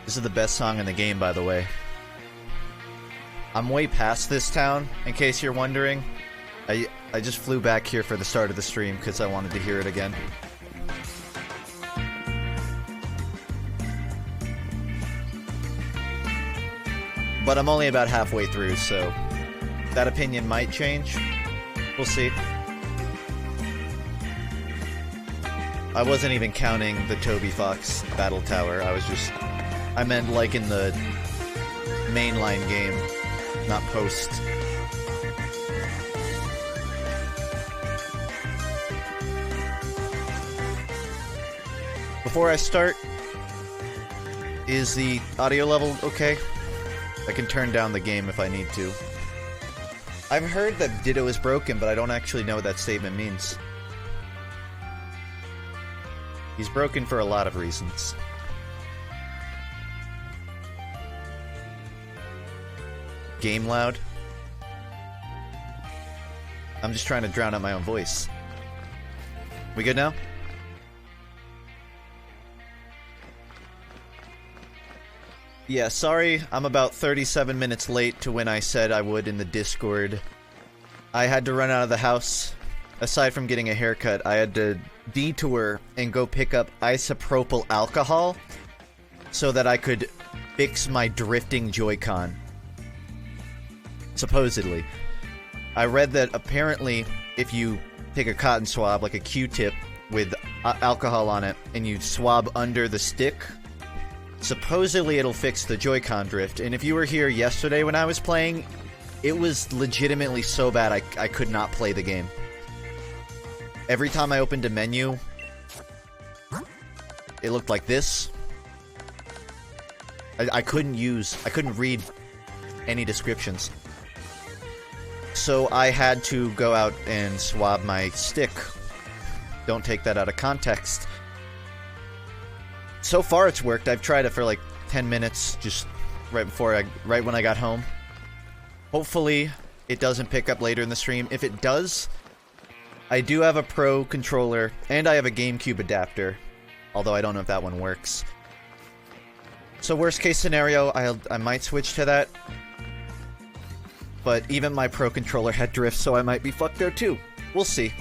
This is the best song in the game, by the way. I'm way past this town, in case you're wondering. I just flew back here for the start of the stream because I wanted to hear it again. But I'm only about halfway through, so that opinion might change. We'll see. I wasn't even counting the Toby Fox Battle Tower. I meant like in the mainline game, not post. Before I start, is the audio level okay? I can turn down the game if I need to. I've heard that Ditto is broken, but I don't actually know what that statement means. He's broken for a lot of reasons. Game loud? I'm just trying to drown out my own voice. We good now? Yeah, sorry, I'm about 37 minutes late to when I said I would in the Discord. I had to run out of the house. Aside from getting a haircut, I had to detour and go pick up isopropyl alcohol so that I could fix my drifting Joy-Con. Supposedly. I read that apparently if you take a cotton swab, like a Q-tip with alcohol on it, and you swab under the stick, supposedly it'll fix the Joy-Con drift. And if you were here yesterday when I was playing, it was legitimately so bad I could not play the game. Every time I opened a menu, it looked like this. I couldn't read any descriptions. So I had to go out and swab my stick. Don't take that out of context. So far it's worked. I've tried it for like 10 minutes, just right when I got home. Hopefully it doesn't pick up later in the stream. If it does, I do have a Pro controller, and I have a GameCube adapter, although I don't know if that one works. So worst case scenario, I might switch to that. But even my Pro controller had drift, so I might be fucked there too. We'll see.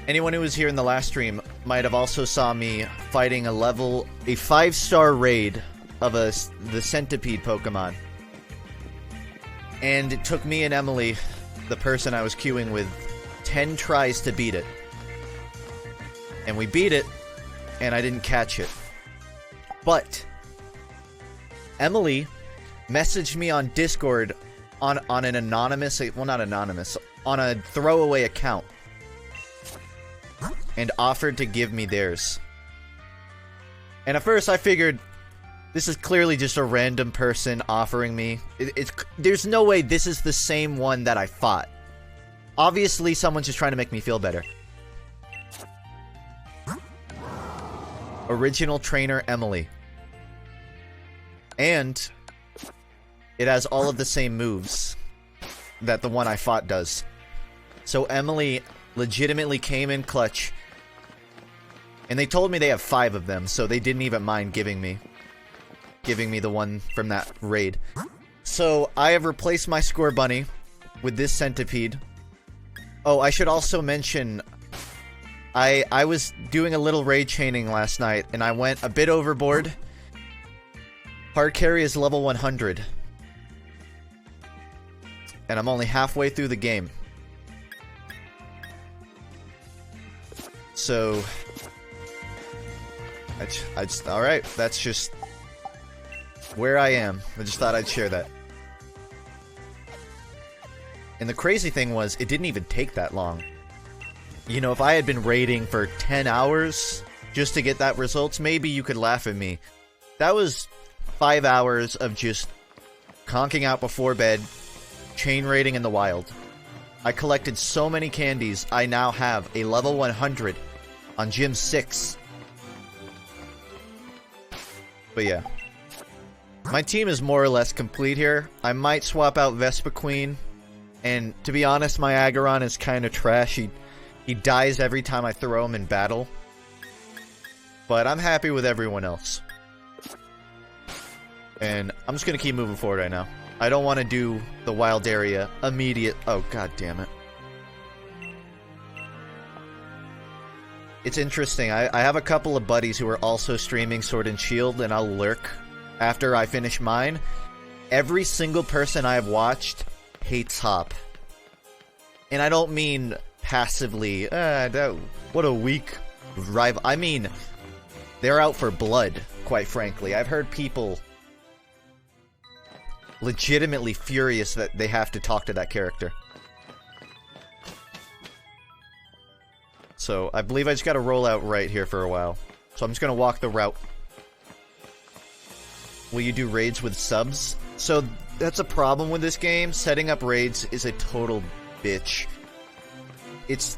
Anyone who was here in the last stream might have also saw me fighting a 5-star raid of the Centipede Pokemon. And it took me and Emily, the person I was queuing with, 10 tries to beat it. And we beat it, and I didn't catch it. But Emily messaged me on Discord on an anonymous, well, not anonymous, on a throwaway account, and offered to give me theirs. And at first I figured, this is clearly just a random person offering me. There's no way this is the same one that I fought. Obviously someone's just trying to make me feel better. Original trainer Emily. And it has all of the same moves that the one I fought does. So Emily legitimately came in clutch. And they told me they have 5 of them, so they didn't even mind giving me the one from that raid. So I have replaced my Score Bunny with this Centipede. Oh, I should also mention, I was doing a little raid chaining last night, and I went a bit overboard. Hardcarry is level 100. And I'm only halfway through the game. So I just alright, that's just where I am. I just thought I'd share that. And the crazy thing was, it didn't even take that long. You know, if I had been raiding for 10 hours just to get that results, maybe you could laugh at me. That was 5 hours of just conking out before bed, chain raiding in the wild. I collected so many candies, I now have a level 100 on Gym 6. But yeah. My team is more or less complete here. I might swap out Vespiquen. And to be honest, my Aggron is kind of trash. He dies every time I throw him in battle. But I'm happy with everyone else. And I'm just gonna keep moving forward right now. I don't want to do the wild area immediate. Oh, god damn it. It's interesting. I have a couple of buddies who are also streaming Sword and Shield, and I'll lurk after I finish mine. Every single person I have watched hates Hop. And I don't mean passively, what a weak rival. I mean, they're out for blood, quite frankly. I've heard people legitimately furious that they have to talk to that character. So, I believe I just gotta roll out right here for a while. So I'm just gonna walk the route. Will you do raids with subs? So, that's a problem with this game. Setting up raids is a total bitch. It's...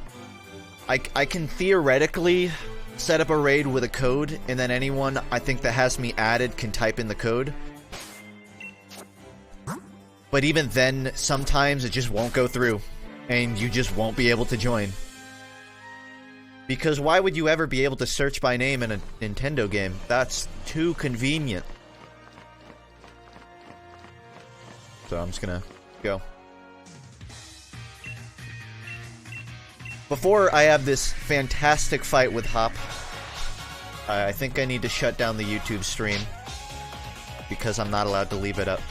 I can theoretically set up a raid with a code, and then anyone, I think, that has me added can type in the code. But even then, sometimes it just won't go through, and you just won't be able to join. Because why would you ever be able to search by name in a Nintendo game? That's too convenient. So I'm just gonna go. Before I have this fantastic fight with Hop, I think I need to shut down the YouTube stream, because I'm not allowed to leave it up.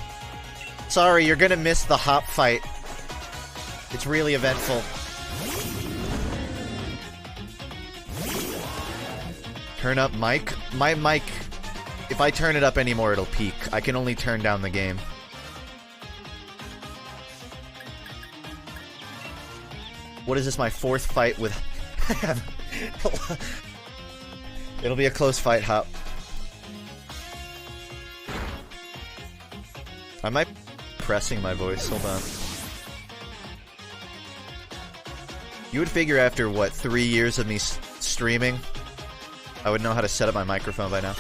Sorry, you're gonna miss the Hop fight. It's really eventful. Turn up mic? My mic, if I turn it up anymore, it'll peak. I can only turn down the game. What is this, my fourth fight with... It'll be a close fight, Hop. I might be pressing my voice, hold on. You would figure after, what, 3 years of me streaming, I would know how to set up my microphone by now.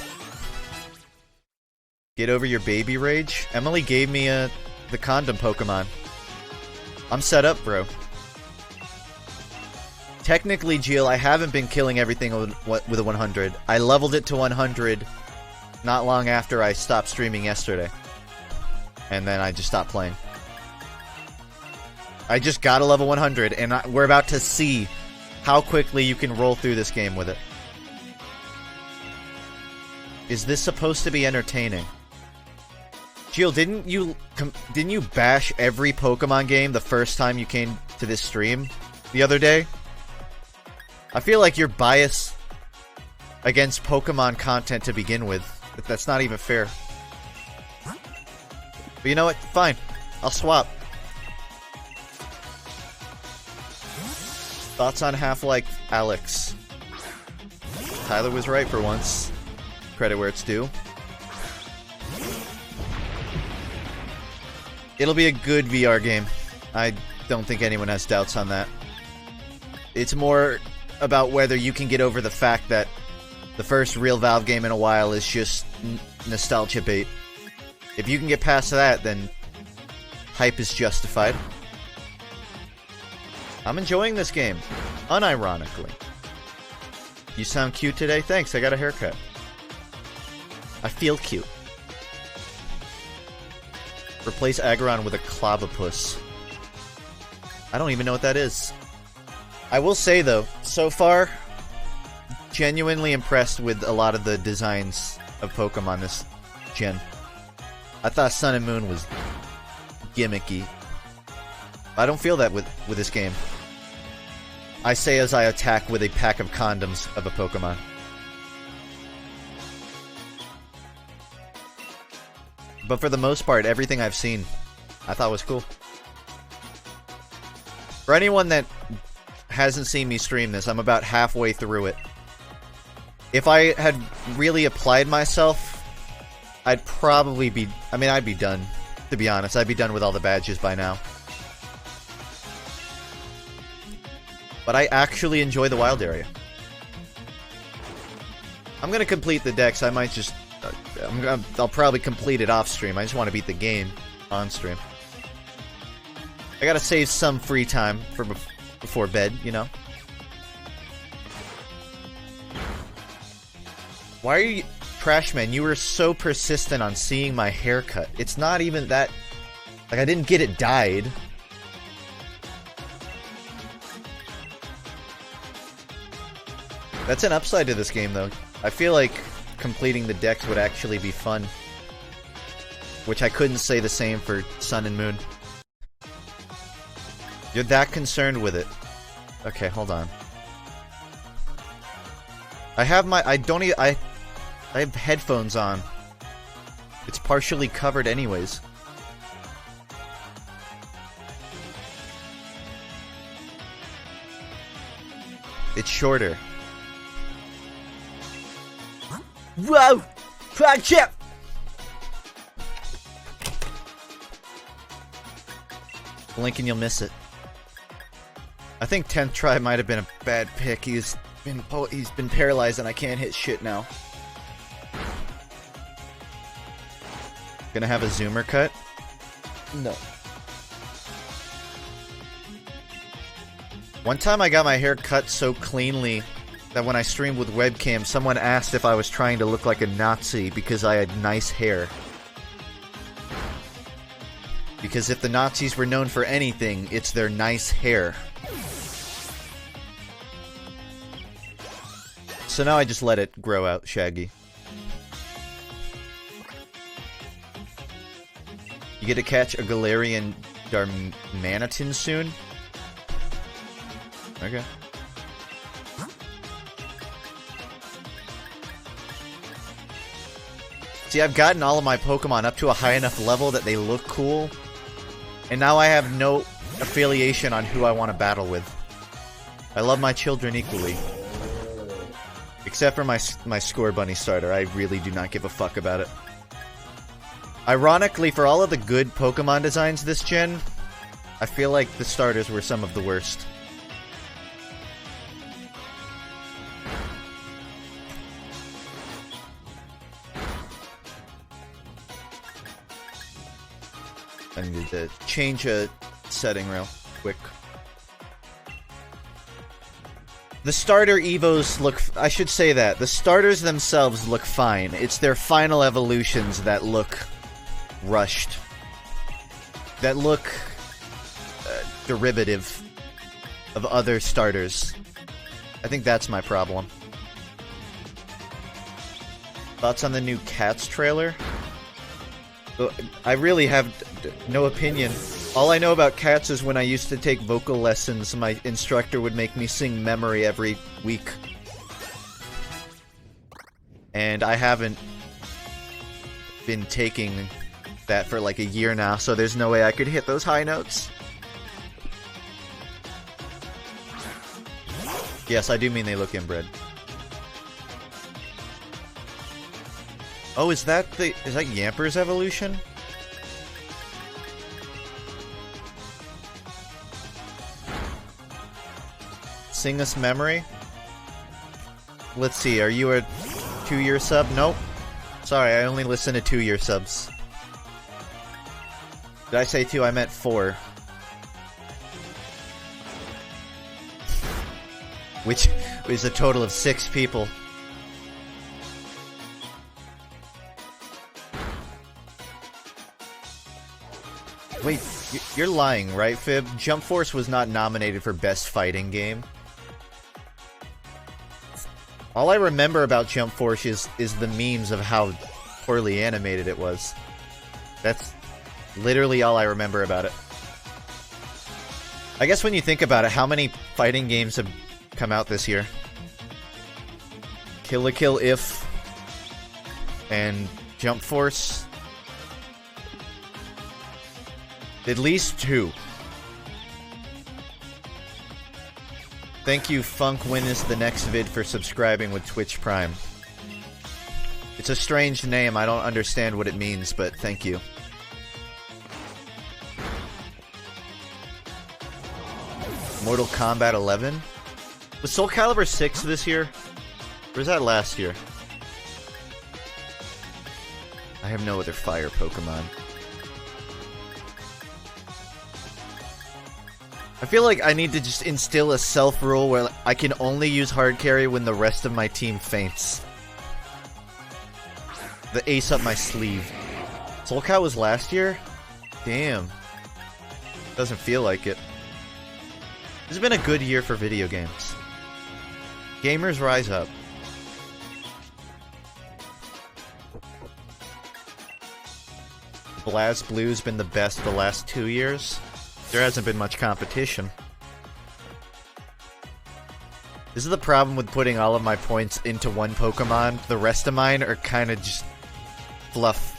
Get over your baby rage? Emily gave me the condom Pokemon. I'm set up, bro. Technically, Jill, I haven't been killing everything with a 100. I leveled it to 100 not long after I stopped streaming yesterday. And then I just stopped playing. I just got a level 100, and we're about to see how quickly you can roll through this game with it. Is this supposed to be entertaining? Jill, didn't you bash every Pokemon game the first time you came to this stream the other day? I feel like you're biased against Pokemon content to begin with. But that's not even fair. But you know what? Fine. I'll swap. Thoughts on Half-Life Alex? Tyler was right for once. Credit where it's due. It'll be a good VR game. I don't think anyone has doubts on that. It's more about whether you can get over the fact that the first real Valve game in a while is just nostalgia bait. If you can get past that, then hype is justified. I'm enjoying this game, unironically. You sound cute today? Thanks, I got a haircut. I feel cute. Replace Aggron with a Clavipus. I don't even know what that is. I will say, though, so far, genuinely impressed with a lot of the designs of Pokemon this gen. I thought Sun and Moon was gimmicky. I don't feel that with this game. I say as I attack with a pack of condoms of a Pokemon. But for the most part, everything I've seen, I thought was cool. For anyone that hasn't seen me stream this, I'm about halfway through it. If I had really applied myself, I'd probably be... I mean, I'd be done. To be honest, I'd be done with all the badges by now. But I actually enjoy the wild area. I'm gonna complete the dex. I might just... I'll probably complete it off stream. I just want to beat the game on stream. I gotta save some free time for before bed, you know? Why are you Trashman, you were so persistent on seeing my haircut. It's not even that... Like, I didn't get it dyed. That's an upside to this game, though. I feel like completing the decks would actually be fun. Which I couldn't say the same for Sun and Moon. You're that concerned with it. Okay, hold on. I have my... I have headphones on. It's partially covered anyways. It's shorter. Whoa! Frog chip! Blink and you'll miss it. I think 10th try might have been a bad pick. He's been paralyzed and I can't hit shit now. Gonna have a zoomer cut? No. One time I got my hair cut so cleanly that when I streamed with webcam, someone asked if I was trying to look like a Nazi because I had nice hair. Because if the Nazis were known for anything, it's their nice hair. So now I just let it grow out shaggy. You get to catch a Galarian Darmanitan soon? Okay. See, I've gotten all of my Pokemon up to a high enough level that they look cool. And now I have no affiliation on who I want to battle with. I love my children equally. Except for my Score Bunny starter. I really do not give a fuck about it. Ironically, for all of the good Pokemon designs this gen, I feel like the starters were some of the worst. I need to change a setting real quick. The starter Evos look... I should say that. The starters themselves look fine. It's their final evolutions that look rushed. That look derivative of other starters. I think that's my problem. Thoughts on the new Cats trailer? I really have no opinion. All I know about Cats is when I used to take vocal lessons, my instructor would make me sing Memory every week. And I haven't been taking that for like a year now, so there's no way I could hit those high notes. Yes, I do mean they look inbred. Oh, is that Yamper's evolution? Sing us Memory? Let's see, are you a 2-year sub? Nope. Sorry, I only listen to 2-year subs. Did I say 2? I meant 4. Which is a total of 6 people. Wait, you're lying, right, Fib? Jump Force was not nominated for Best Fighting Game. All I remember about Jump Force is the memes of how poorly animated it was. That's literally all I remember about it. I guess when you think about it, how many fighting games have come out this year? Kill la Kill If and Jump Force. At least 2. Thank you, FUNKe Win is the next vid for subscribing with Twitch Prime. It's a strange name, I don't understand what it means, but thank you. Mortal Kombat 11? Was Soul Calibur 6 this year? Or was that last year? I have no other fire Pokemon. I feel like I need to just instill a self-rule where I can only use Hardcarry when the rest of my team faints. the ace up my sleeve. Soul Cow was last year? Damn. Doesn't feel like it. This has been a good year for video games. Gamers rise up. Blast Blue's been the best the last 2 years. There hasn't been much competition. This is the problem with putting all of my points into one Pokemon. The rest of mine are kind of just fluff.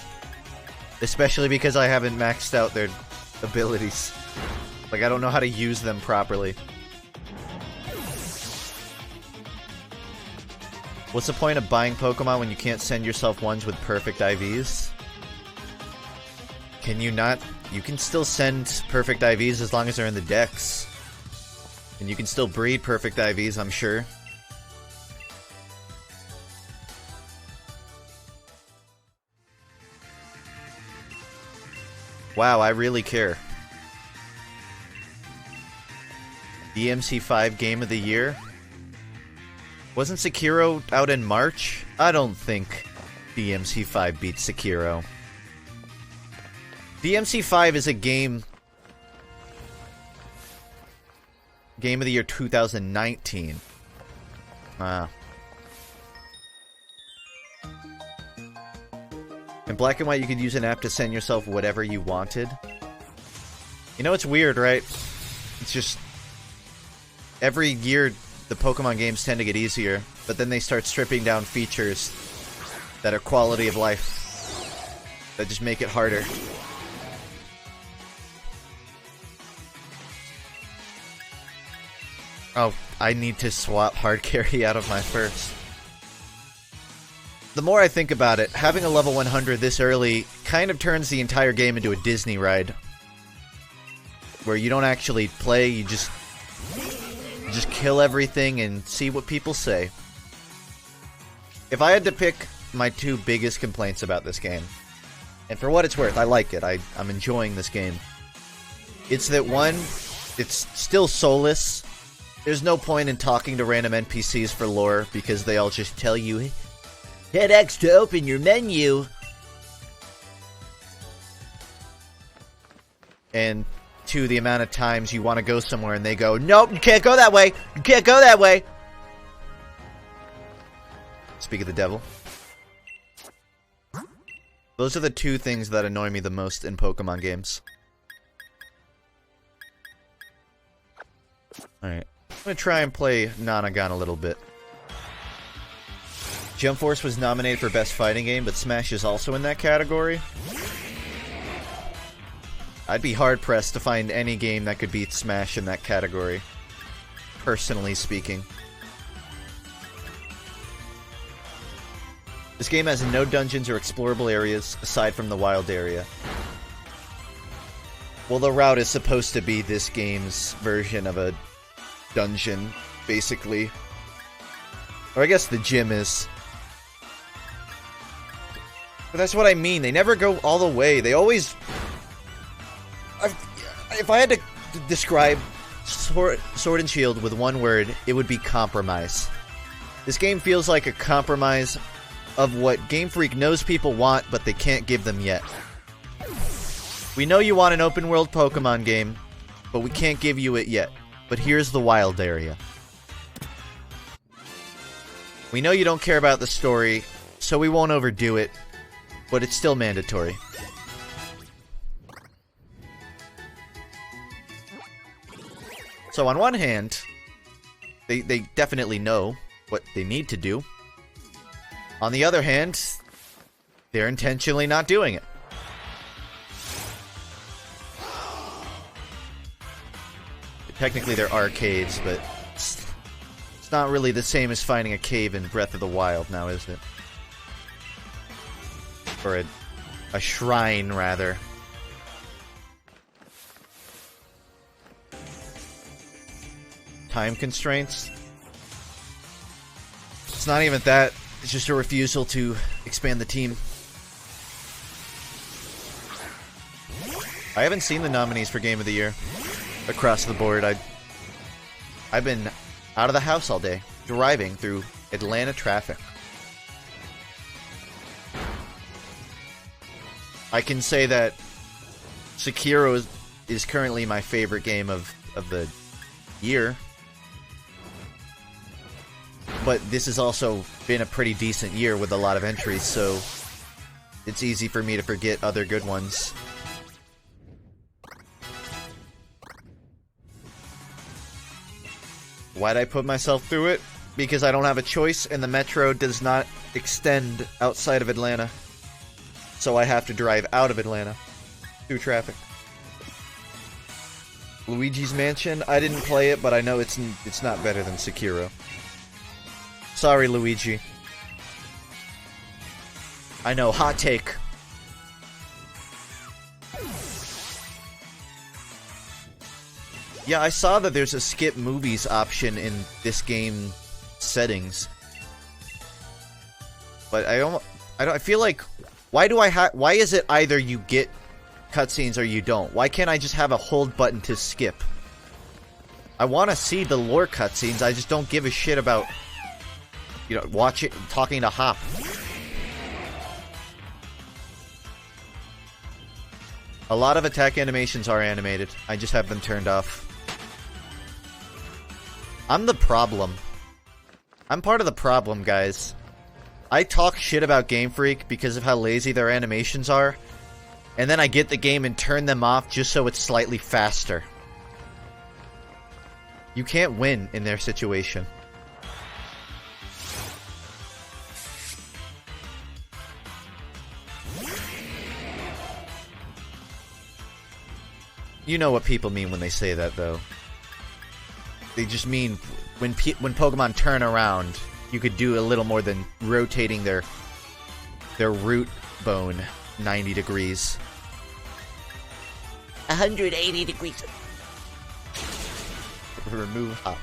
Especially because I haven't maxed out their abilities. Like, I don't know how to use them properly. What's the point of buying Pokemon when you can't send yourself ones with perfect IVs? Can you not? You can still send perfect IVs as long as they're in the dex. And you can still breed perfect IVs, I'm sure. Wow, I really care. DMC5 Game of the Year? Wasn't Sekiro out in March? I don't think DMC5 beats Sekiro. DMC5 is a game of the Year 2019. Wow. In Black and White, you could use an app to send yourself whatever you wanted. You know, it's weird, right? It's just... every year, the Pokemon games tend to get easier, but then they start stripping down features that are quality of life. That just make it harder. Oh, I need to swap Hardcarry out of my first. The more I think about it, having a level 100 this early kind of turns the entire game into a Disney ride. Where you don't actually play, you just kill everything and see what people say. If I had to pick my two biggest complaints about this game, and for what it's worth, I like it, I'm enjoying this game. It's that one, it's still soulless. There's no point in talking to random NPCs for lore, because they all just tell you, hit X to open your menu. And to the amount of times you want to go somewhere and they go, nope, you can't go that way. You can't go that way. Speak of the devil. Those are the two things that annoy me the most in Pokemon games. Alright. I'm gonna try and play Nonagon a little bit. Jump Force was nominated for Best Fighting Game, but Smash is also in that category. I'd be hard-pressed to find any game that could beat Smash in that category. Personally speaking. This game has no dungeons or explorable areas aside from the wild area. Well, the route is supposed to be this game's version of a dungeon, basically. Or I guess the gym is. But that's what I mean. They never go all the way. They always... If I had to describe Sword and Shield with one word, it would be compromise. This game feels like a compromise of what Game Freak knows people want, but they can't give them yet. We know you want an open-world Pokemon game, but we can't give you it yet. But here's the wild area. We know you don't care about the story, so we won't overdo it, but it's still mandatory. So on one hand, they definitely know what they need to do. On the other hand, they're intentionally not doing it. Technically they're arcades, but it's not really the same as finding a cave in Breath of the Wild now, is it? Or a shrine, rather. Time constraints? It's not even that. It's just a refusal to expand the team. I haven't seen the nominees for Game of the Year across the board. I've been out of the house all day, driving through Atlanta traffic. I can say that Sekiro is currently my favorite game of the year. But this has also been a pretty decent year with a lot of entries, so it's easy for me to forget other good ones. Why'd I put myself through it? Because I don't have a choice, and the metro does not extend outside of Atlanta. So I have to drive out of Atlanta through traffic. Luigi's Mansion, I didn't play it, but I know it's not better than Sekiro. Sorry, Luigi. I know, hot take. Yeah, I saw that there's a skip movies option in this game settings. But I feel like, why is it either you get cutscenes or you don't? Why can't I just have a hold button to skip? I want to see the lore cutscenes, I just don't give a shit about, you know, talking to Hop. A lot of attack animations are animated, I just have them turned off. I'm the problem. I'm part of the problem, guys. I talk shit about Game Freak because of how lazy their animations are, and then I get the game and turn them off just so it's slightly faster. You can't win in their situation. You know what people mean when they say that, though. They just mean when Pokemon turn around, you could do a little more than rotating their root bone 90 degrees. 180 degrees. Remove Hop.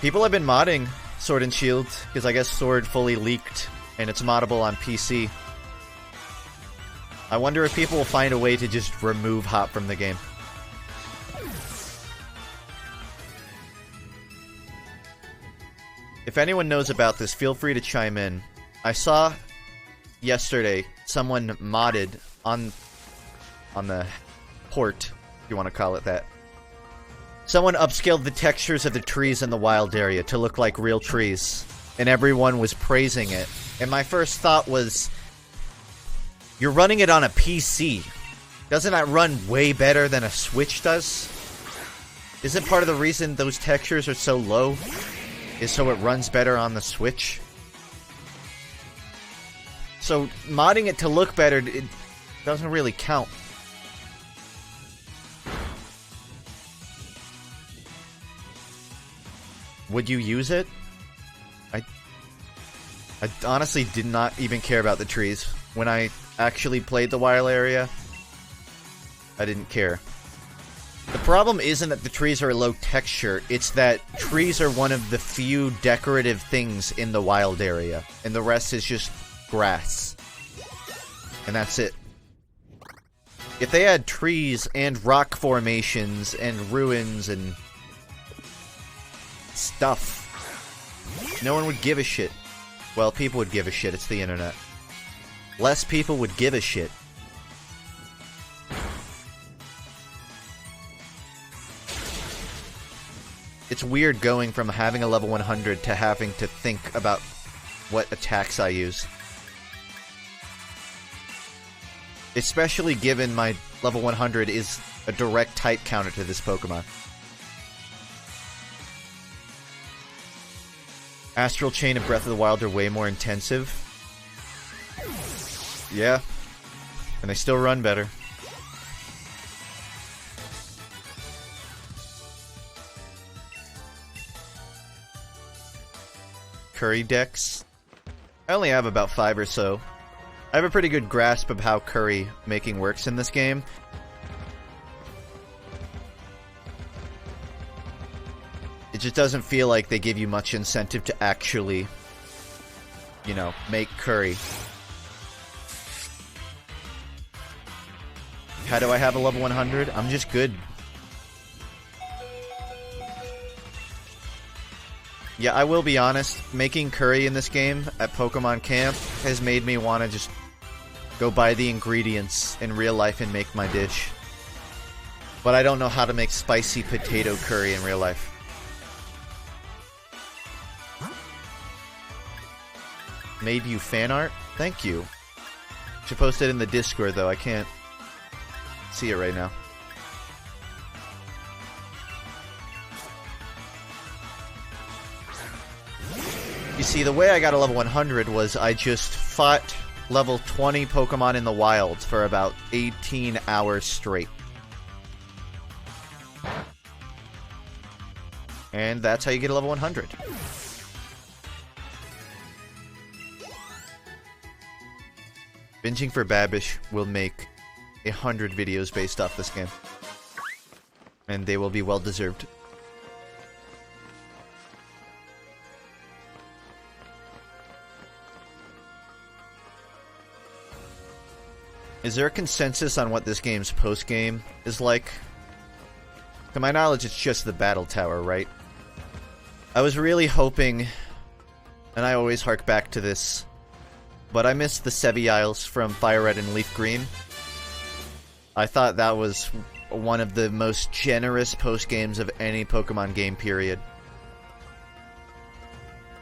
People have been modding Sword and Shield, because I guess Sword fully leaked, and it's moddable on PC. I wonder if people will find a way to just remove Hop from the game. If anyone knows about this, feel free to chime in. I saw yesterday someone modded on the port, if you want to call it that. Someone upscaled the textures of the trees in the wild area to look like real trees, and everyone was praising it. And my first thought was, you're running it on a PC. Doesn't that run way better than a Switch does? Isn't part of the reason those textures are so low is so it runs better on the Switch? So modding it to look better, it doesn't really count. Would you use it? I honestly did not even care about the trees. When I actually played the wild area, I didn't care. The problem isn't that the trees are low texture, it's that trees are one of the few decorative things in the wild area, and the rest is just grass. And that's it. If they had trees and rock formations and ruins and stuff, no one would give a shit. Well, people would give a shit, it's the internet. Less people would give a shit. It's weird going from having a level 100 to having to think about what attacks I use. Especially given my level 100 is a direct type counter to this Pokemon. Astral Chain and Breath of the Wild are way more intensive. Yeah. And they still run better. Curry decks. I only have about 5 or so. I have a pretty good grasp of how curry making works in this game. It just doesn't feel like they give you much incentive to actually, you know, make curry. How do I have a level 100? I'm just good. Yeah, I will be honest, making curry in this game at Pokemon Camp has made me want to just go buy the ingredients in real life and make my dish. But I don't know how to make spicy potato curry in real life. Made you fan art? Thank you. Should post it in the Discord though, I can't see it right now. You see, the way I got to level 100 was I just fought level 20 Pokemon in the wild for about 18 hours straight. And that's how you get a level 100. Binging for Babish will make 100 videos based off this game. And they will be well deserved. Is there a consensus on what this game's post-game is like? To my knowledge, it's just the battle tower, right? I was really hoping, and I always hark back to this, but I missed the Sevi Isles from Fire Red and Leaf Green. I thought that was one of the most generous post-games of any Pokemon game, period.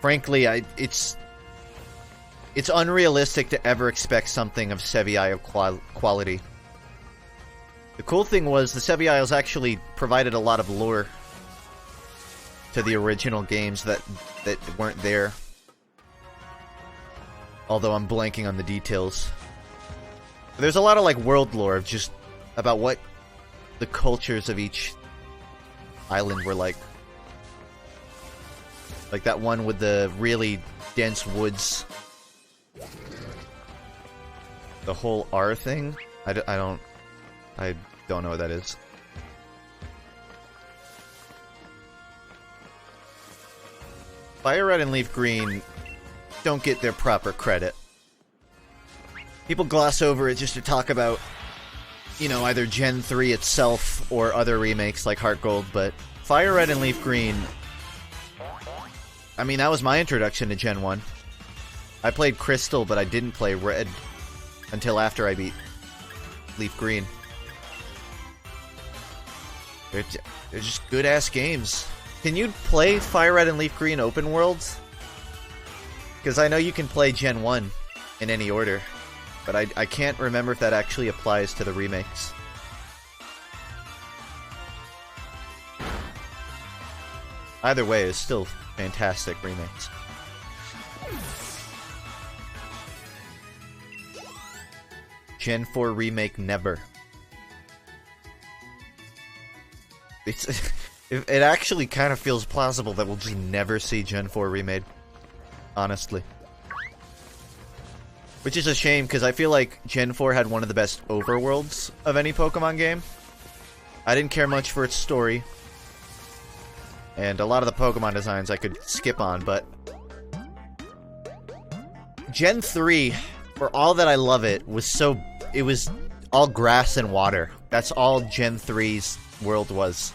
Frankly, it's unrealistic to ever expect something of Sevi Isle quality. The cool thing was the Sevi Isles actually provided a lot of lore to the original games that weren't there. Although I'm blanking on the details. There's a lot of like world lore of just about what the cultures of each island were like. Like that one with the really dense woods. The whole R thing? I don't know what that is. Fire Red and Leaf Green don't get their proper credit. People gloss over it just to talk about, you know, either Gen 3 itself or other remakes like Heart Gold, but Fire Red and Leaf Green, I mean, that was my introduction to Gen 1. I played Crystal, but I didn't play Red until after I beat Leaf Green. They're just good-ass games. Can you play Fire Red and Leaf Green open worlds? Because I know you can play Gen 1 in any order, but I can't remember if that actually applies to the remakes. Either way, it's still fantastic remakes. Gen 4 remake never. It actually kind of feels plausible that we'll just never see Gen 4 remade. Honestly. Which is a shame, because I feel like Gen 4 had one of the best overworlds of any Pokemon game. I didn't care much for its story. And a lot of the Pokemon designs I could skip on, but Gen 3, for all that I love it, it was all grass and water. That's all Gen 3's world was.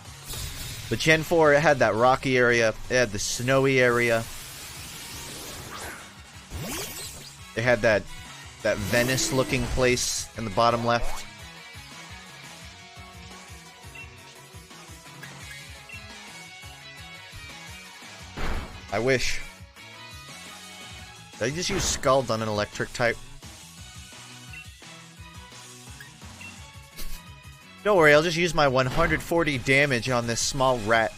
But Gen 4, it had that rocky area, it had the snowy area. It had that Venice-looking place in the bottom left. I wish. Did I just use Scald on an electric type? Don't worry, I'll just use my 140 damage on this small rat.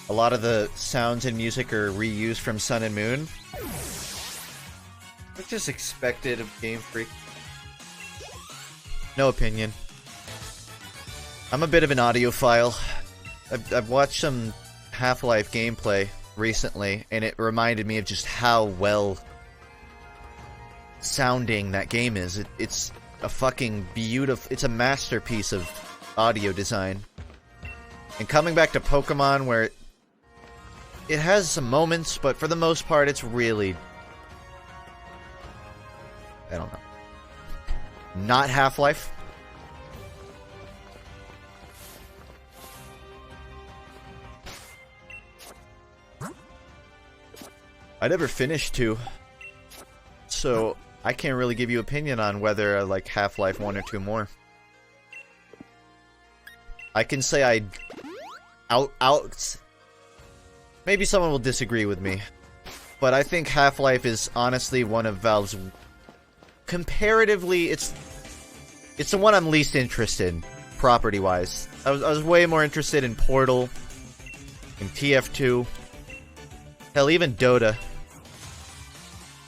A lot of the sounds and music are reused from Sun and Moon. I just expected of Game Freak. No opinion. I'm a bit of an audiophile. I've watched some Half-Life gameplay recently, and it reminded me of just how well sounding that game is. It's a fucking beautiful... It's a masterpiece of audio design. And coming back to Pokemon, where it has some moments, but for the most part, it's really... I don't know. Not Half-Life. I never finished 2. So, I can't really give you opinion on whether I like Half-Life 1 or 2 more. I can say I... Maybe someone will disagree with me. But I think Half-Life is honestly one of Valve's... Comparatively, it's the one I'm least interested in, property-wise. I was way more interested in Portal, in TF2, hell, even Dota.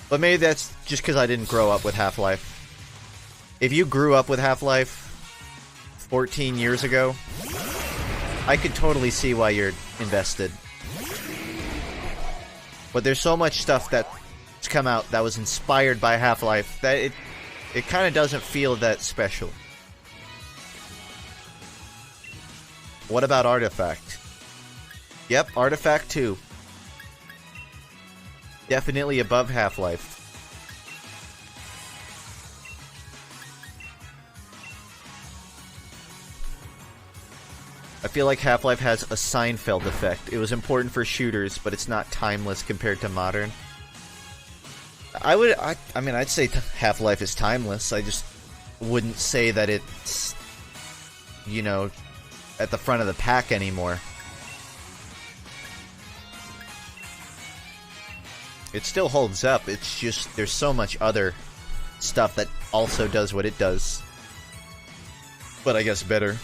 But maybe that's just because I didn't grow up with Half-Life. If you grew up with Half-Life 14 years ago, I could totally see why you're invested. But there's so much stuff that's come out that was inspired by Half-Life that it kind of doesn't feel that special. What about Artifact? Yep, Artifact 2. Definitely above Half-Life. I feel like Half-Life has a Seinfeld effect. It was important for shooters, but it's not timeless compared to modern. I mean, I'd say Half-Life is timeless. I just wouldn't say that it's, you know, at the front of the pack anymore. It still holds up. It's just there's so much other stuff that also does what it does. But I guess better.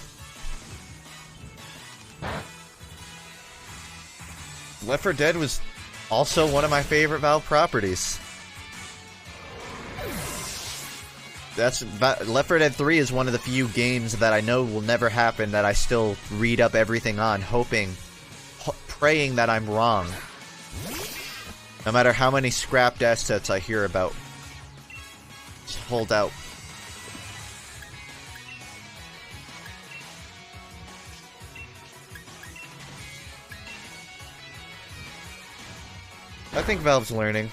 Left 4 Dead was also one of my favorite Valve properties. Left 4 Dead 3 is one of the few games that I know will never happen that I still read up everything on, praying that I'm wrong. No matter how many scrapped assets I hear about. Just hold out. I think Valve's learning.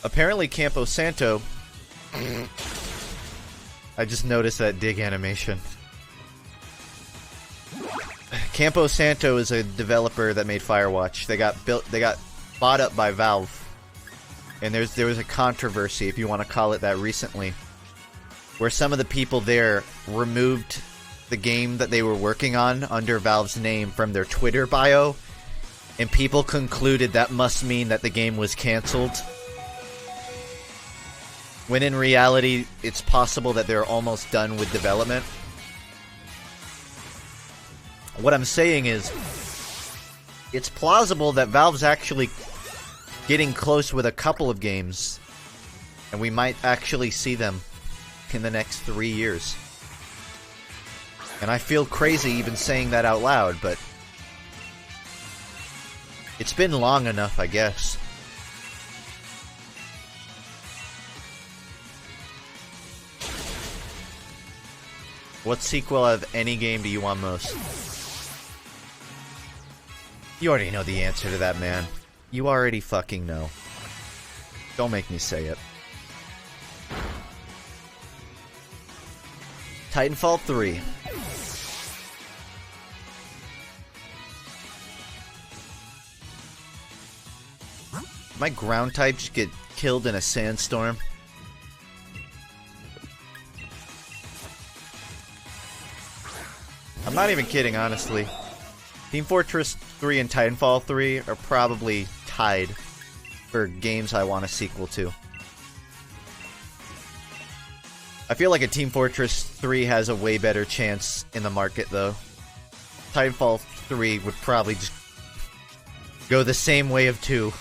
Apparently Campo Santo... I just noticed that dig animation. Campo Santo is a developer that made Firewatch. They got bought up by Valve. And there was a controversy, if you want to call it that, recently, where some of the people there removed the game that they were working on under Valve's name from their Twitter bio, and people concluded that must mean that the game was cancelled. When in reality, it's possible that they're almost done with development. What I'm saying is, it's plausible that Valve's actually getting close with a couple of games, and we might actually see them in the next 3 years. And I feel crazy even saying that out loud, but it's been long enough, I guess. What sequel of any game do you want most? You already know the answer to that, man. You already fucking know. Don't make me say it. Titanfall 3. My ground type just get killed in a sandstorm. I'm not even kidding, honestly. Team Fortress 3 and Titanfall 3 are probably tied for games I want a sequel to. I feel like a Team Fortress 3 has a way better chance in the market, though. Titanfall 3 would probably just go the same way of 2.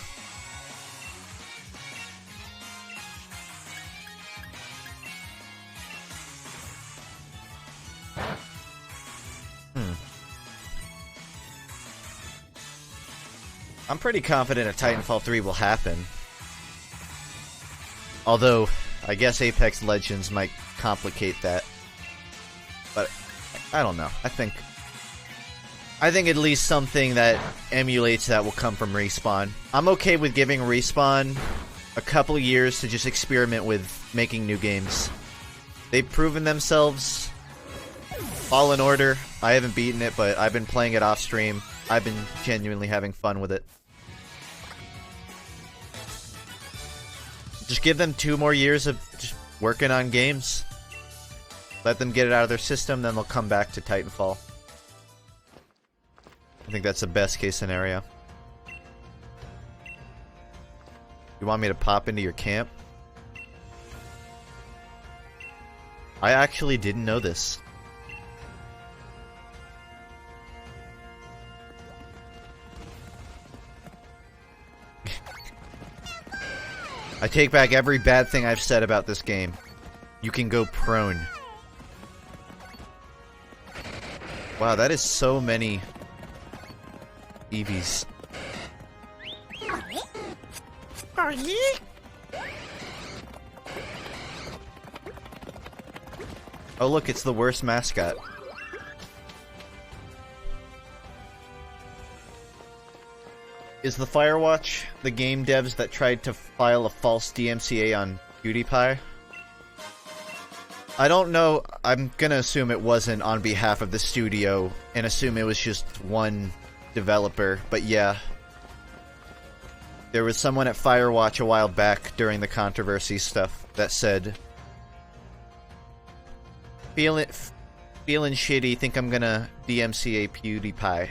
I'm pretty confident a Titanfall 3 will happen. Although, I guess Apex Legends might complicate that. But, I don't know. I think at least something that emulates that will come from Respawn. I'm okay with giving Respawn a couple of years to just experiment with making new games. They've proven themselves. Fallen Order, I haven't beaten it, but I've been playing it off stream. I've been genuinely having fun with it. Just give them 2 more years of just working on games. Let them get it out of their system, then they'll come back to Titanfall. I think that's the best case scenario. You want me to pop into your camp? I actually didn't know this. I take back every bad thing I've said about this game. You can go prone. Wow, that is so many Eevees. Oh look, it's the worst mascot. Is the Firewatch the game devs that tried to file a false DMCA on PewDiePie? I don't know. I'm gonna assume it wasn't on behalf of the studio and assume it was just one developer, but yeah. There was someone at Firewatch a while back during the controversy stuff that said, Feeling shitty, think I'm gonna DMCA PewDiePie.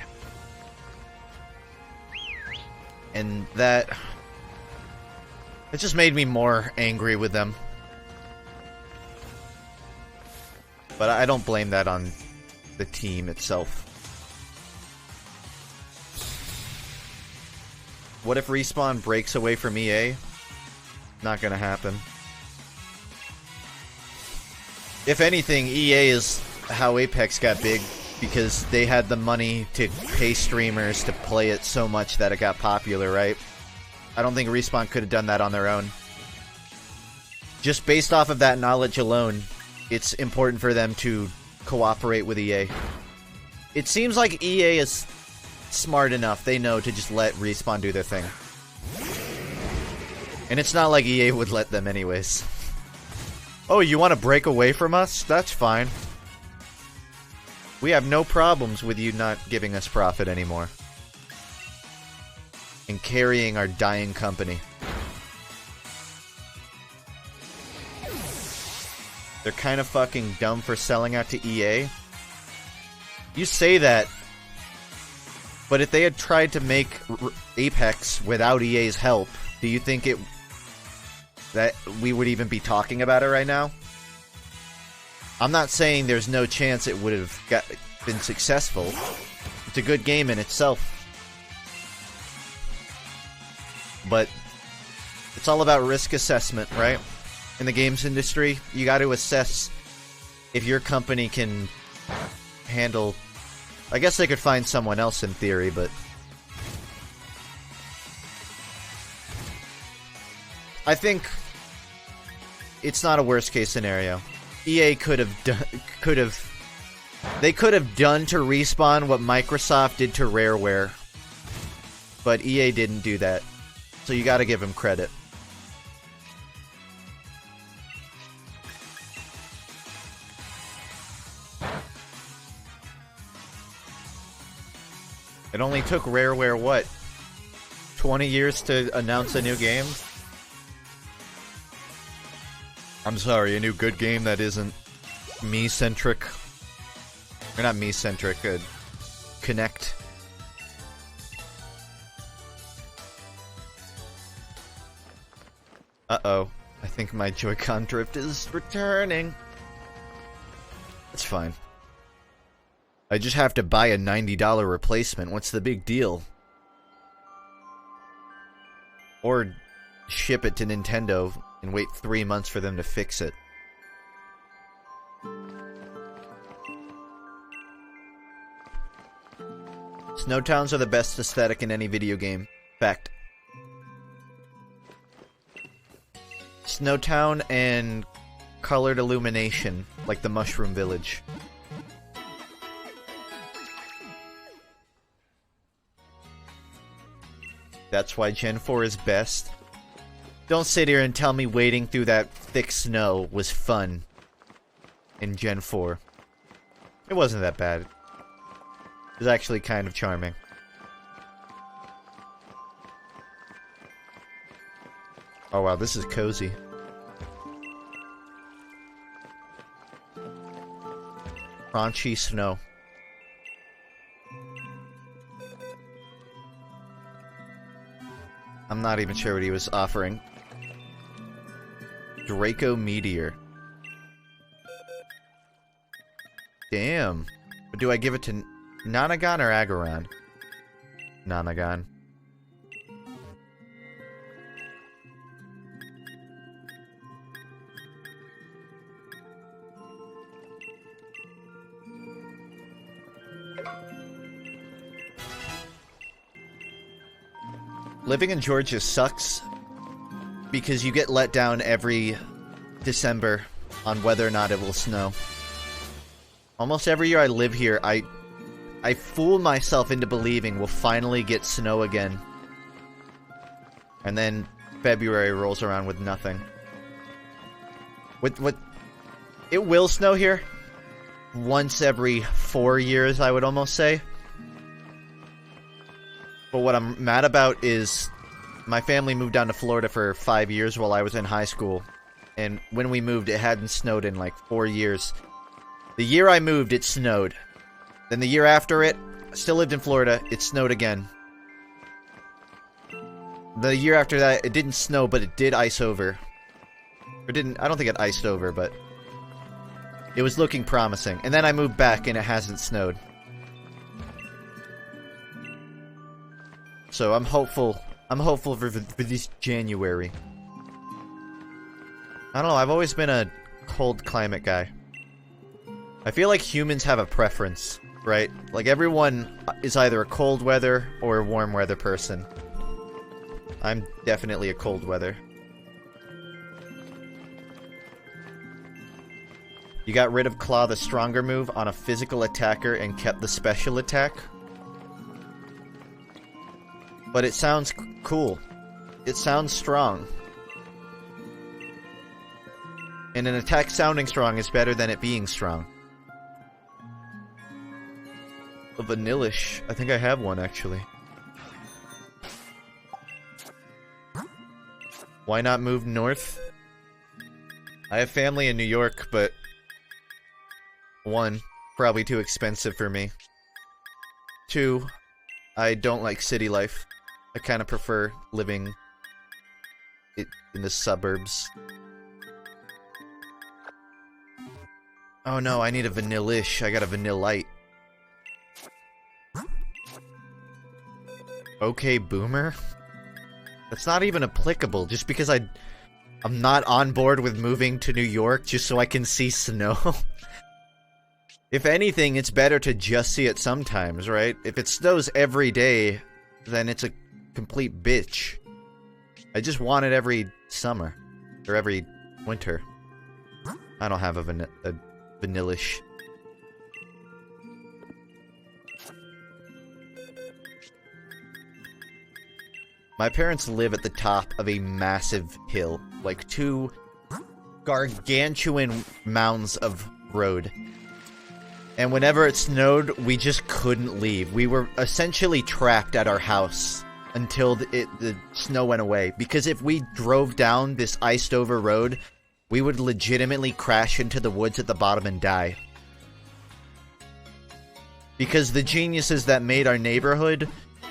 And that... it just made me more angry with them. But I don't blame that on the team itself. What if Respawn breaks away from EA? Not gonna happen. If anything, EA is how Apex got big, because they had the money to pay streamers to play it so much that it got popular, right? I don't think Respawn could have done that on their own. Just based off of that knowledge alone, it's important for them to cooperate with EA. It seems like EA is smart enough, they know to just let Respawn do their thing. And it's not like EA would let them anyways. Oh, you want to break away from us? That's fine. We have no problems with you not giving us profit anymore. And carrying our dying company. They're kind of fucking dumb for selling out to EA. You say that, but if they had tried to make Apex without EA's help, do you think that we would even be talking about it right now? I'm not saying there's no chance it would have been successful. It's a good game in itself. But it's all about risk assessment, right? In the games industry, you got to assess if your company can handle... I guess they could find someone else in theory, but... I think it's not a worst case scenario. EA could have done to Respawn what Microsoft did to Rareware, but EA didn't do that, so you gotta give them credit. It only took Rareware, what, 20 years to announce a new game? I'm sorry, a new good game that isn't me-centric. Or not me-centric, Connect. Uh-oh. I think my Joy-Con drift is returning. It's fine. I just have to buy a $90 replacement. What's the big deal? Or ship it to Nintendo and wait 3 months for them to fix it. Snowtowns are the best aesthetic in any video game. Fact. Snowtown and colored illumination, like the Mushroom Village. That's why Gen 4 is best. Don't sit here and tell me wading through that thick snow was fun in Gen 4. It wasn't that bad. It was actually kind of charming. Oh wow, this is cozy. Crunchy snow. I'm not even sure what he was offering. Draco Meteor. Damn. Do I give it to Nonagon or Aggron? Nonagon. Living in Georgia sucks because you get let down every December on whether or not it will snow. Almost every year I live here, I fool myself into believing we'll finally get snow again. And then February rolls around with nothing. It will snow here once every 4 years, I would almost say. But what I'm mad about is my family moved down to Florida for 5 years while I was in high school. And when we moved, it hadn't snowed in like 4 years. The year I moved, it snowed. Then the year after it, I still lived in Florida, it snowed again. The year after that, it didn't snow, but it did ice over. Or didn't, I don't think it iced over, but it was looking promising. And then I moved back and it hasn't snowed. So I'm hopeful for this January. I don't know, I've always been a cold climate guy. I feel like humans have a preference, right? Like everyone is either a cold weather or a warm weather person. I'm definitely a cold weather. You got rid of Claw the stronger move on a physical attacker and kept the special attack. But it sounds cool. It sounds strong. And an attack sounding strong is better than it being strong. A Vanillish. I think I have one, actually. Why not move north? I have family in New York, but... one, probably too expensive for me. Two, I don't like city life. I kind of prefer living in the suburbs. Oh no, I need a Vanillish. I got a Vanillite. Okay, Boomer? That's not even applicable, just because I'm not on board with moving to New York just so I can see snow. If anything, it's better to just see it sometimes, right? If it snows every day, then it's a complete bitch. I just want it every summer. Or every winter. I don't have a Vanillish. My parents live at the top of a massive hill. Like 2 gargantuan mounds of road. And whenever it snowed, we just couldn't leave. We were essentially trapped at our house until the snow went away. Because if we drove down this iced over road, we would legitimately crash into the woods at the bottom and die. Because the geniuses that made our neighborhood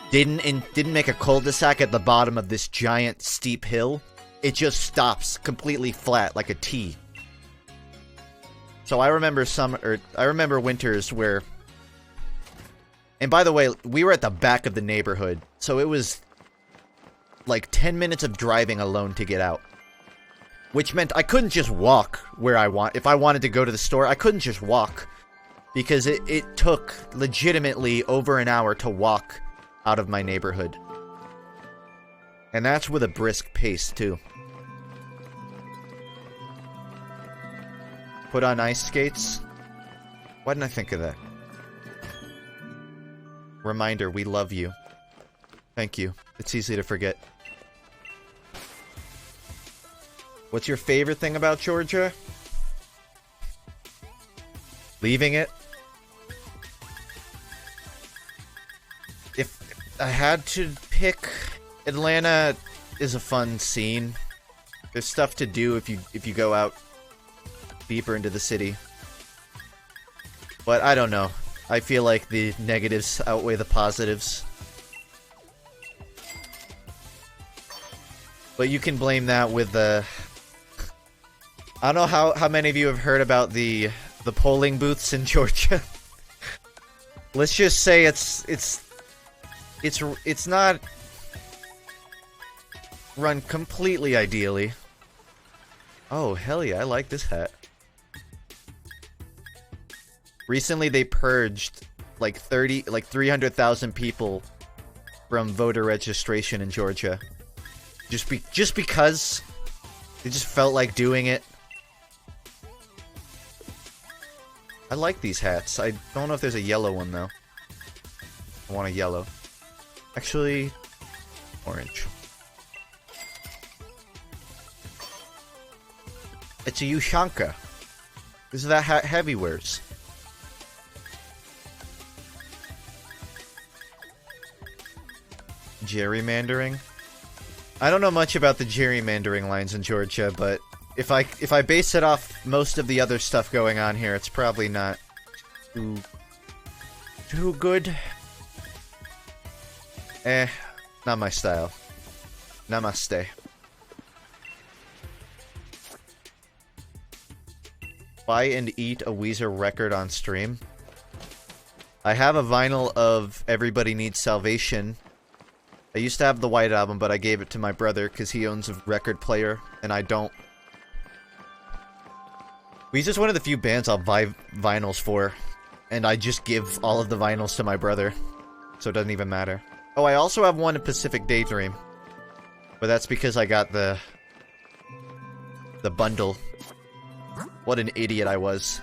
didn't make a cul-de-sac at the bottom of this giant steep hill. It just stops completely flat like a T. So I remember winters where, and by the way, we were at the back of the neighborhood, so it was like 10 minutes of driving alone to get out. Which meant I couldn't just walk where if I wanted to go to the store, I couldn't just walk. Because it took legitimately over an hour to walk out of my neighborhood. And that's with a brisk pace, too. Put on ice skates? Why didn't I think of that? Reminder, we love you. Thank you. It's easy to forget. What's your favorite thing about Georgia? Leaving it? If I had to pick, Atlanta is a fun scene. There's stuff to do if you go out deeper into the city. But I don't know. I feel like the negatives outweigh the positives. But you can blame that with the... I don't know how many of you have heard about the polling booths in Georgia. Let's just say it's not run completely ideally. Oh, hell yeah, I like this hat. Recently they purged like 300,000 people from voter registration in Georgia. Just because they just felt like doing it. I like these hats. I don't know if there's a yellow one though. I want a yellow. Actually, orange. It's a Ushanka. This is that hat Heavy wears. Gerrymandering? I don't know much about the gerrymandering lines in Georgia, but if I base it off most of the other stuff going on here, it's probably not too good. Not my style. Namaste. Buy and eat a Weezer record on stream. I have a vinyl of Everybody Needs Salvation. I used to have the White Album, but I gave it to my brother because he owns a record player, and I don't. Weezer's one of the few bands I'll buy vinyls for, and I just give all of the vinyls to my brother, so it doesn't even matter. Oh, I also have one in Pacific Daydream, but that's because I got the bundle. What an idiot I was.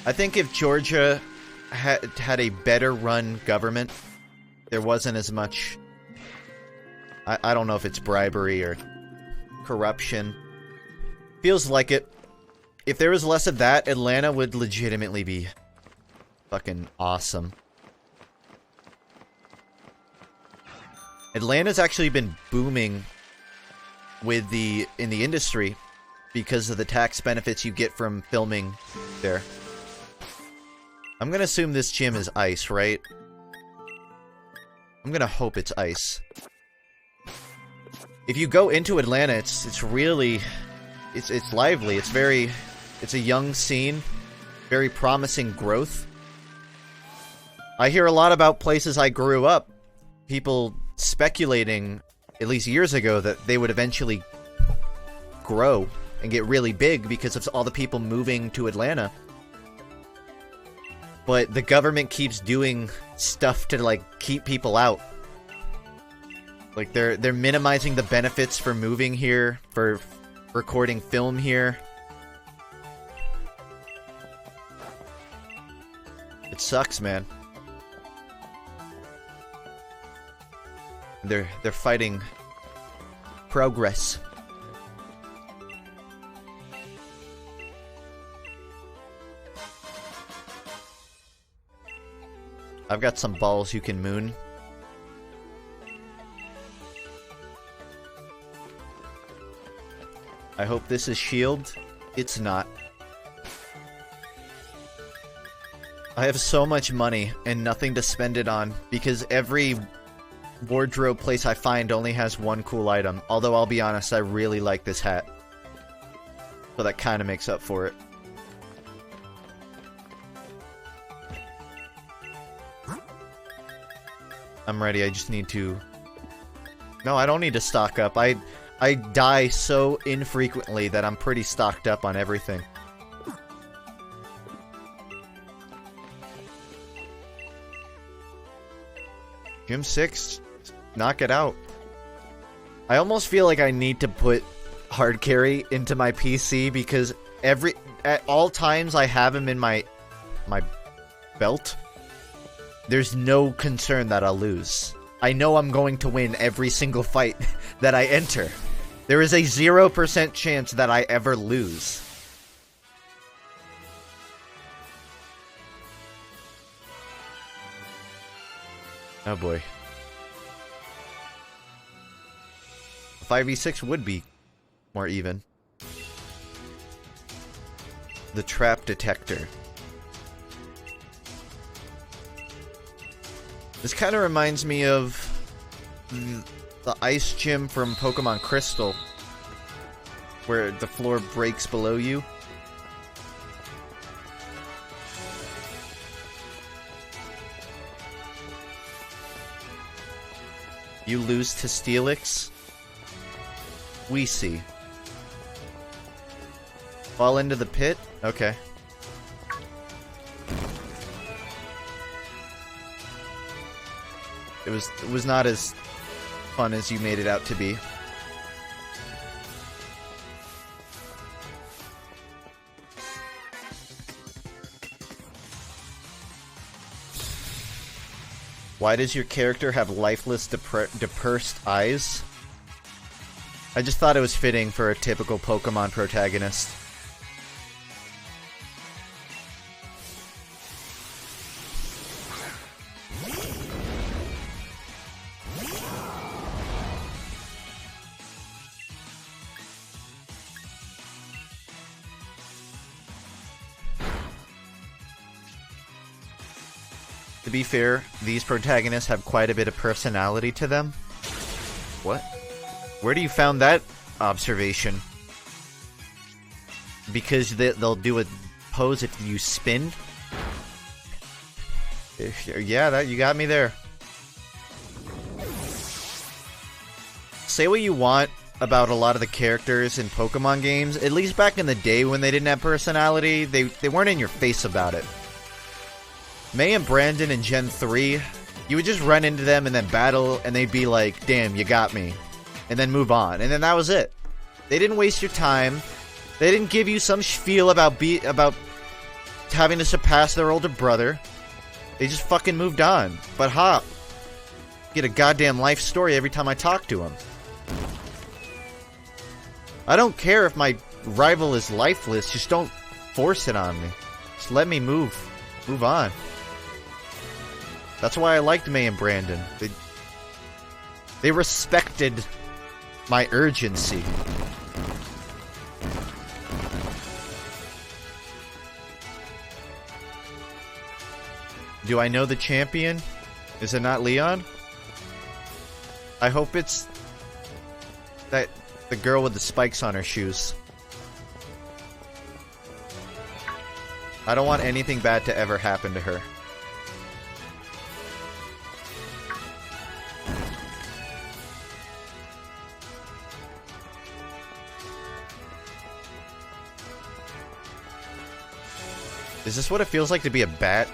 I think if Georgia had a better run government, there wasn't as much... I don't know if it's bribery or corruption. Feels like it. If there was less of that, Atlanta would legitimately be fucking awesome. Atlanta's actually been booming in the industry because of the tax benefits you get from filming there. I'm gonna assume this gym is ice, right? I'm gonna hope it's ice. If you go into Atlanta, it's really... It's lively, it's a young scene, very promising growth. I hear a lot about places I grew up, people speculating, at least years ago, that they would eventually grow and get really big because of all the people moving to Atlanta. But the government keeps doing stuff to, like, keep people out. Like, they're minimizing the benefits for moving here, for recording film here. It sucks, man. They're fighting progress. I've got some balls you can moon. I hope this is shield. It's not. I have so much money and nothing to spend it on because every wardrobe place I find only has one cool item. Although I'll be honest, I really like this hat. So that kind of makes up for it. I'm ready, I just need to... No, I don't need to stock up. I die so infrequently that I'm pretty stocked up on everything. Gym 6, knock it out. I almost feel like I need to put Hardcarry into my PC because at all times I have him in my belt. There's no concern that I'll lose. I know I'm going to win every single fight that I enter. There is a 0% chance that I ever lose. Oh boy. 5v6 would be more even. The trap detector. This kind of reminds me of the ice gym from Pokemon Crystal, where the floor breaks below you. You lose to Steelix. We see. Fall into the pit? Okay. It was not as fun as you made it out to be. Why does your character have lifeless, depursed eyes? I just thought it was fitting for a typical Pokemon protagonist. To be fair, these protagonists have quite a bit of personality to them. What? Where do you found that observation? Because they'll do a pose if you spin? Yeah, you got me there. Say what you want about a lot of the characters in Pokemon games. At least back in the day when they didn't have personality, they weren't in your face about it. May and Brandon in Gen 3, you would just run into them and then battle, and they'd be like, damn, you got me. And then move on. And then that was it. They didn't waste your time. They didn't give you some spiel about having to surpass their older brother. They just fucking moved on. But Hop, get a goddamn life story every time I talk to him. I don't care if my rival is lifeless, just don't force it on me. Just let me move on. That's why I liked May and Brandon. They respected my urgency. Do I know the champion? Is it not Leon? I hope it's the girl with the spikes on her shoes. I don't want anything bad to ever happen to her. Is this what it feels like to be a bat?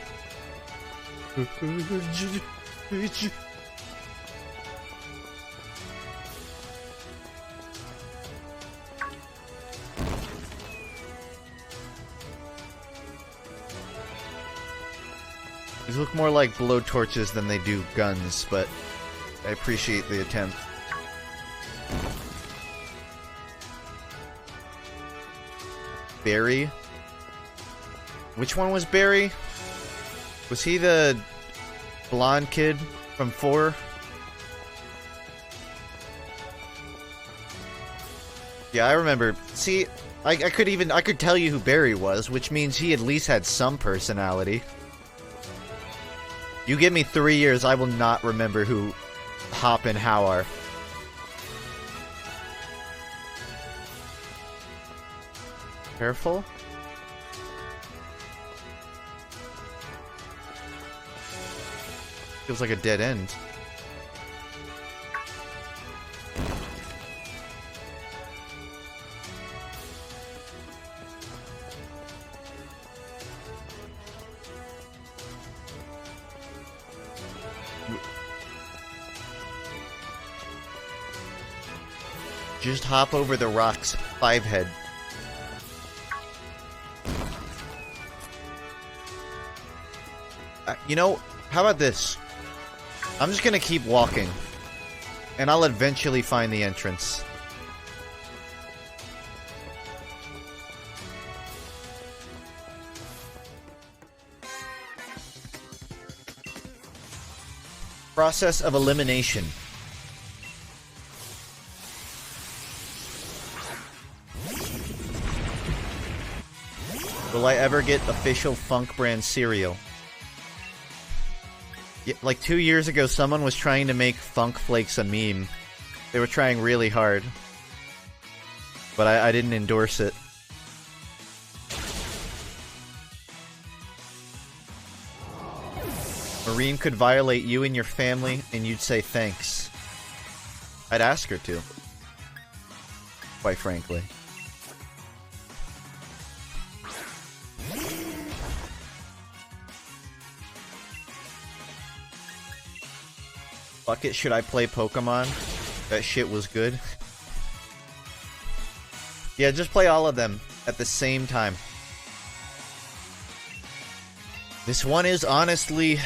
These look more like blowtorches than they do guns, but I appreciate the attempt. Barry? Which one was Barry? Was he the blonde kid from 4? Yeah, I remember. See, I could tell you who Barry was, which means he at least had some personality. You give me 3 years, I will not remember who Hop and How are. Careful. Feels like a dead end. Just hop over the rocks, 5-head. You know, how about this? I'm just gonna keep walking, and I'll eventually find the entrance. Process of elimination. Will I ever get official Funk brand cereal? Yeah, like 2 years ago, someone was trying to make Funk Flakes a meme. They were trying really hard. But I didn't endorse it. Marine could violate you and your family, and you'd say thanks. I'd ask her to. Quite frankly. Fuck it, should I play Pokemon? That shit was good. Yeah, just play all of them at the same time. This one is honestly...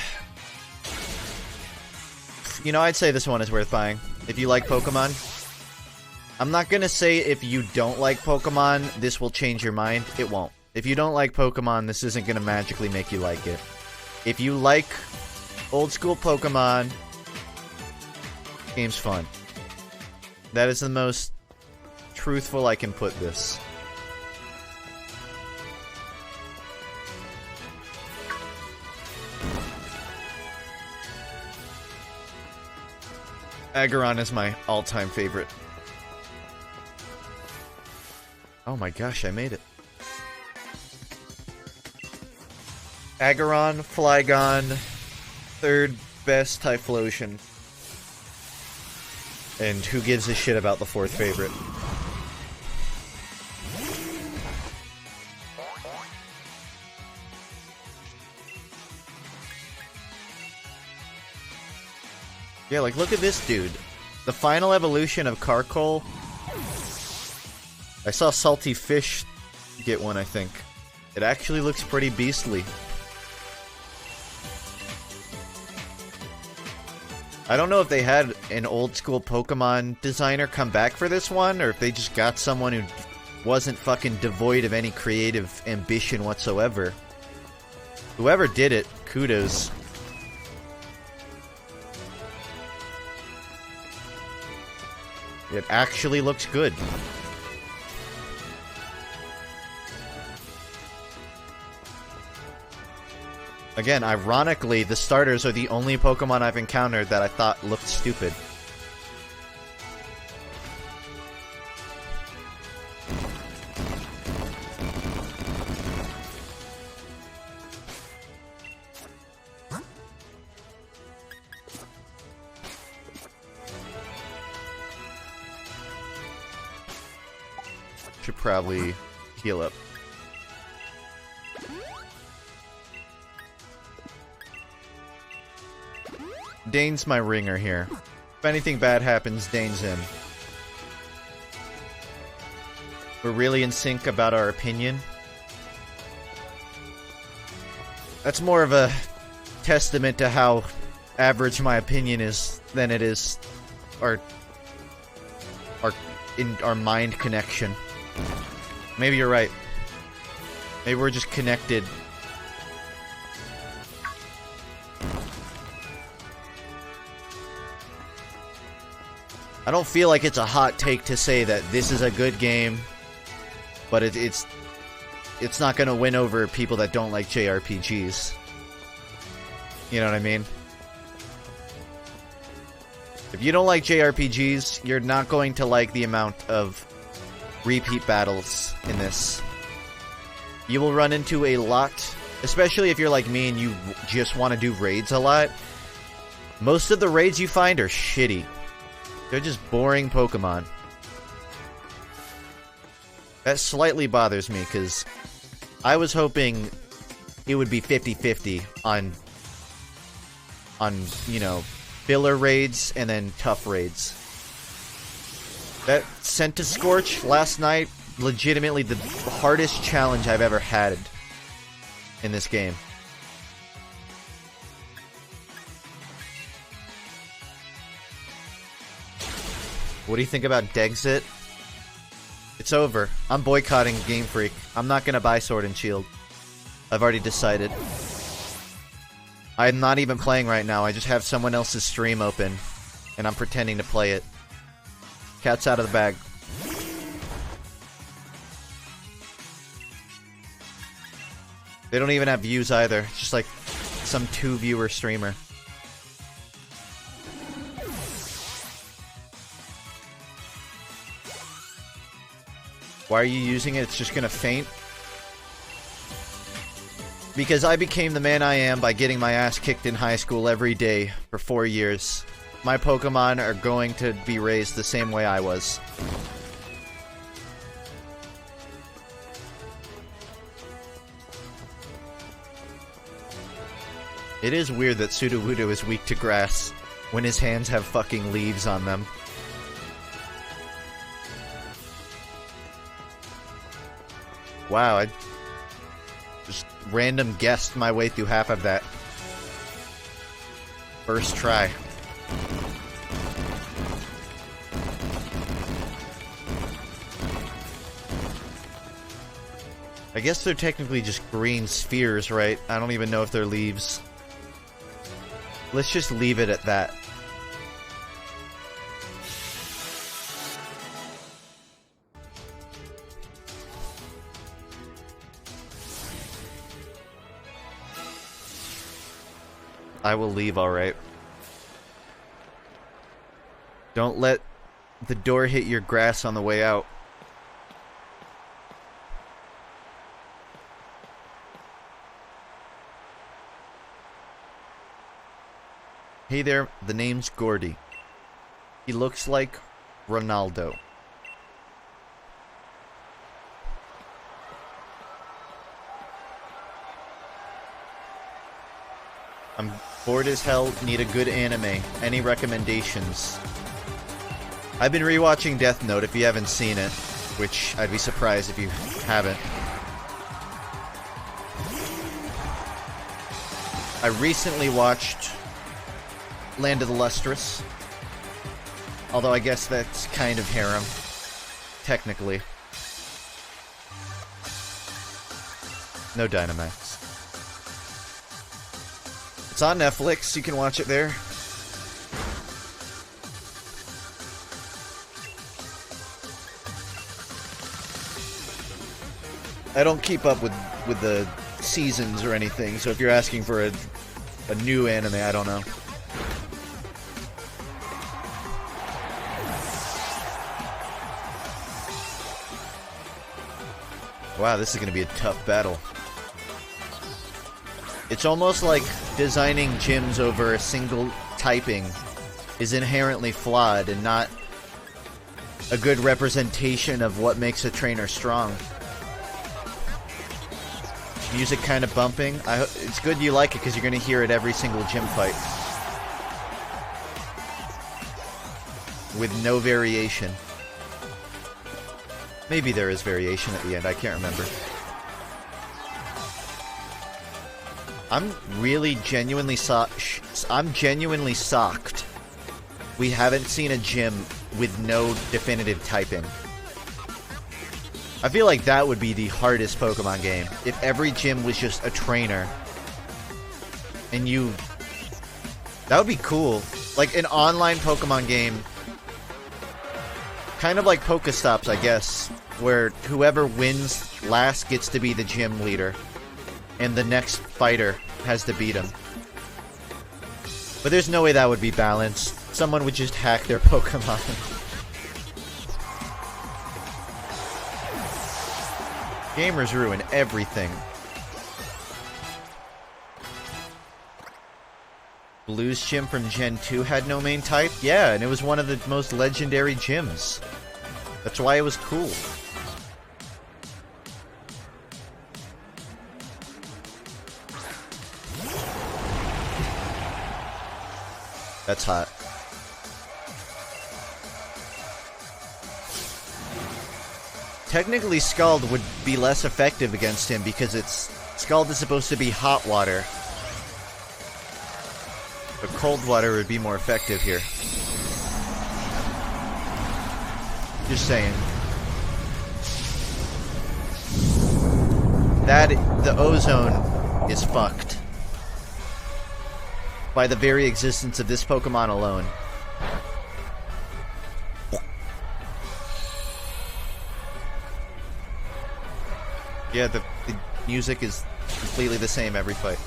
You know, I'd say this one is worth buying. If you like Pokemon. I'm not gonna say if you don't like Pokemon, this will change your mind. It won't. If you don't like Pokemon, this isn't gonna magically make you like it. If you like old school Pokemon, game's fun. That is the most truthful I can put this. Aggron is my all-time favorite. Oh my gosh, I made it. Aggron, Flygon, third best Typhlosion. And who gives a shit about the fourth favorite? Yeah, like, look at this dude. The final evolution of Carkol. I saw Salty Fish get one, I think. It actually looks pretty beastly. I don't know if they had an old school Pokemon designer come back for this one, or if they just got someone who wasn't fucking devoid of any creative ambition whatsoever. Whoever did it, kudos. It actually looks good. Again, ironically, the starters are the only Pokemon I've encountered that I thought looked stupid. Should probably heal up. Dane's my ringer here. If anything bad happens, Dane's in. We're really in sync about our opinion. That's more of a testament to how average my opinion is than it is our mind connection. Maybe you're right. Maybe we're just connected. I don't feel like it's a hot take to say that this is a good game, but it's not gonna win over people that don't like JRPGs. You know what I mean? If you don't like JRPGs, you're not going to like the amount of repeat battles in this. You will run into a lot, especially if you're like me and you just want to do raids a lot. Most of the raids you find are shitty. They're just boring Pokemon. That slightly bothers me, because I was hoping it would be 50-50 on, you know, filler raids and then tough raids. That Sent to Scorch last night, legitimately the hardest challenge I've ever had in this game. What do you think about Dexit? It's over. I'm boycotting Game Freak. I'm not gonna buy Sword and Shield. I've already decided. I'm not even playing right now. I just have someone else's stream open, and I'm pretending to play it. Cat's out of the bag. They don't even have views either. It's just like some 2-viewer streamer. Why are you using it? It's just gonna faint. Because I became the man I am by getting my ass kicked in high school every day for 4 years. My Pokemon are going to be raised the same way I was. It is weird that Sudowoodo is weak to grass when his hands have fucking leaves on them. Wow, I just random guessed my way through half of that. First try. I guess they're technically just green spheres, right? I don't even know if they're leaves. Let's just leave it at that. I will leave, alright. Don't let the door hit your grass on the way out. Hey there, the name's Gordy. He looks like Ronaldo. I'm bored as hell, need a good anime. Any recommendations? I've been rewatching Death Note if you haven't seen it, which I'd be surprised if you haven't. I recently watched Land of the Lustrous. Although I guess that's kind of harem. Technically. No Dynamax. It's on Netflix, you can watch it there. I don't keep up with the seasons or anything, so if you're asking for a new anime, I don't know. Wow, this is going to be a tough battle. It's almost like designing gyms over a single typing is inherently flawed and not a good representation of what makes a trainer strong. Music kind of bumping. It's good you like it because you're going to hear it every single gym fight. With no variation. Maybe there is variation at the end, I can't remember. I'm genuinely shocked we haven't seen a gym with no definitive typing. I feel like that would be the hardest Pokemon game. If every gym was just a trainer. And that would be cool. Like an online Pokemon game. Kind of like Pokestops, I guess. Where whoever wins last gets to be the gym leader. And the next fighter has to beat him. But there's no way that would be balanced. Someone would just hack their Pokemon. Gamers ruin everything. Blue's gym from Gen 2 had no main type? Yeah, and it was one of the most legendary gyms. That's why it was cool. That's hot. Technically, Scald would be less effective against him because Scald is supposed to be hot water. But cold water would be more effective here. Just saying. The ozone is fucked. by the very existence of this Pokemon alone. Yeah, the music is completely the same every fight.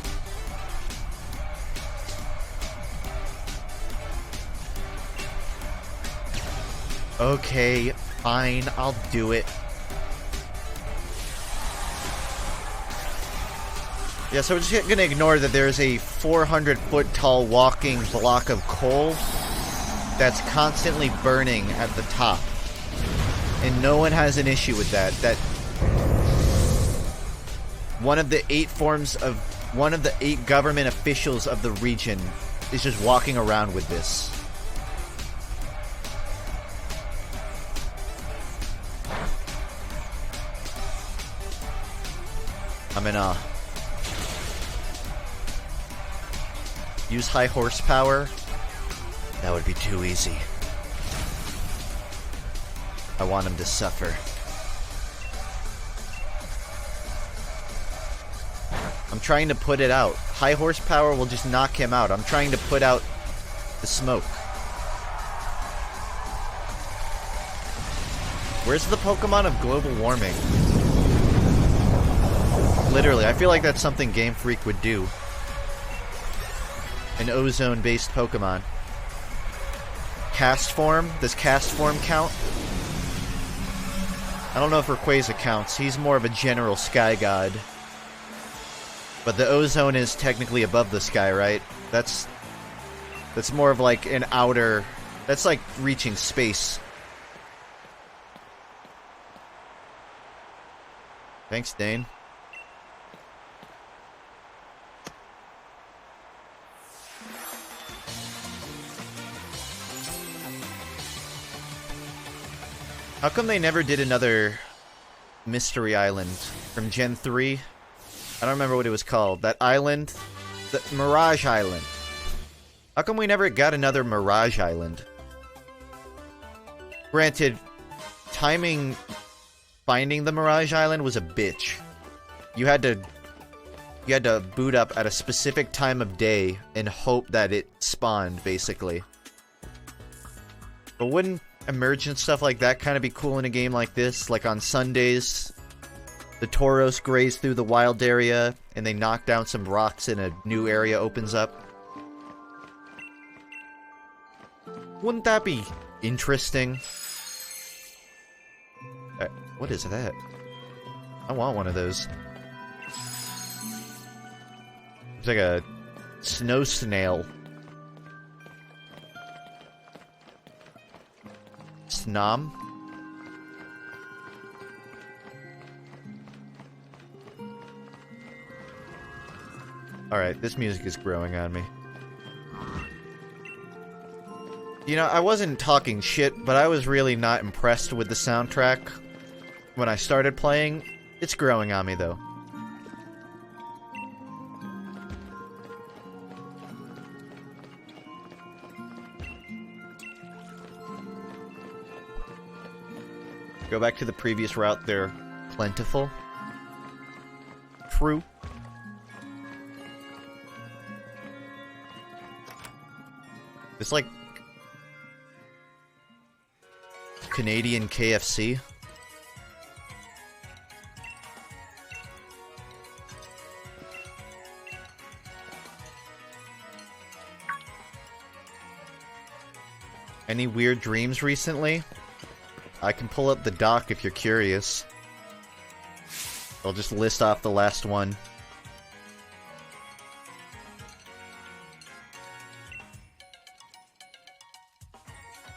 Okay, fine, I'll do it. Yeah, so we're just gonna ignore that there's a 400-foot tall walking block of coal that's constantly burning at the top. And no one has an issue with that. That one of the 8 government officials of the region is just walking around with this. I'm in awe. Use high horsepower? That would be too easy. I want him to suffer. I'm trying to put it out. High horsepower will just knock him out. I'm trying to put out the smoke. Where's the Pokemon of global warming? Literally, I feel like that's something Game Freak would do. An ozone-based Pokemon. Cast form? Does cast form count? I don't know if Rayquaza counts. He's more of a general sky god. But the ozone is technically above the sky, right? That's more of like an outer... That's like reaching space. Thanks, Dane. How come they never did another Mystery Island from Gen 3? I don't remember what it was called. That island? The Mirage Island. How come we never got another Mirage Island? Granted, finding the Mirage Island was a bitch. You had to boot up at a specific time of day and hope that it spawned, basically. But wouldn't Emergent stuff like that kind of be cool in a game like this? Like on Sundays, the Tauros graze through the wild area, and they knock down some rocks and a new area opens up. Wouldn't that be interesting? What is that? I want one of those. It's like a snow snail. Snom? Alright, this music is growing on me. You know, I wasn't talking shit, but I was really not impressed with the soundtrack when I started playing. It's growing on me, though. Go back to the previous route, they're plentiful. True. It's like Canadian KFC. Any weird dreams recently? I can pull up the doc if you're curious. I'll just list off the last one.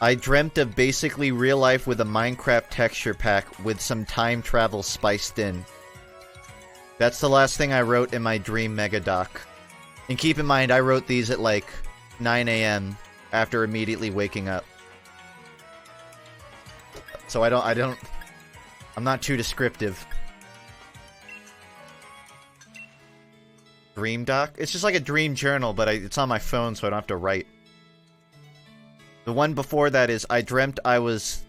I dreamt of basically real life with a Minecraft texture pack with some time travel spiced in. That's the last thing I wrote in my dream mega doc. And keep in mind, I wrote these at like 9 AM after immediately waking up. So I'm not too descriptive. Dream doc? It's just like a dream journal, but it's on my phone, so I don't have to write. The one before that is, I dreamt I was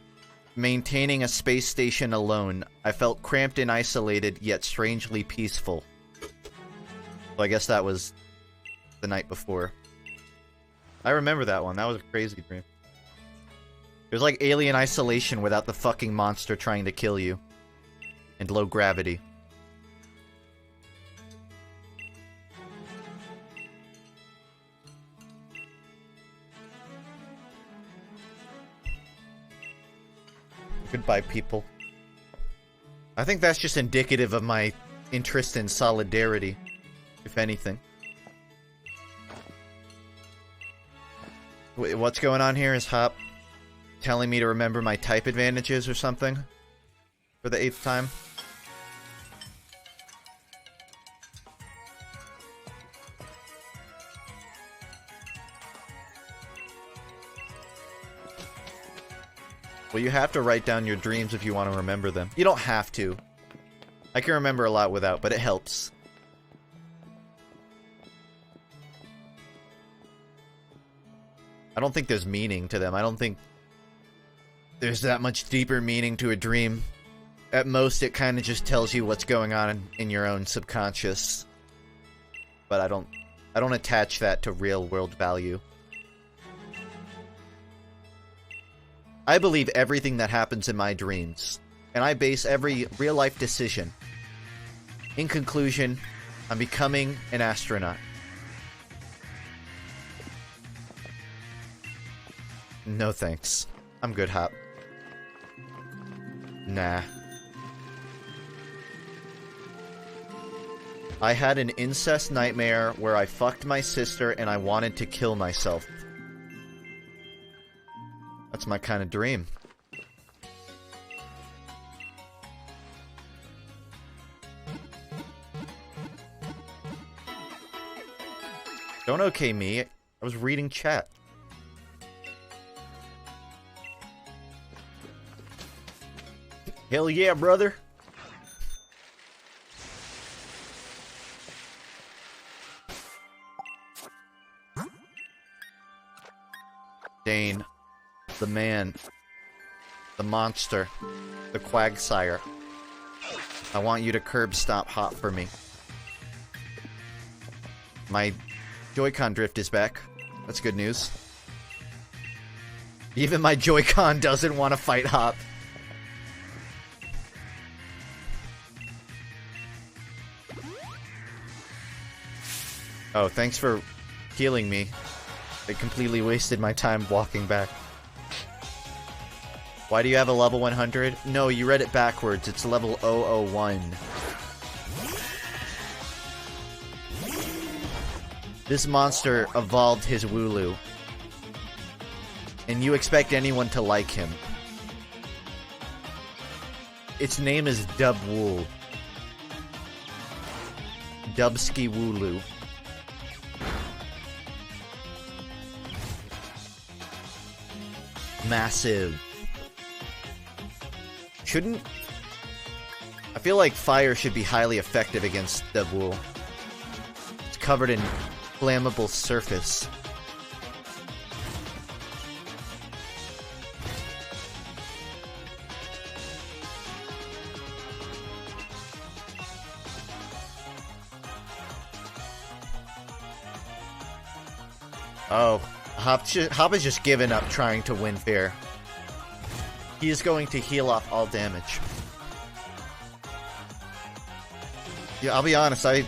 maintaining a space station alone. I felt cramped and isolated, yet strangely peaceful. So I guess that was the night before. I remember that one. That was a crazy dream. It was like Alien Isolation without the fucking monster trying to kill you. And low gravity. Goodbye, people. I think that's just indicative of my interest in solidarity, if anything. What's going on here? Is Hop telling me to remember my type advantages or something? For the 8th time? Well, you have to write down your dreams if you want to remember them. You don't have to. I can remember a lot without, but it helps. I don't think there's meaning to them. I don't think there's that much deeper meaning to a dream. At most, it kind of just tells you what's going on in your own subconscious. But I don't attach that to real-world value. I believe everything that happens in my dreams, and I base every real-life decision. In conclusion, I'm becoming an astronaut. No thanks. I'm good, Hop. Nah. I had an incest nightmare where I fucked my sister and I wanted to kill myself. That's my kind of dream. Don't okay me. I was reading chat. Hell yeah, brother. Dane. The man. The monster. The Quagsire. I want you to curb stop Hop for me. My Joy-Con drift is back. That's good news. Even my Joy-Con doesn't want to fight Hop. Oh, thanks for healing me. I completely wasted my time walking back. Why do you have a level 100? No, you read it backwards. It's level 001. This monster evolved his Wooloo. And you expect anyone to like him. Its name is Dubwool. Dubsky Wooloo. Massive. Shouldn't... I feel like fire should be highly effective against Dubwool. It's covered in flammable surface. Oh, Hop has just given up trying to win fair. He is going to heal off all damage. Yeah, I'll be honest, I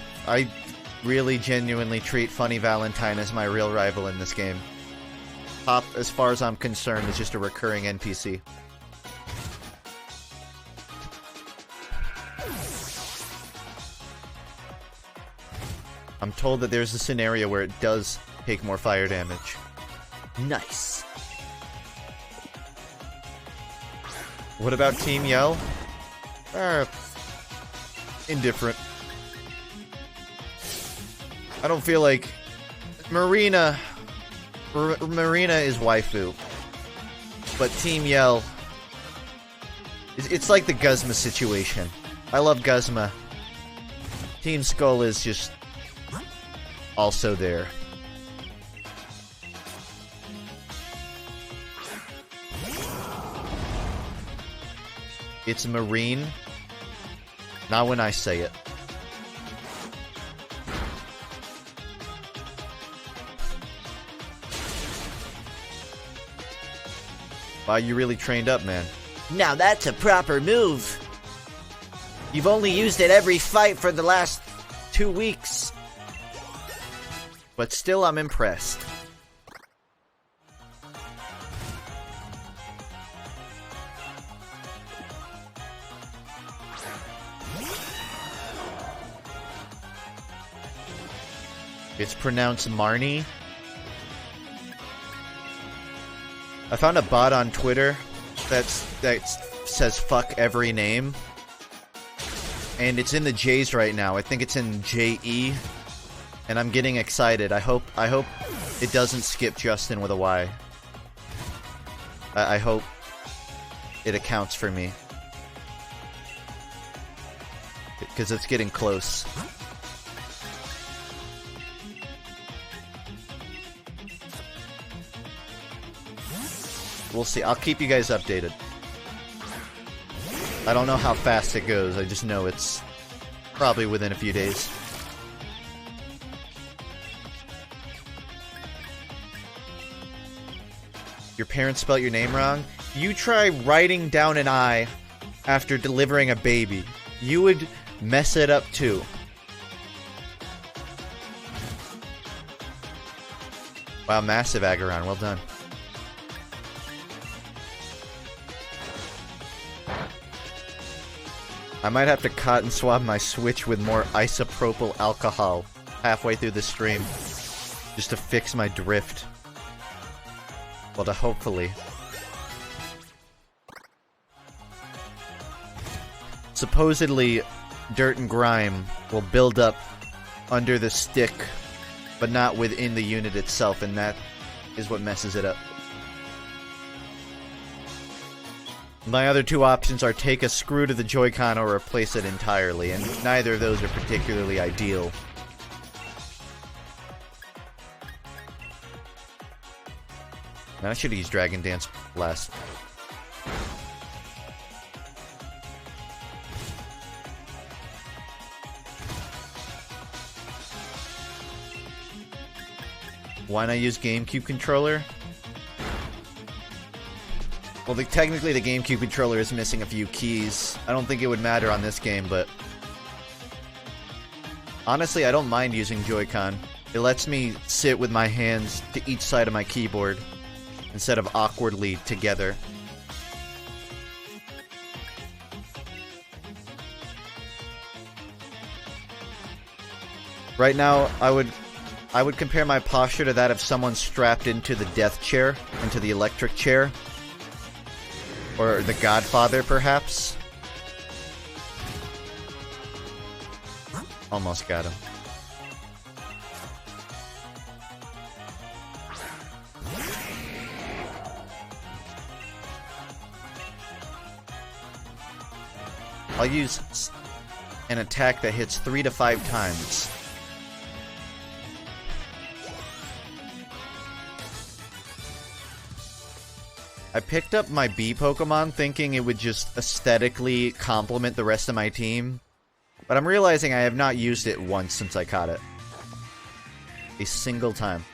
really genuinely treat Funny Valentine as my real rival in this game. Hop, as far as I'm concerned, is just a recurring NPC. I'm told that there's a scenario where it does take more fire damage. Nice. What about Team Yell? Indifferent. I don't feel like... Marina is waifu. But Team Yell... It's like the Guzma situation. I love Guzma. Team Skull is just... also there. It's Marine. Not when I say it. Wow, you really trained up, man. Now that's a proper move. You've only used it every fight for the last 2 weeks. But still, I'm impressed. It's pronounced Marnie. I found a bot on Twitter that says fuck every name. And it's in the J's right now. I think it's in J-E. And I'm getting excited. I hope it doesn't skip Justin with a Y. I hope it accounts for me. Because it's getting close. We'll see. I'll keep you guys updated. I don't know how fast it goes. I just know it's probably within a few days. Your parents spelled your name wrong? You try writing down an I after delivering a baby. You would mess it up too. Wow, massive Aggron. Well done. I might have to cotton swab my Switch with more isopropyl alcohol halfway through the stream just to fix my drift. Well, to hopefully. Supposedly, dirt and grime will build up under the stick, but not within the unit itself, and that is what messes it up. My other two options are take a screw to the Joy-Con or replace it entirely, and neither of those are particularly ideal. Man, I should have used Dragon Dance last. Why not use GameCube controller? Well, technically the GameCube controller is missing a few keys. I don't think it would matter on this game, but honestly, I don't mind using Joy-Con. It lets me sit with my hands to each side of my keyboard instead of awkwardly together. Right now, I would compare my posture to that of someone strapped into the death chair, into the electric chair. Or the Godfather, perhaps? Almost got him. I'll use an attack that hits 3 to 5 times. I picked up my bee Pokemon thinking it would just aesthetically complement the rest of my team, but I'm realizing I have not used it once since I caught it. A single time.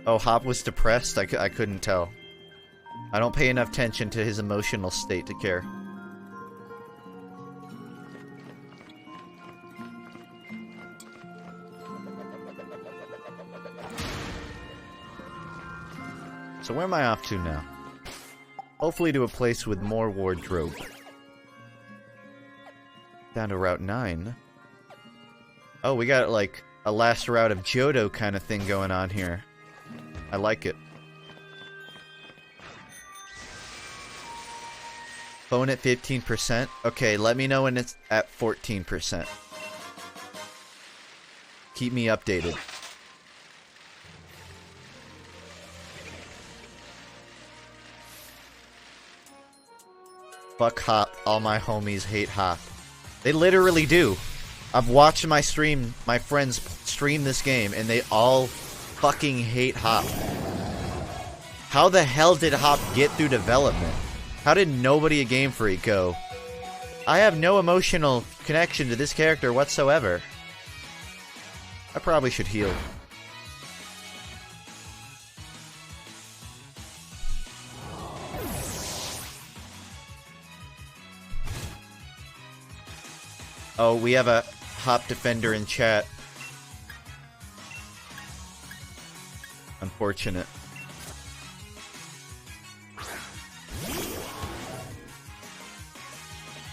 Oh, Hop was depressed? I couldn't tell. I don't pay enough attention to his emotional state to care. So where am I off to now? Hopefully to a place with more wardrobe. Down to Route 9. Oh, we got like a last route of Johto kind of thing going on here. I like it. Phone at 15%? Okay, let me know when it's at 14%. Keep me updated. Fuck Hop. All my homies hate Hop. They literally do. I've watched my friends stream this game, and they all fucking hate Hop. How the hell did Hop get through development? How did nobody at Game Freak go, I have no emotional connection to this character whatsoever? I probably should heal. Oh, we have a Hop Defender in chat. Unfortunate.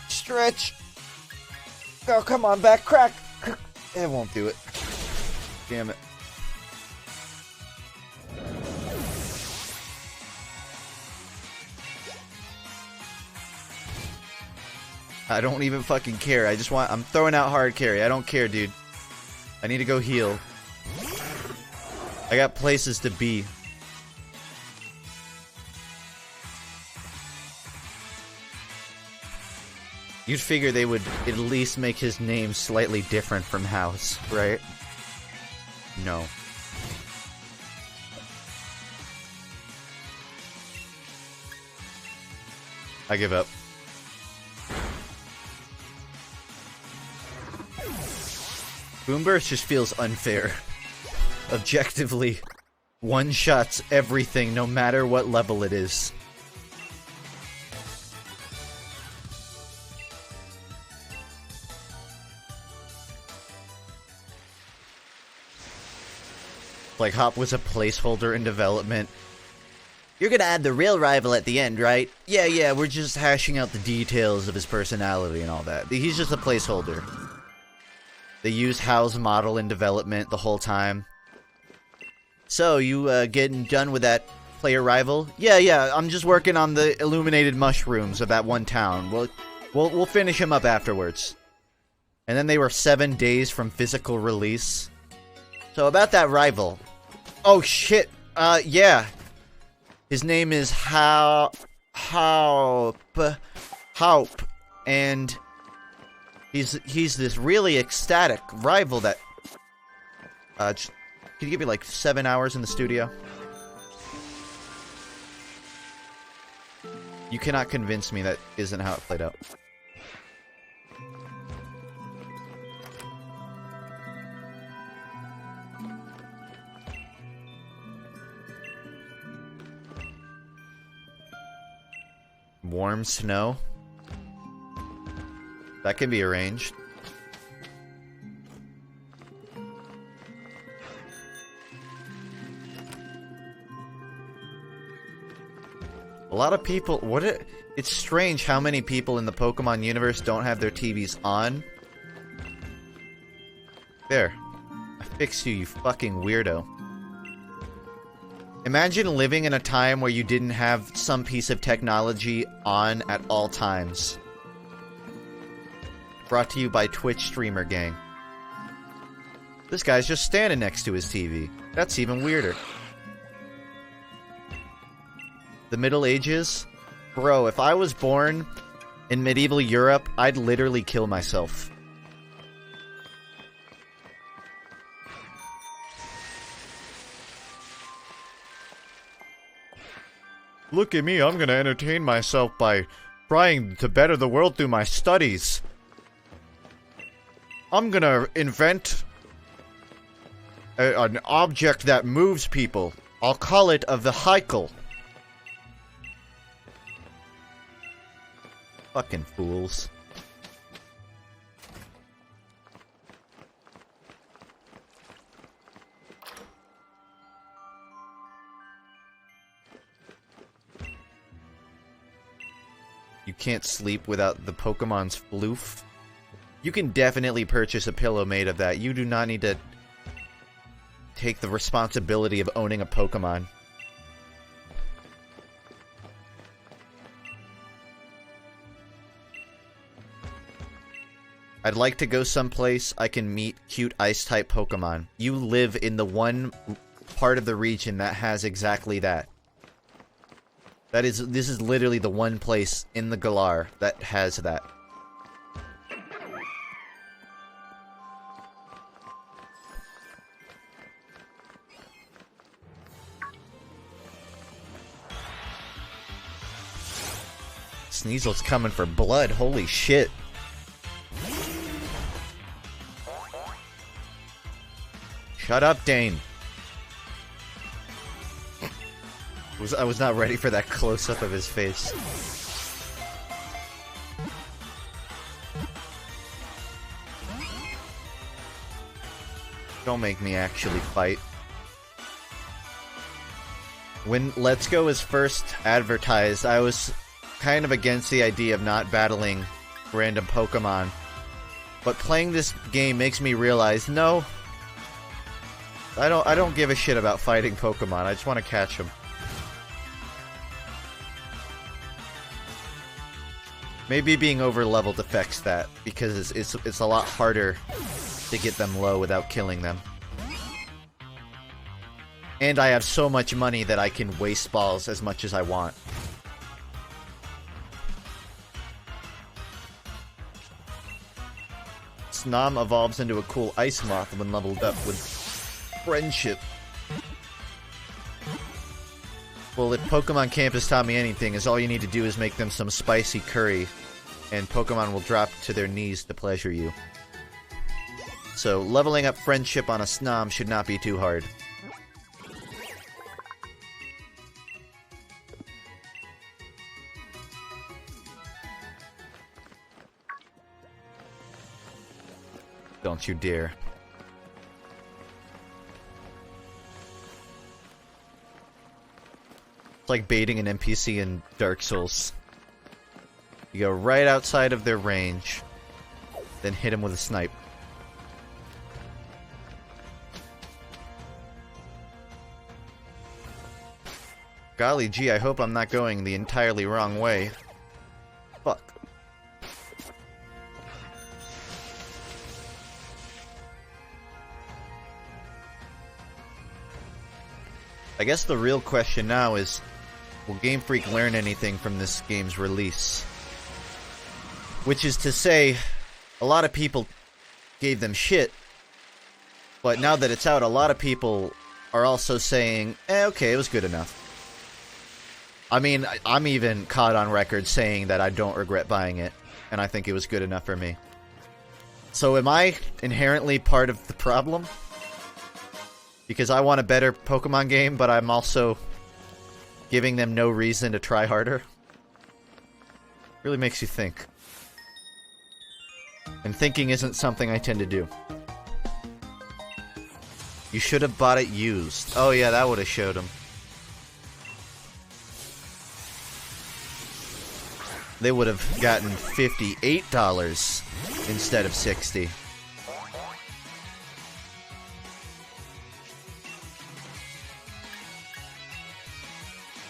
Stretch! Oh, come on, back crack! It won't do it. Damn it. I don't even fucking care. I'm throwing out Hardcarry. I don't care, dude. I need to go heal. I got places to be. You'd figure they would at least make his name slightly different from House, right? No. I give up. Boomburst just feels unfair. Objectively, one-shots everything no matter what level it is. Like Hop was a placeholder in development. You're gonna add the real rival at the end, right? Yeah, we're just hashing out the details of his personality and all that. He's just a placeholder. They use Hal's model in development the whole time. So, you getting done with that player rival? Yeah, I'm just working on the illuminated mushrooms of that one town. We'll finish him up afterwards. And then they were 7 days from physical release. So about that rival. Oh shit. Yeah. His name is Haup. And he's this really ecstatic rival that can you give me like 7 hours in the studio? You cannot convince me that isn't how it played out. Warm snow? That can be arranged. A lot of people... It's strange how many people in the Pokemon universe don't have their TVs on. There. I fixed you, you fucking weirdo. Imagine living in a time where you didn't have some piece of technology on at all times. Brought to you by Twitch Streamer Gang. This guy's just standing next to his TV. That's even weirder. The Middle Ages? Bro, if I was born in medieval Europe, I'd literally kill myself. Look at me, I'm gonna entertain myself by trying to better the world through my studies. I'm gonna invent an object that moves people. I'll call it a vehicle. Fucking fools. You can't sleep without the Pokemon's floof. You can definitely purchase a pillow made of that. You do not need to take the responsibility of owning a Pokemon. I'd like to go someplace I can meet cute Ice-type Pokemon. You live in the one part of the region that has exactly that. This is literally the one place in the Galar that has that. Sneasel's coming for blood, holy shit. Shut up, Dane. I was not ready for that close-up of his face. Don't make me actually fight. When Let's Go was first advertised, I was kind of against the idea of not battling random Pokemon. But playing this game makes me realize, no, I don't give a shit about fighting Pokemon. I just want to catch them. Maybe being over-leveled affects that, because it's a lot harder to get them low without killing them. And I have so much money that I can waste balls as much as I want. Snom evolves into a cool ice moth when leveled up with friendship. Well, if Pokemon Camp has taught me anything, is all you need to do is make them some spicy curry, and Pokemon will drop to their knees to pleasure you. So, leveling up friendship on a Snom should not be too hard. Don't you dare. It's like baiting an NPC in Dark Souls. You go right outside of their range, then hit him with a snipe. Golly gee, I hope I'm not going the entirely wrong way. Fuck. I guess the real question now is, will Game Freak learn anything from this game's release? Which is to say, a lot of people gave them shit, but now that it's out, a lot of people are also saying, okay, it was good enough. I mean, I'm even caught on record saying that I don't regret buying it, and I think it was good enough for me. So am I inherently part of the problem? Because I want a better Pokemon game, but I'm also giving them no reason to try harder? Really makes you think. And thinking isn't something I tend to do. You should have bought it used. Oh yeah, that would have showed them. They would have gotten $58 instead of $60.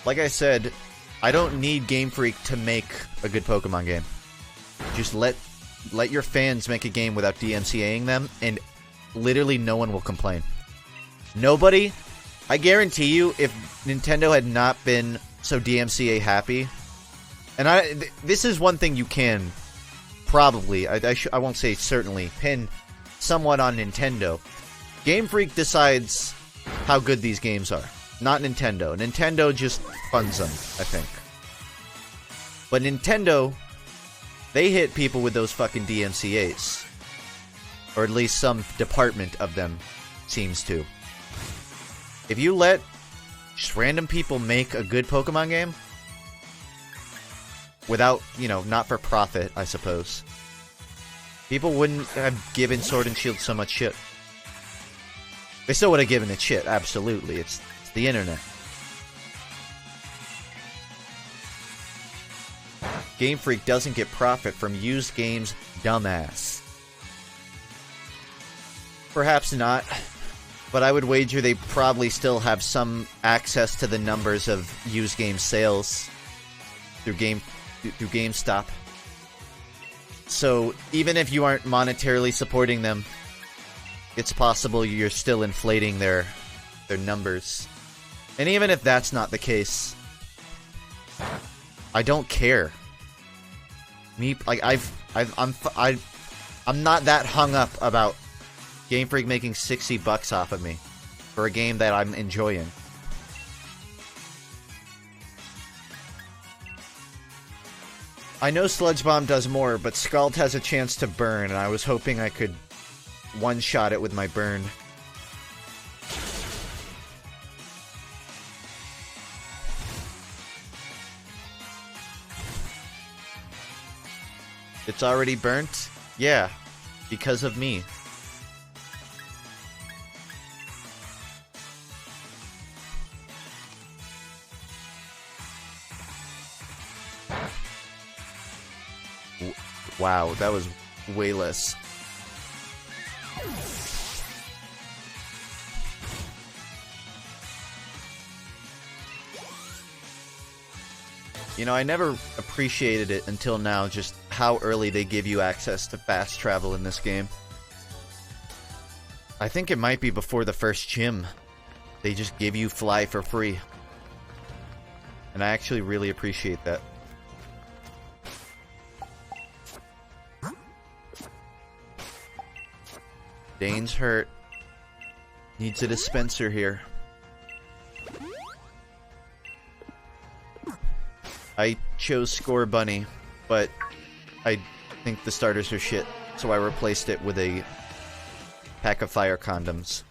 Like I said, I don't need Game Freak to make a good Pokemon game. Just let your fans make a game without DMCAing them, and literally no one will complain. Nobody, I guarantee you, if Nintendo had not been so DMCA happy, and this is one thing you can probably, I won't say certainly, pin somewhat on Nintendo. Game Freak decides how good these games are. Not Nintendo. Nintendo just funds them, I think. But Nintendo, they hit people with those fucking DMCAs. Or at least some department of them seems to. If you let just random people make a good Pokemon game, without, you know, not for profit, I suppose, people wouldn't have given Sword and Shield so much shit. They still would have given it shit, absolutely. It's the internet. Game Freak doesn't get profit from used games, dumbass. Perhaps not, but I would wager they probably still have some access to the numbers of used game sales through GameStop. So even if you aren't monetarily supporting them, it's possible you're still inflating their numbers. And even if that's not the case, I don't care. Like I'm not that hung up about Game Freak making $60 off of me for a game that I'm enjoying. I know Sludge Bomb does more, but Scald has a chance to burn, and I was hoping I could one-shot it with my burn. It's already burnt? Yeah, because of me. Wow, that was way less. You know, I never appreciated it until now, just how early they give you access to fast travel in this game. I think it might be before the first gym. They just give you fly for free. And I actually really appreciate that. Dane's hurt. Needs a dispenser here. I chose Score Bunny, but I think the starters are shit, so I replaced it with a pack of fire condoms.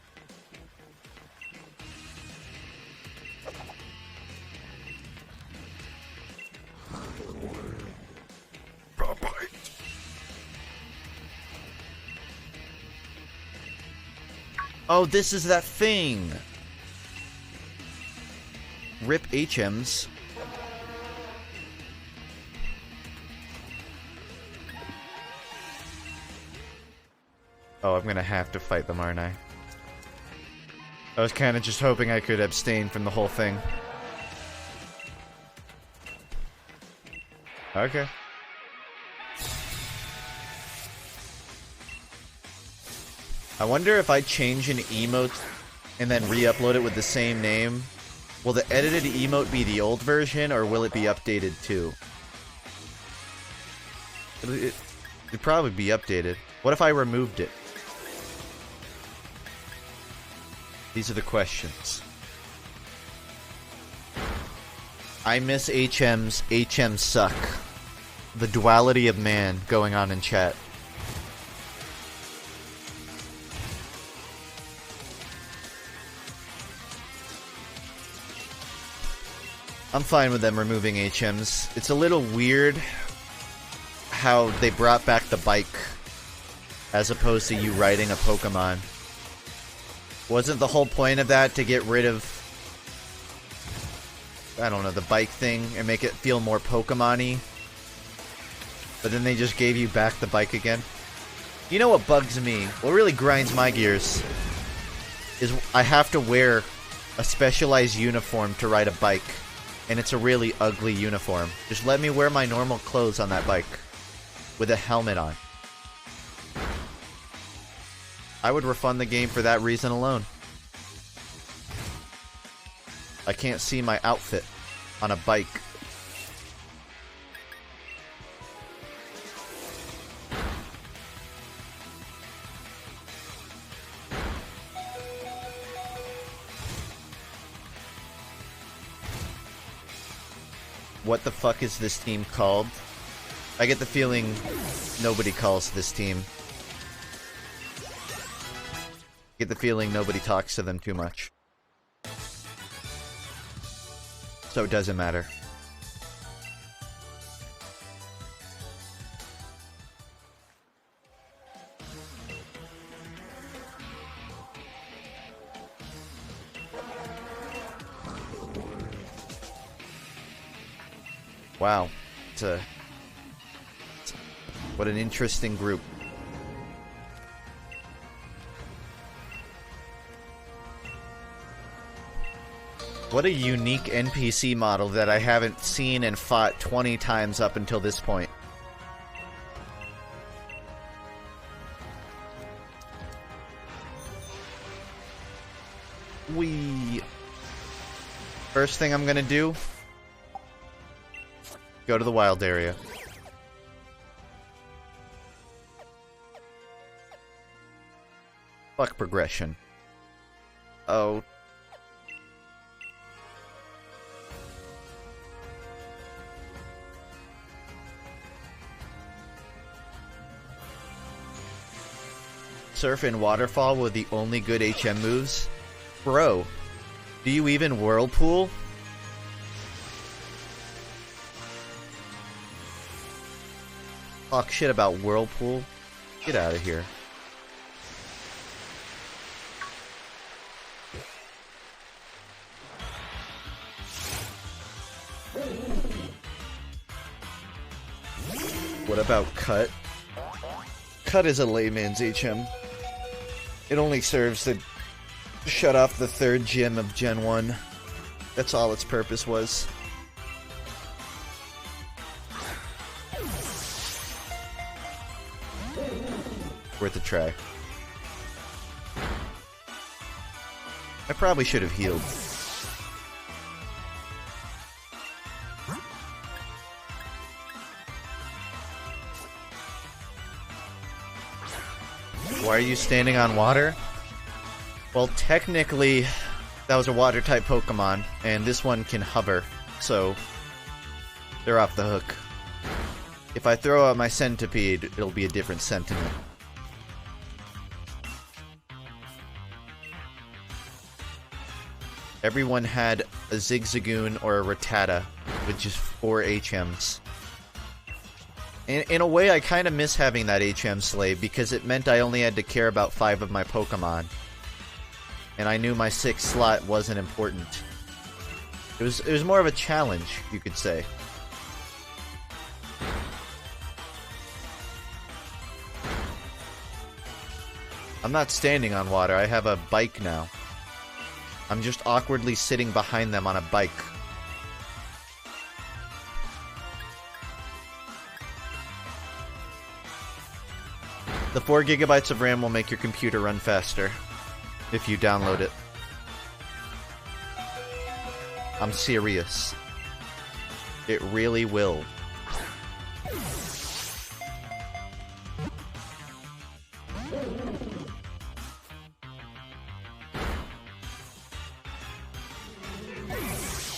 Oh, this is that thing! Rip HMs. Oh, I'm gonna have to fight them, aren't I? I was kinda just hoping I could abstain from the whole thing. Okay. I wonder if I change an emote and then re-upload it with the same name, will the edited emote be the old version, or will it be updated too? It'd probably be updated. What if I removed it? These are the questions. I miss HMs. HMs suck. The duality of man going on in chat. I'm fine with them removing HMs. It's a little weird how they brought back the bike as opposed to you riding a Pokemon. Wasn't the whole point of that to get rid of, I don't know, the bike thing and make it feel more Pokemon-y? But then they just gave you back the bike again? You know what bugs me? What really grinds my gears is I have to wear a specialized uniform to ride a bike. And it's a really ugly uniform. Just let me wear my normal clothes on that bike. With a helmet on. I would refund the game for that reason alone. I can't see my outfit on a bike. What the fuck is this team called? I get the feeling nobody calls this team. Get the feeling nobody talks to them too much. So it doesn't matter. Wow. What an interesting group. What a unique NPC model that I haven't seen and fought 20 times up until this point. First thing I'm gonna do, go to the wild area. Fuck progression. Oh. Surf and Waterfall were the only good HM moves? Bro, do you even Whirlpool? talk shit about Whirlpool. Get out of here. What about Cut? Cut is a layman's HM. It only serves to shut off the third gym of Gen 1. That's all its purpose was. Worth a try. I probably should have healed. Why are you standing on water? Well, technically, that was a water-type Pokemon, and this one can hover, so they're off the hook. If I throw out my Centipede, it'll be a different sentiment. Everyone had a Zigzagoon or a Rattata with just 4 HMs. In a way, I kind of miss having that HM slave because it meant I only had to care about 5 of my Pokemon. And I knew my 6th slot wasn't important. It was more of a challenge, you could say. I'm not standing on water, I have a bike now. I'm just awkwardly sitting behind them on a bike. The 4 gigabytes of RAM will make your computer run faster if you download it. I'm serious. It really will.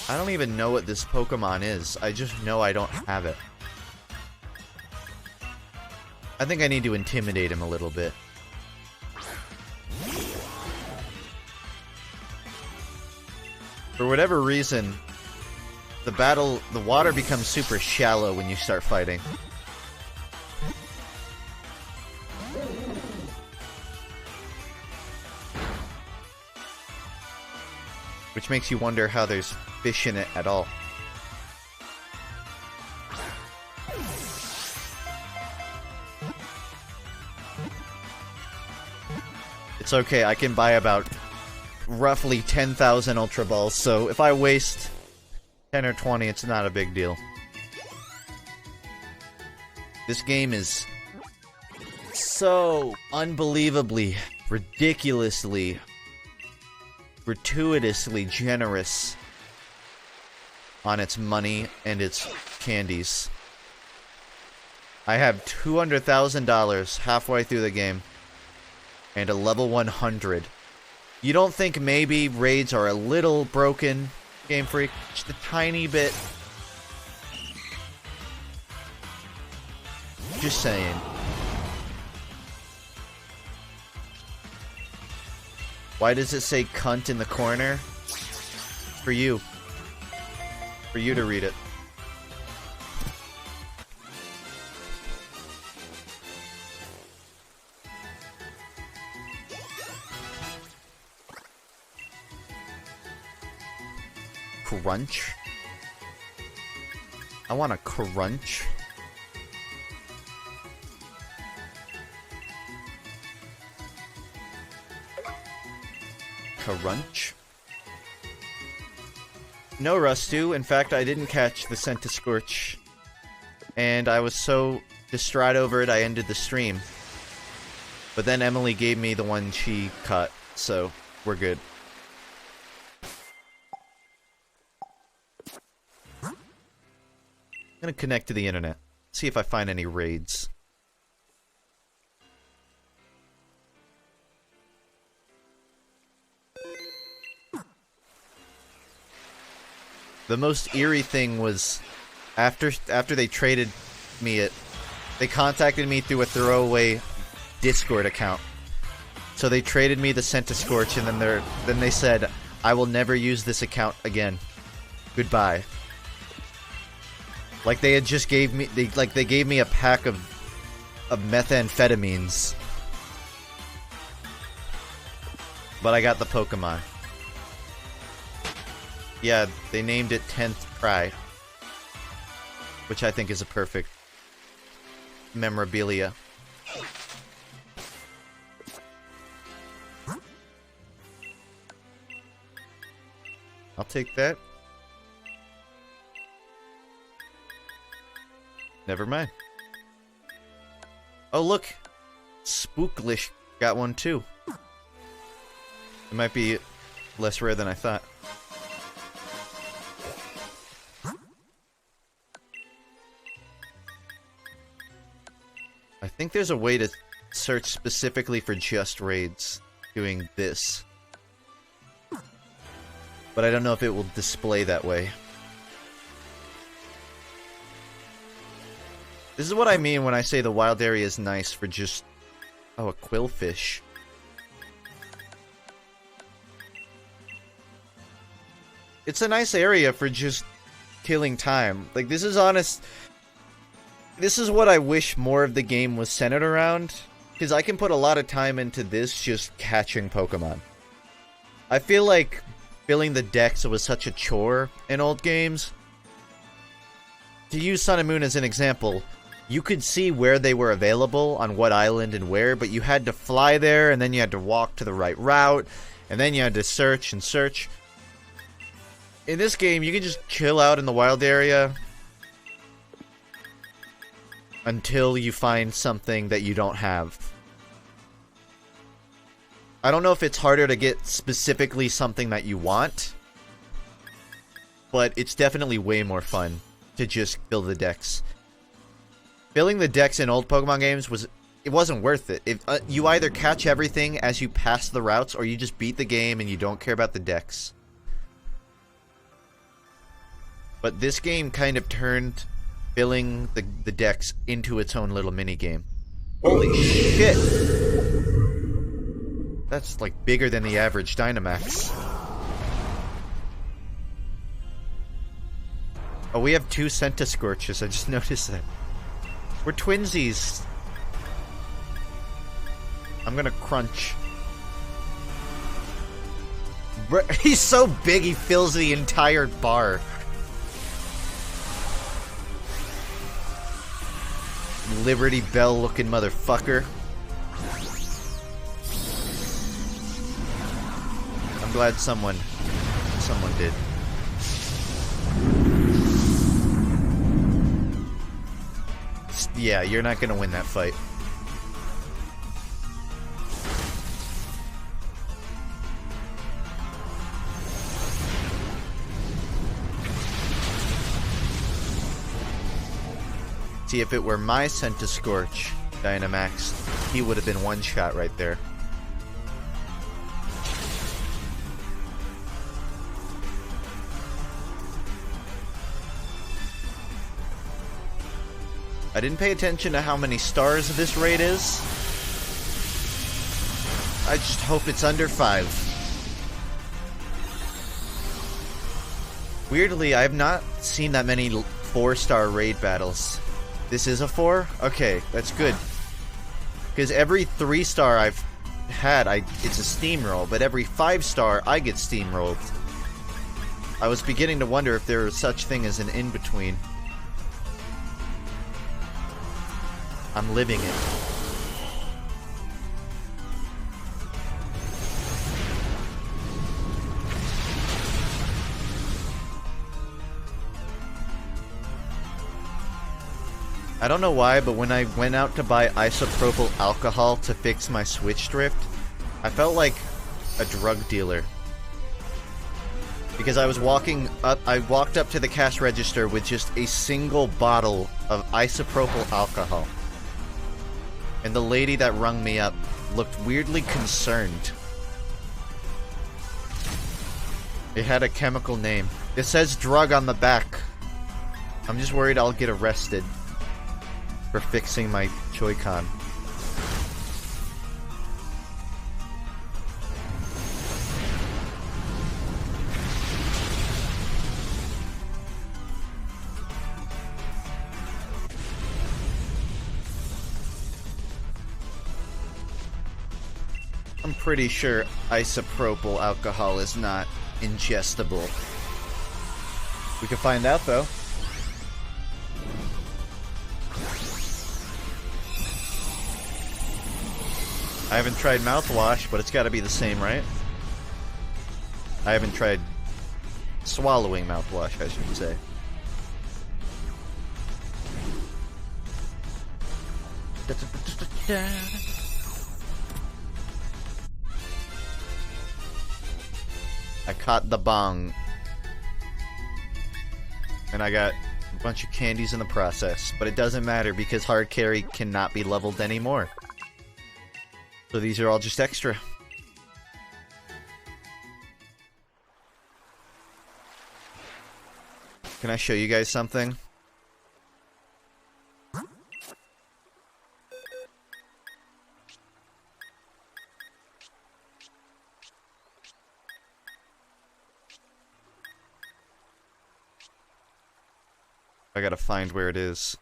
I don't even know what this Pokemon is. I just know I don't have it. I think I need to intimidate him a little bit. For whatever reason, the water becomes super shallow when you start fighting. Which makes you wonder how there's fish in it at all. It's okay, I can buy about roughly 10,000 Ultra Balls, so if I waste 10 or 20, it's not a big deal. This game is so unbelievably, ridiculously, gratuitously generous on its money and its candies. I have $200,000 halfway through the game. And a level 100. You don't think maybe raids are a little broken, Game Freak? Just a tiny bit. Just saying. Why does it say cunt in the corner? For you. For you to read it. Crunch? I want a crunch. Crunch? No, Rustu. In fact, I didn't catch the Centiskorch. And I was so distraught over it, I ended the stream. But then Emily gave me the one she caught, so we're good. I'm gonna connect to the internet. See if I find any raids. The most eerie thing was after they traded me it, they contacted me through a throwaway Discord account. So they traded me the Centiskorch, and then they said, "I will never use this account again. Goodbye." Like they had just gave me they gave me a pack of of methamphetamines. But I got the Pokemon. Yeah, they named it 10th Try. Which I think is a perfect memorabilia. I'll take that. Never mind. Oh, look. Spooklish got one too. It might be less rare than I thought. I think there's a way to search specifically for just raids doing this. But I don't know if it will display that way. This is what I mean when I say the wild area is nice for just... Oh, a quillfish. It's a nice area for just killing time. Like, this is honest... This is what I wish more of the game was centered around. Because I can put a lot of time into this just catching Pokemon. I feel like filling the decks was such a chore in old games. To use Sun and Moon as an example, you could see where they were available on what island and where, but you had to fly there, and then you had to walk to the right route, and then you had to search and search. In this game, you can just chill out in the wild area until you find something that you don't have. I don't know if it's harder to get specifically something that you want, but it's definitely way more fun to just fill the decks. Filling the decks in old Pokemon games wasn't worth it. You either catch everything as you pass the routes, or you just beat the game and you don't care about the decks. But this game kind of turned filling the decks into its own little mini game. Holy shit! That's like bigger than the average Dynamax. Oh, we have 2 Centiscorches. I just noticed that. We're twinsies. I'm gonna crunch. He's so big he fills the entire bar. Liberty Bell looking motherfucker. I'm glad someone did. Yeah, you're not gonna win that fight. See, if it were my Centiscorch Dynamax, he would have been one shot right there. I didn't pay attention to how many stars this raid is. I just hope it's under 5. Weirdly, I have not seen that many 4-star raid battles. This is a 4? Okay, that's good. Because every 3-star I've had, it's a steamroll, but every 5-star I get steamrolled. I was beginning to wonder if there was such thing as an in-between. I'm living it. I don't know why, but when I went out to buy isopropyl alcohol to fix my Switch drift, I felt like a drug dealer. Because I walked up to the cash register with just a single bottle of isopropyl alcohol. And the lady that rung me up looked weirdly concerned. It had a chemical name. It says drug on the back. I'm just worried I'll get arrested for fixing my Joy-Con. I'm pretty sure isopropyl alcohol is not ingestible. We can find out, though. I haven't tried mouthwash, but it's got to be the same, right? I haven't tried swallowing mouthwash, I should say. I caught the bong. And I got a bunch of candies in the process. But it doesn't matter because Hardcarry cannot be leveled anymore. So these are all just extra. Can I show you guys something? I gotta find where it is.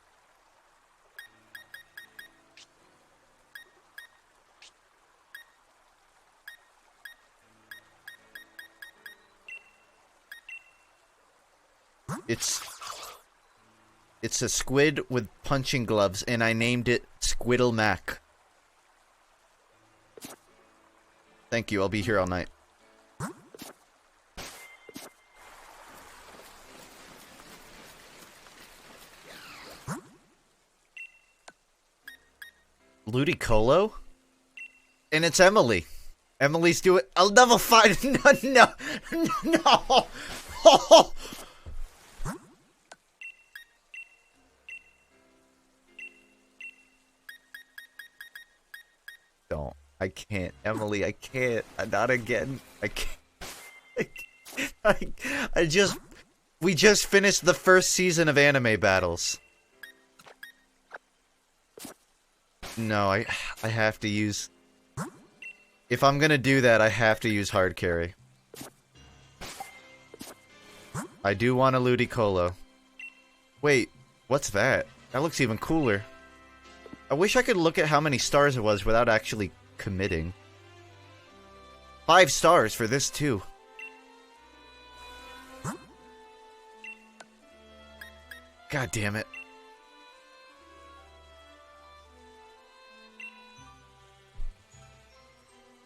It's a squid with punching gloves, and I named it Squiddle Mac. Thank you, I'll be here all night. Ludicolo? And it's Emily. Emily's doing a level 5. No. Oh. Don't. I can't. Emily, I can't. Not again. I can't. We just finished the first season of anime battles. No, I have to use... If I'm gonna do that, I have to use Hardcarry. I do want a Ludicolo. Wait, what's that? That looks even cooler. I wish I could look at how many stars it was without actually committing. 5 stars for this too. God damn it.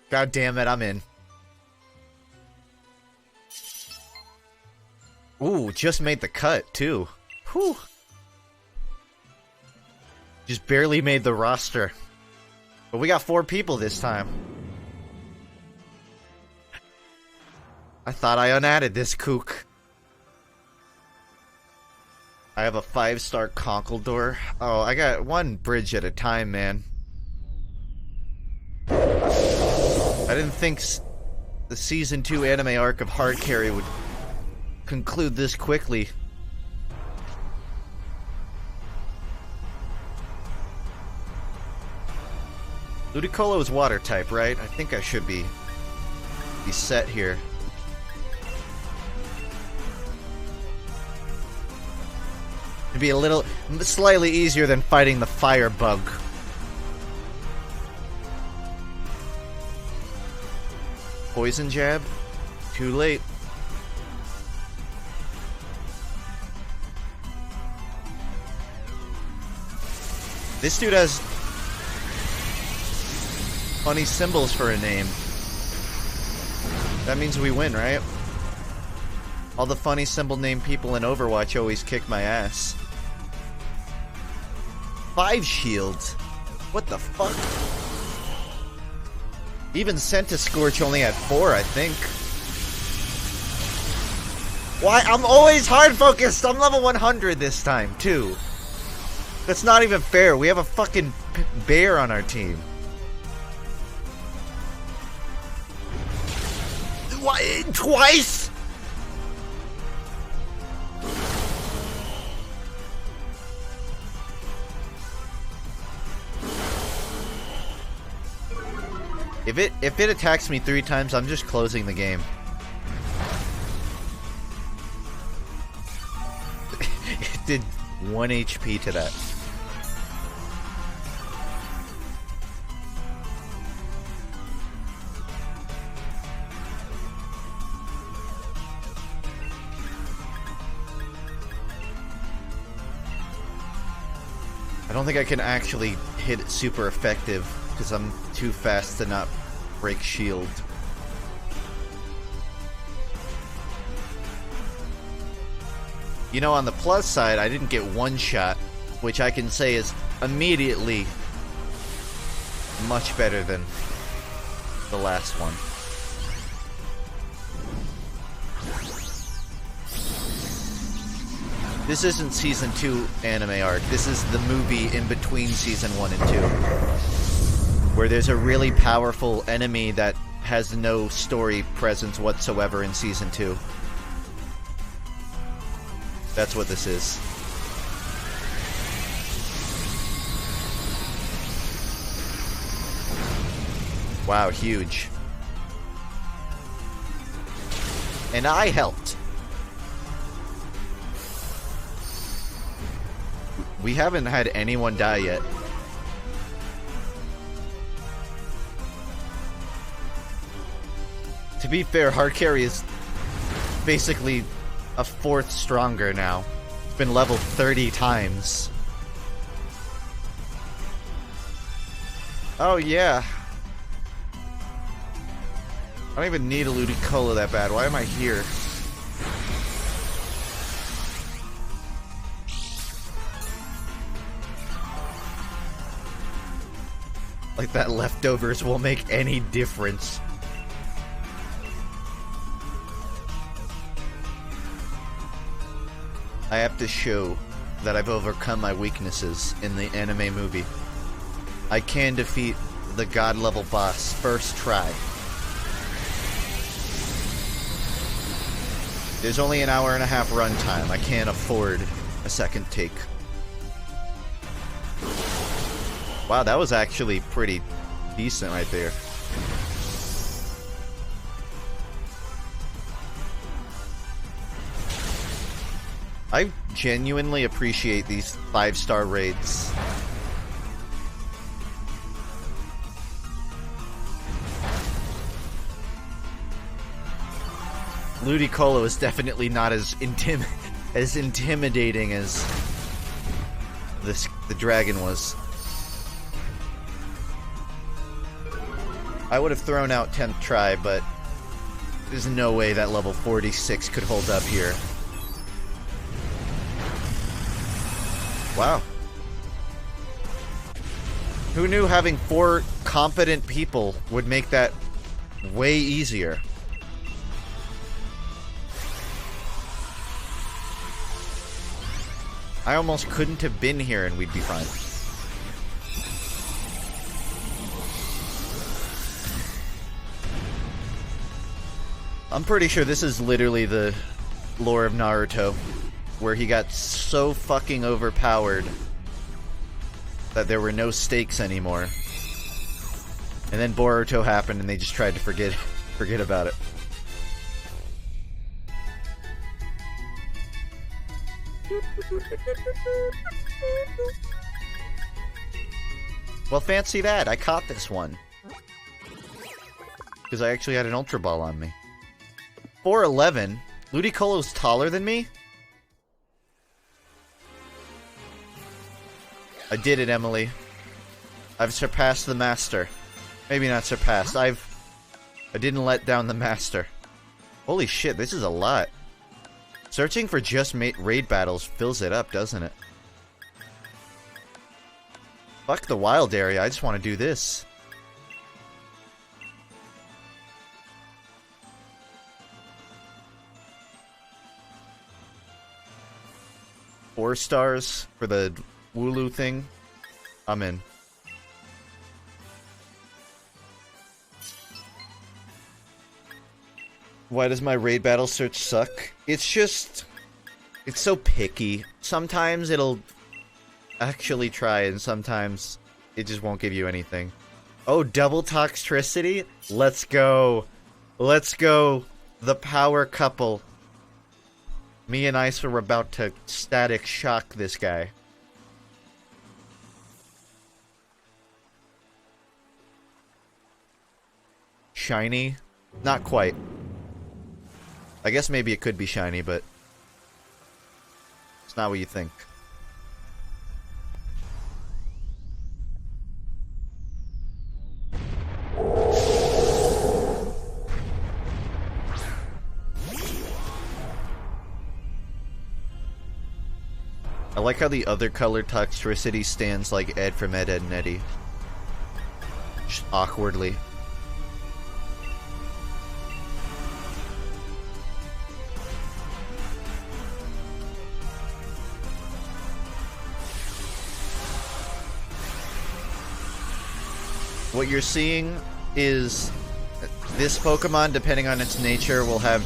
God damn it, I'm in. Ooh, just made the cut, too. Whew. Just barely made the roster. But we got 4 people this time. I thought I unadded this kook. I have a 5-star Conkeldor. Oh, I got one bridge at a time, man. I didn't think the Season 2 anime arc of Hardcarry would conclude this quickly. Ludicolo is water type, right? I think I should be set here. It'd be a little, slightly easier than fighting the fire bug. Poison jab? Too late. This dude has funny symbols for a name. That means we win, right? All the funny symbol named people in Overwatch always kick my ass. 5 shields? What the fuck? Even Centiscorch only had 4, I think. Why? I'm always hard focused! I'm level 100 this time, too. That's not even fair. We have a fucking bear on our team. Why? Twice? If it attacks me 3 times, I'm just closing the game. It did 1 HP to that. don't think I can actually hit it super effective because I'm too fast to not break shield. You know, on the plus side, I didn't get one shot, which I can say is immediately much better than the last one. This isn't Season 2 anime arc, this is the movie in between Season 1 and 2. Where there's a really powerful enemy that has no story presence whatsoever in Season 2. That's what this is. Wow, huge. And I helped. We haven't had anyone die yet. To be fair, Hardcarry is basically a fourth stronger now. It's been leveled 30 times. Oh yeah. I don't even need a Ludicolo that bad. Why am I here? Like that leftovers will make any difference. I have to show that I've overcome my weaknesses in the anime movie. I can defeat the god level boss first try. There's only an hour and a half runtime. I can't afford a second take. Wow, that was actually pretty decent right there. I genuinely appreciate these 5-star raids. Ludicolo is definitely not as intimidating as the dragon was. I would have thrown out 10th try, but there's no way that level 46 could hold up here. Wow. Who knew having 4 competent people would make that way easier? I almost couldn't have been here and we'd be fine. I'm pretty sure this is literally the lore of Naruto, where he got so fucking overpowered that there were no stakes anymore. And then Boruto happened and they just tried to forget about it. Well, fancy that. I caught this one. Because I actually had an Ultra Ball on me. 4'11"? Ludicolo's taller than me? I did it, Emily. I've surpassed the master. Maybe not surpassed. I didn't let down the master. Holy shit, this is a lot. Searching for just raid battles fills it up, doesn't it? Fuck the wild area, I just want to do this. Four stars for the Wooloo thing. I'm in. Why does my raid battle search suck? It's just... it's so picky. Sometimes it'll actually try, and sometimes it just won't give you anything. Oh, double toxicity? Let's go. Let's go. The power couple. Me and Ice are about to static shock this guy. Shiny? Not quite. I guess maybe it could be shiny, but it's not what you think. I like how the other color Toxtricity stands like Ed from Ed, Ed and Eddie. Just awkwardly. What you're seeing is this Pokemon, depending on its nature, will have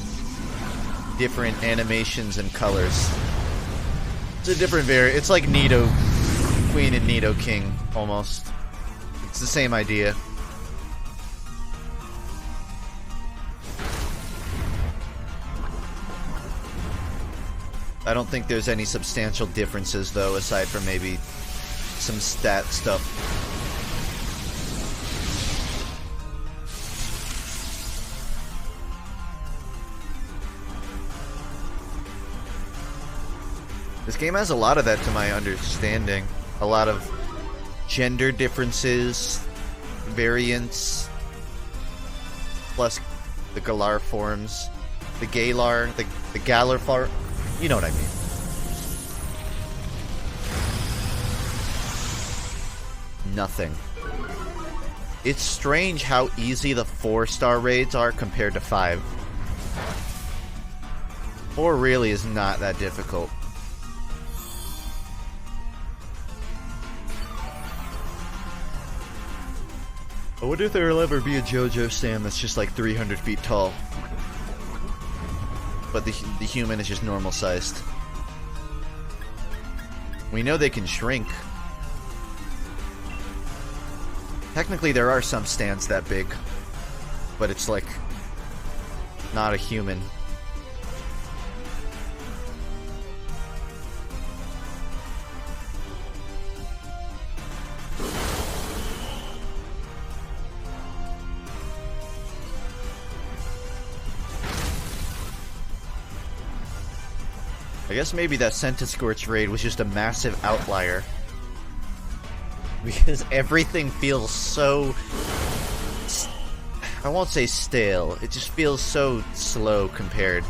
different animations and colors. It's a different it's like Nido Queen and Nido King, almost. It's the same idea. I don't think there's any substantial differences, though, aside from maybe some stat stuff. This game has a lot of that to my understanding. A lot of gender differences, variants, plus the Galar forms, the Galar, the Galar form. You know what I mean. Nothing. It's strange how easy the 4-star raids are compared to 5. 4 really is not that difficult. I wonder if there will ever be a JoJo stand that's just like 300 feet tall. But the human is just normal sized. We know they can shrink. Technically there are some stands that big. But it's like not a human. I guess maybe that Centiskorch raid was just a massive outlier. Because everything feels so... I won't say stale, it just feels so slow compared.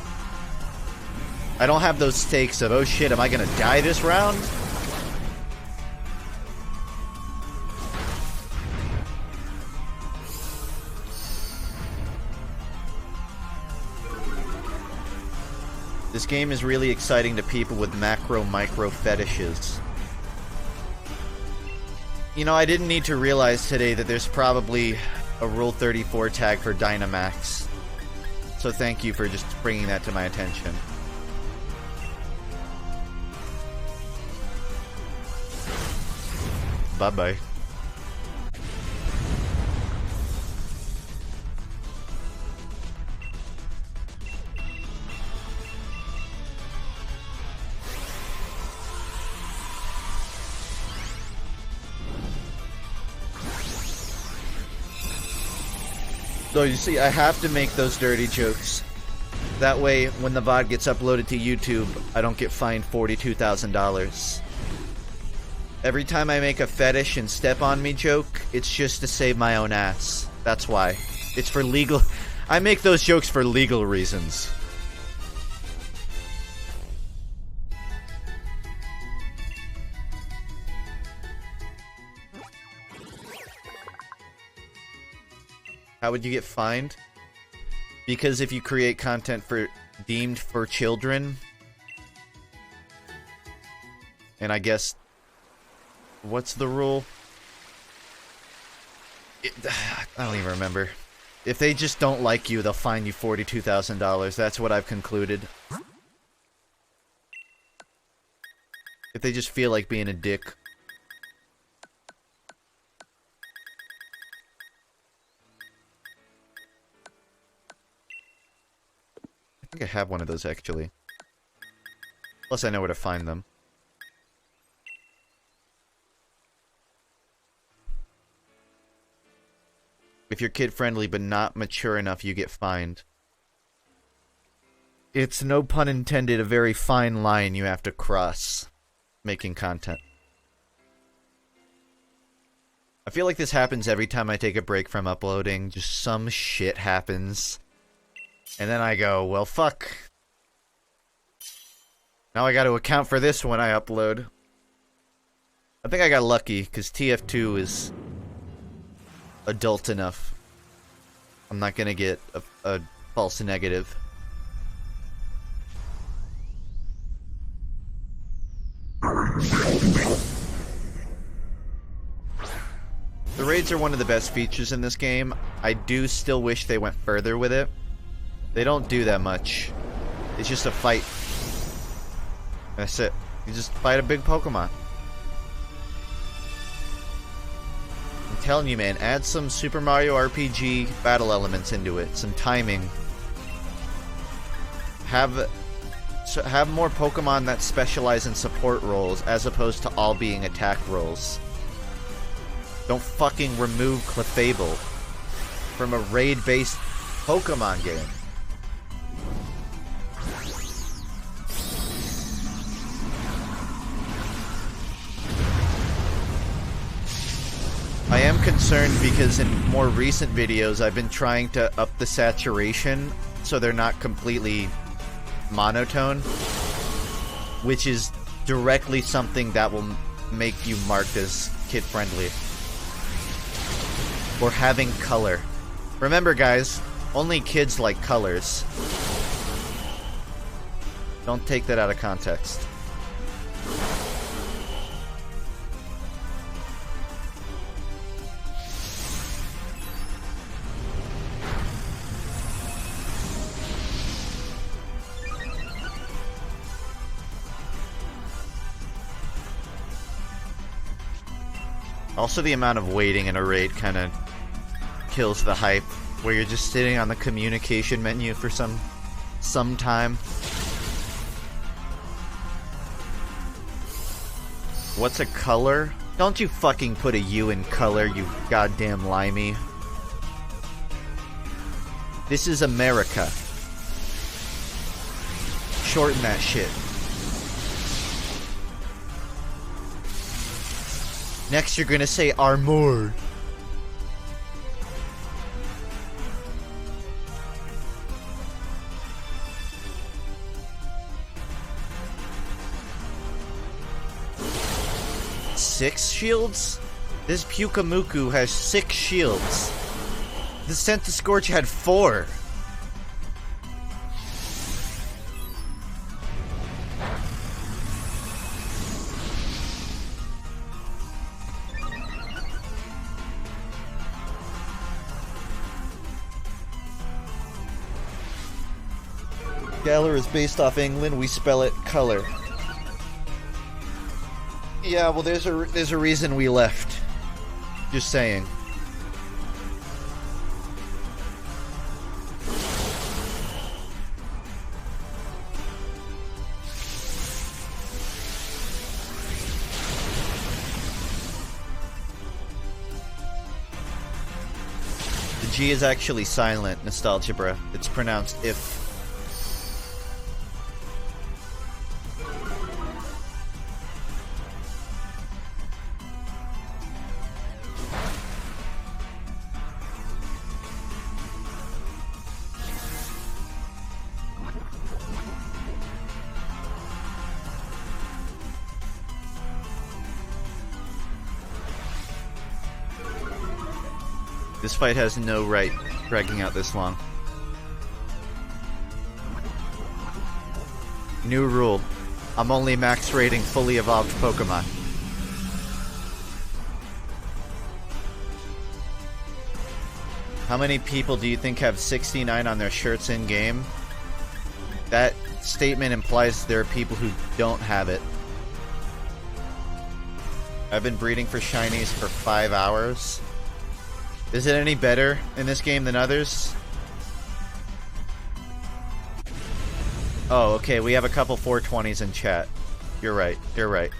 I don't have those stakes of, oh shit, am I gonna die this round? This game is really exciting to people with macro-micro fetishes. You know, I didn't need to realize today that there's probably a Rule 34 tag for Dynamax. So thank you for just bringing that to my attention. Bye-bye. So you see, I have to make those dirty jokes. That way, when the VOD gets uploaded to YouTube, I don't get fined $42,000. Every time I make a fetish and step on me joke, it's just to save my own ass. That's why. It's for legal... I make those jokes for legal reasons. How would you get fined? Because if you create content deemed for children, and I guess, what's the rule? I don't even remember. If they just don't like you, they'll fine you $42,000. That's what I've concluded. If they just feel like being a dick. I think I have one of those, actually. Plus, I know where to find them. If you're kid-friendly but not mature enough, you get fined. It's, no pun intended, a very fine line you have to cross making content. I feel like this happens every time I take a break from uploading. Just some shit happens. And then I go, well, fuck. Now I gotta account for this when I upload. I think I got lucky, because TF2 is adult enough. I'm not gonna get a false negative. The raids are one of the best features in this game. I do still wish they went further with it. They don't do that much. It's just a fight. That's it. You just fight a big Pokemon. I'm telling you, man, add some Super Mario RPG battle elements into it. Some timing. Have more Pokemon that specialize in support roles as opposed to all being attack roles. Don't fucking remove Clefable from a raid-based Pokemon game. I am concerned because in more recent videos I've been trying to up the saturation so they're not completely monotone, which is directly something that will make you marked as kid-friendly. Or having color. Remember, guys, only kids like colors. Don't take that out of context. Also, the amount of waiting in a raid kind of kills the hype, where you're just sitting on the communication menu for some time. What's a color? Don't you fucking put a U in color, you goddamn limey. This is America. Shorten that shit. Next you're gonna say armor. Six shields? This Pukamuku has 6 shields. The Centiskorch had 4. Galar is based off England, we spell it color. Yeah, well there's a reason we left. Just saying. The G is actually silent, Nostalgia Bruh. It's pronounced if. This fight has no right dragging out this long. New rule. I'm only max rating fully evolved Pokemon. How many people do you think have 69 on their shirts in game? That statement implies there are people who don't have it. I've been breeding for shinies for 5 hours. Is it any better in this game than others? Oh, okay, we have a couple 420s in chat. You're right, you're right.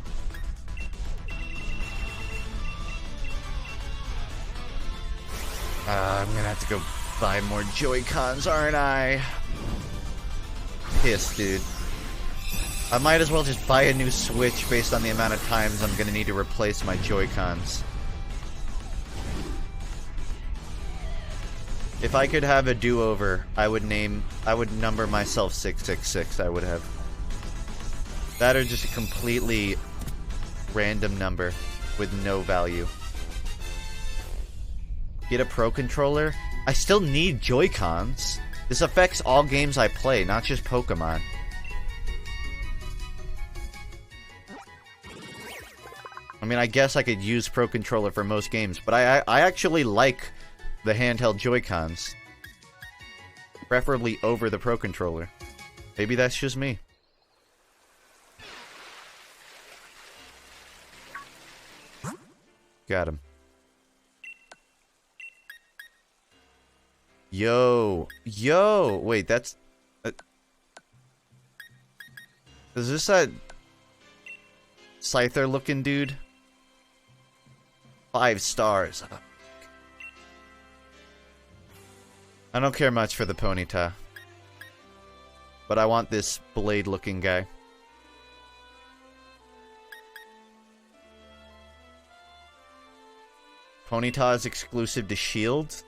I'm gonna have to go buy more Joy-Cons, aren't I? Pissed, dude. I might as well just buy a new Switch based on the amount of times I'm gonna need to replace my Joy-Cons. If I could have a do-over, I would number myself 666, I would have. That or just a completely random number. with no value. Get a Pro Controller? I still need Joy-Cons. This affects all games I play, not just Pokemon. I mean, I guess I could use Pro Controller for most games, but I actually like the handheld Joy-Cons. Preferably over the Pro Controller. Maybe that's just me. Got him. Yo. Yo! Wait, that's... is this that... Scyther-looking dude? 5 stars. I don't care much for the Ponyta. But I want this blade-looking guy. Ponyta is exclusive to Shield?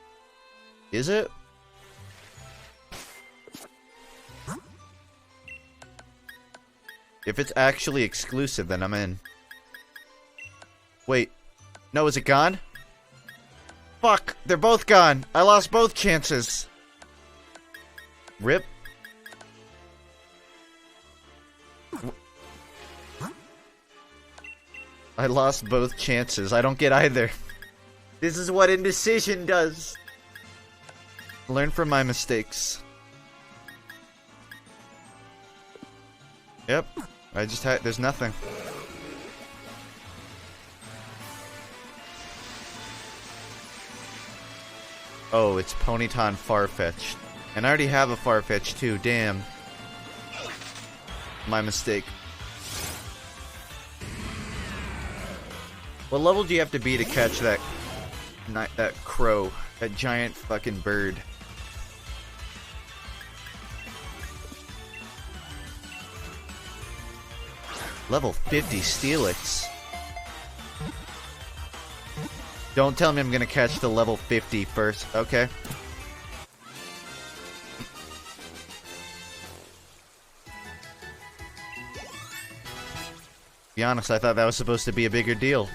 Is it? If it's actually exclusive, then I'm in. Wait. No, is it gone? Fuck! They're both gone! I lost both chances! Rip. I lost both chances. I don't get either. This is what indecision does. Learn from my mistakes. Yep. I just had... there's nothing. Oh, it's Ponyta and Farfetch'd. And I already have a Farfetch'd too, damn. My mistake. What level do you have to be to catch that... that crow? That giant fucking bird. Level 50 Steelix. Don't tell me I'm gonna catch the level 50 first. Okay. Be honest, I thought that was supposed to be a bigger deal.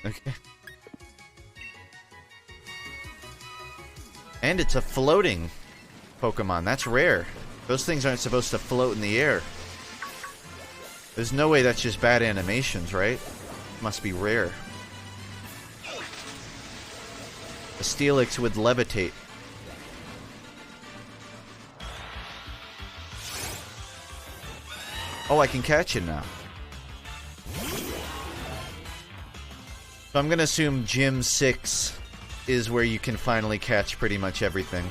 Okay. And it's a floating Pokemon. That's rare. Those things aren't supposed to float in the air. There's no way that's just bad animations, right? Must be rare. A Steelix would levitate. Oh, I can catch it now. So I'm gonna assume Gym 6 is where you can finally catch pretty much everything.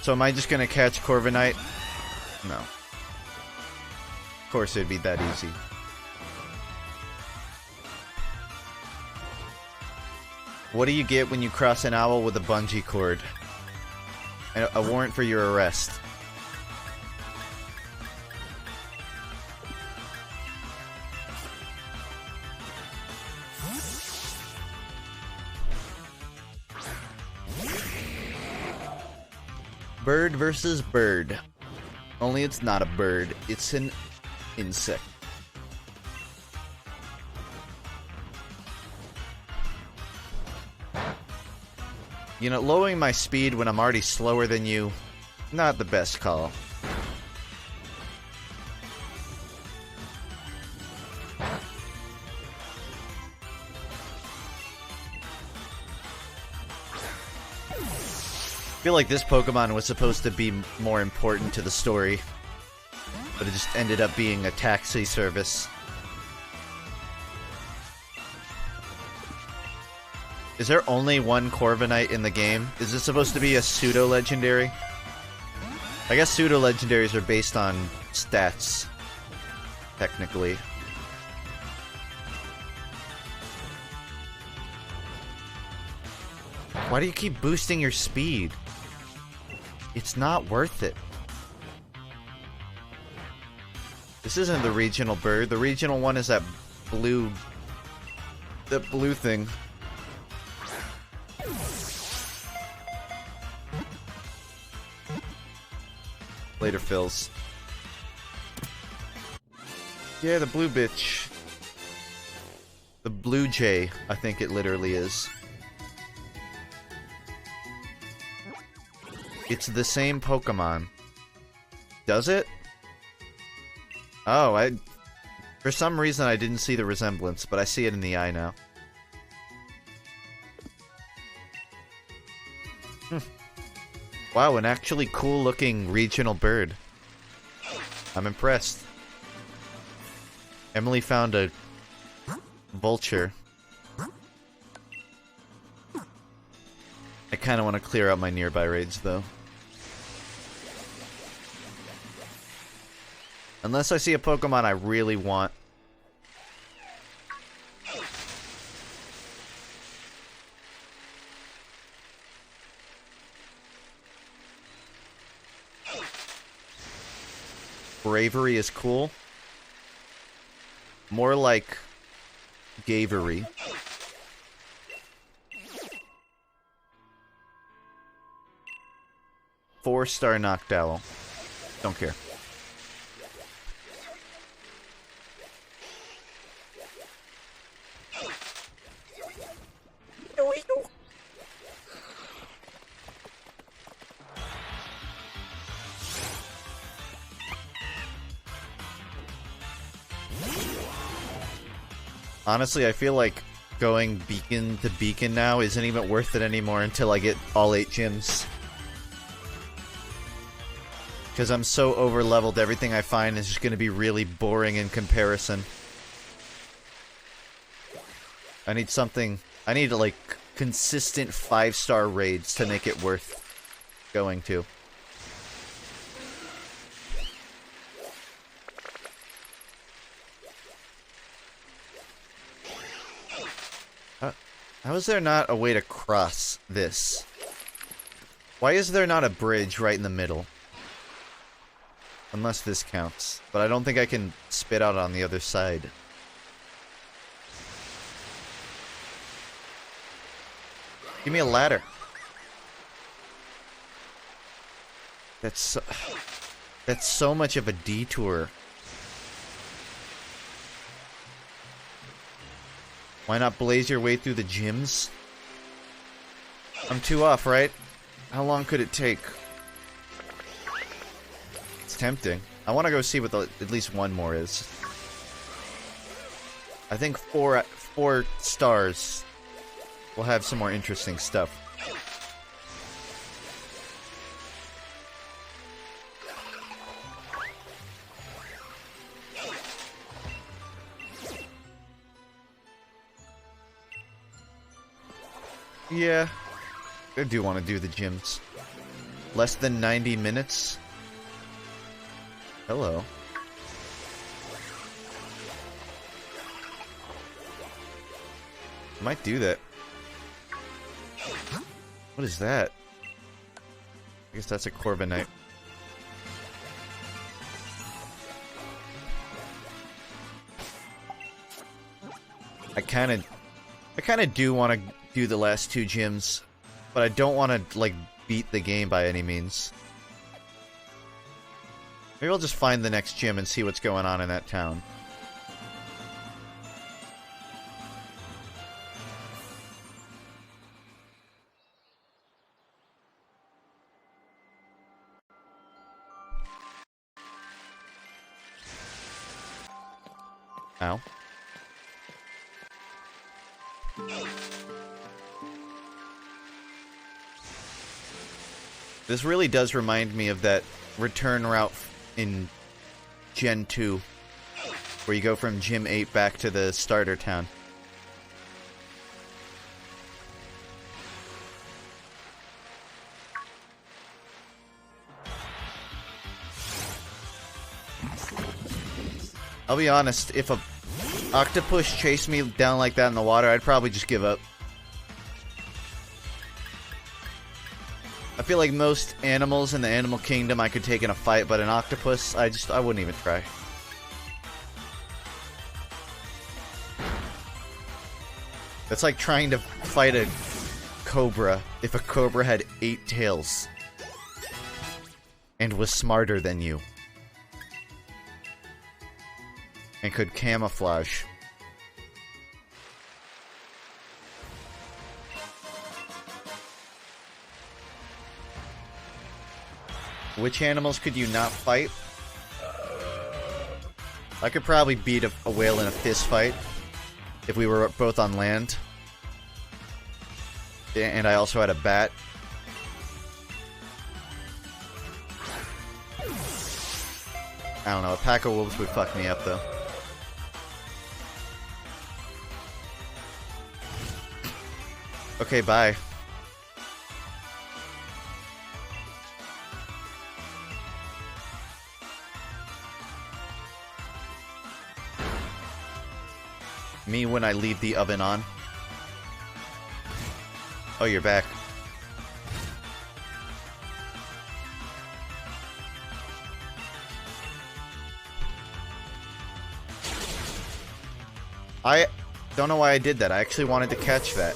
So am I just gonna catch Corviknight? No. Of course it'd be that easy. What do you get when you cross an owl with a bungee cord? A warrant for your arrest. Bird versus bird. Only it's not a bird, it's an insect. You know, lowering my speed when I'm already slower than you, not the best call. I feel like this Pokemon was supposed to be more important to the story, but it just ended up being a taxi service. Is there only one Corviknight in the game? Is this supposed to be a pseudo-legendary? I guess pseudo-legendaries are based on stats, technically. Why do you keep boosting your speed? It's not worth it. This isn't the regional bird. The regional one is that blue... the blue thing. Later, Phils. Yeah, the blue bitch. The blue jay, I think it literally is. It's the same Pokemon. Does it? Oh, for some reason I didn't see the resemblance, but I see it in the eye now. Wow, an actually cool-looking regional bird. I'm impressed. Emily found a vulture. I kind of want to clear out my nearby raids, though. Unless I see a Pokemon I really want. Bravery is cool. More like Gavery. Four-star Noctowl. Don't care. Honestly, I feel like going beacon to beacon now isn't even worth it anymore until I get all 8 gyms. Because I'm so over-leveled, everything I find is just going to be really boring in comparison. I need something... I need, like, consistent 5-star raids to make it worth going to. How is there not a way to cross this? Why is there not a bridge right in the middle? Unless this counts. But I don't think I can spit out on the other side. Give me a ladder. That's so much of a detour. Why not blaze your way through the gyms? I'm 2 off, right? How long could it take? It's tempting. I want to go see what at least one more is. I think 4 stars will have some more interesting stuff. Yeah, I do want to do the gyms. Less than 90 minutes? Hello. I might do that. What is that? I guess that's a Corviknight. I kinda do want to do the last 2 gyms, but I don't want to, like, beat the game by any means. Maybe I'll just find the next gym and see what's going on in that town. Ow. This really does remind me of that return route in Gen 2, where you go from Gym 8 back to the starter town. I'll be honest, if a octopus chased me down like that in the water, I'd probably just give up. I feel like most animals in the animal kingdom I could take in a fight, but an octopus, I wouldn't even try. That's like trying to fight a cobra if a cobra had 8 tails. and was smarter than you. And could camouflage. Which animals could you not fight? I could probably beat a whale in a fist fight if we were both on land. And I also had a bat. I don't know, a pack of wolves would fuck me up though. Okay, bye. Me when I leave the oven on. Oh, you're back. I don't know why I did that. I actually wanted to catch that.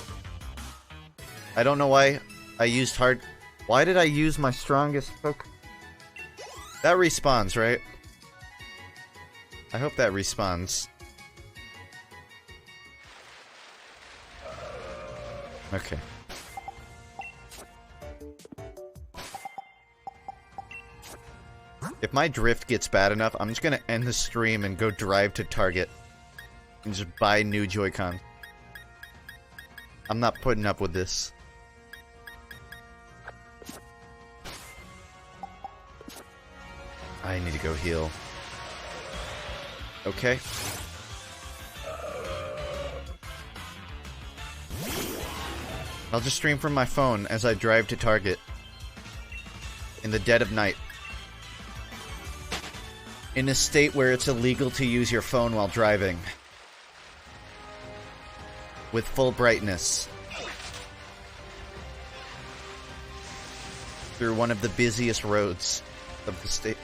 I don't know why I used hard... Why did I use my strongest poke? That respawns, right? I hope that respawns. Okay. If my drift gets bad enough, I'm just gonna end the stream and go drive to Target. And just buy new Joy-Con. I'm not putting up with this. I need to go heal. Okay. I'll just stream from my phone as I drive to Target. In the dead of night. In a state where it's illegal to use your phone while driving. With full brightness. Through one of the busiest roads of the state.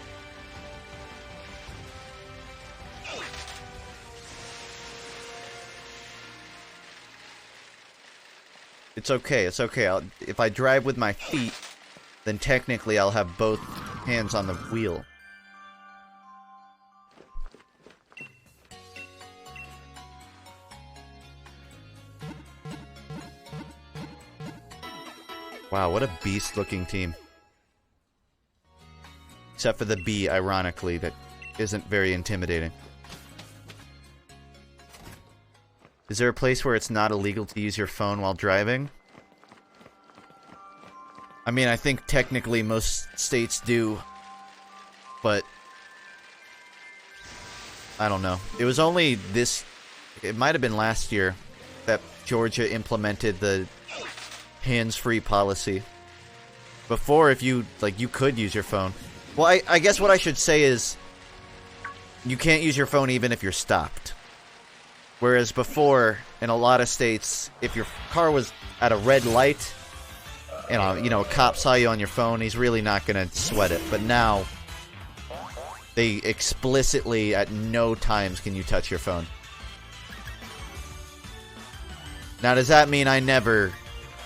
It's okay, it's okay. If I drive with my feet, then technically I'll have both hands on the wheel. Wow, what a beast-looking team. Except for the bee, ironically, that isn't very intimidating. Is there a place where it's not illegal to use your phone while driving? I mean, I think technically most states do, but I don't know. It was only this, it might have been last year, that Georgia implemented the hands-free policy. Before, if you, like, you could use your phone. Well, I guess what I should say is, you can't use your phone even if you're stopped. Whereas before, in a lot of states, if your car was at a red light, and you know, a cop saw you on your phone, he's really not gonna sweat it. But now, they explicitly, at no times can you touch your phone. Now, does that mean I never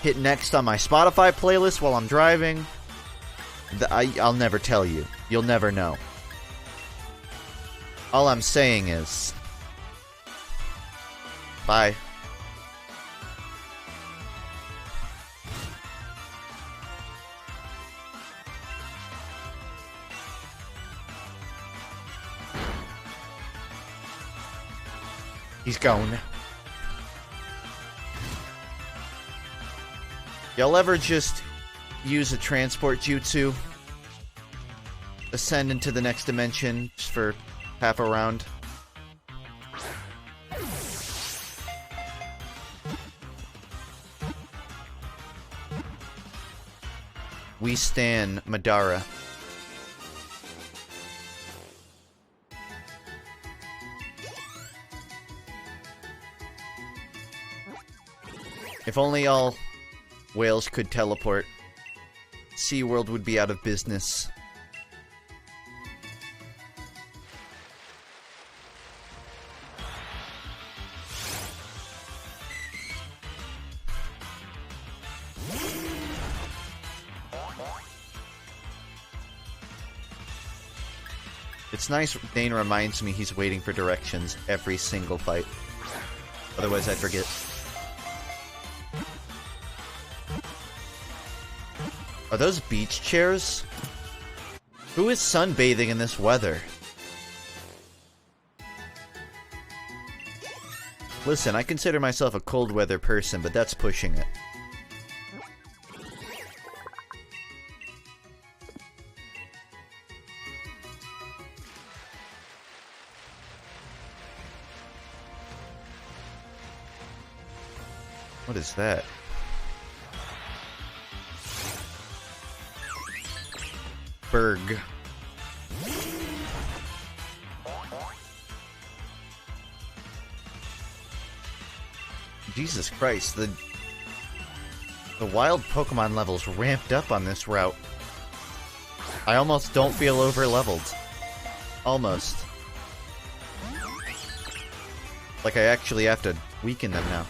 hit next on my Spotify playlist while I'm driving? I'll never tell you. You'll never know. All I'm saying is... Bye. He's gone. Y'all ever just use a transport jutsu? Ascend into the next dimension just for half a round? We stan Madara. If only all whales could teleport, SeaWorld would be out of business. It's nice Dane reminds me he's waiting for directions every single fight. Otherwise I'd forget. Are those beach chairs? Who is sunbathing in this weather? Listen, I consider myself a cold weather person, but that's pushing it. What is that? Berg. Jesus Christ, the wild Pokemon levels ramped up on this route. I almost don't feel over-leveled. Almost. Like I actually have to weaken them now.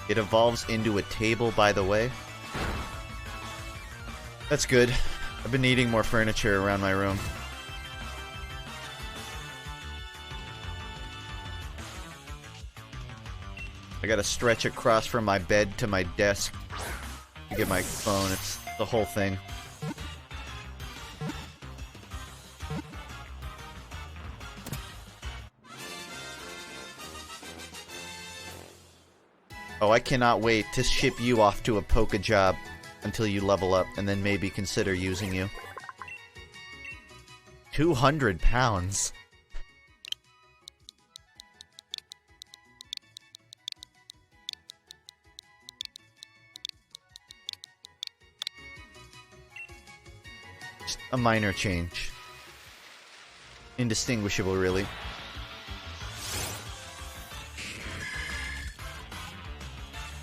It evolves into a table, by the way. That's good. I've been needing more furniture around my room. I gotta stretch across from my bed to my desk to get my phone. It's the whole thing. Oh, I cannot wait to ship you off to a Poke job until you level up, and then maybe consider using you. 200 pounds. Just a minor change. Indistinguishable, really.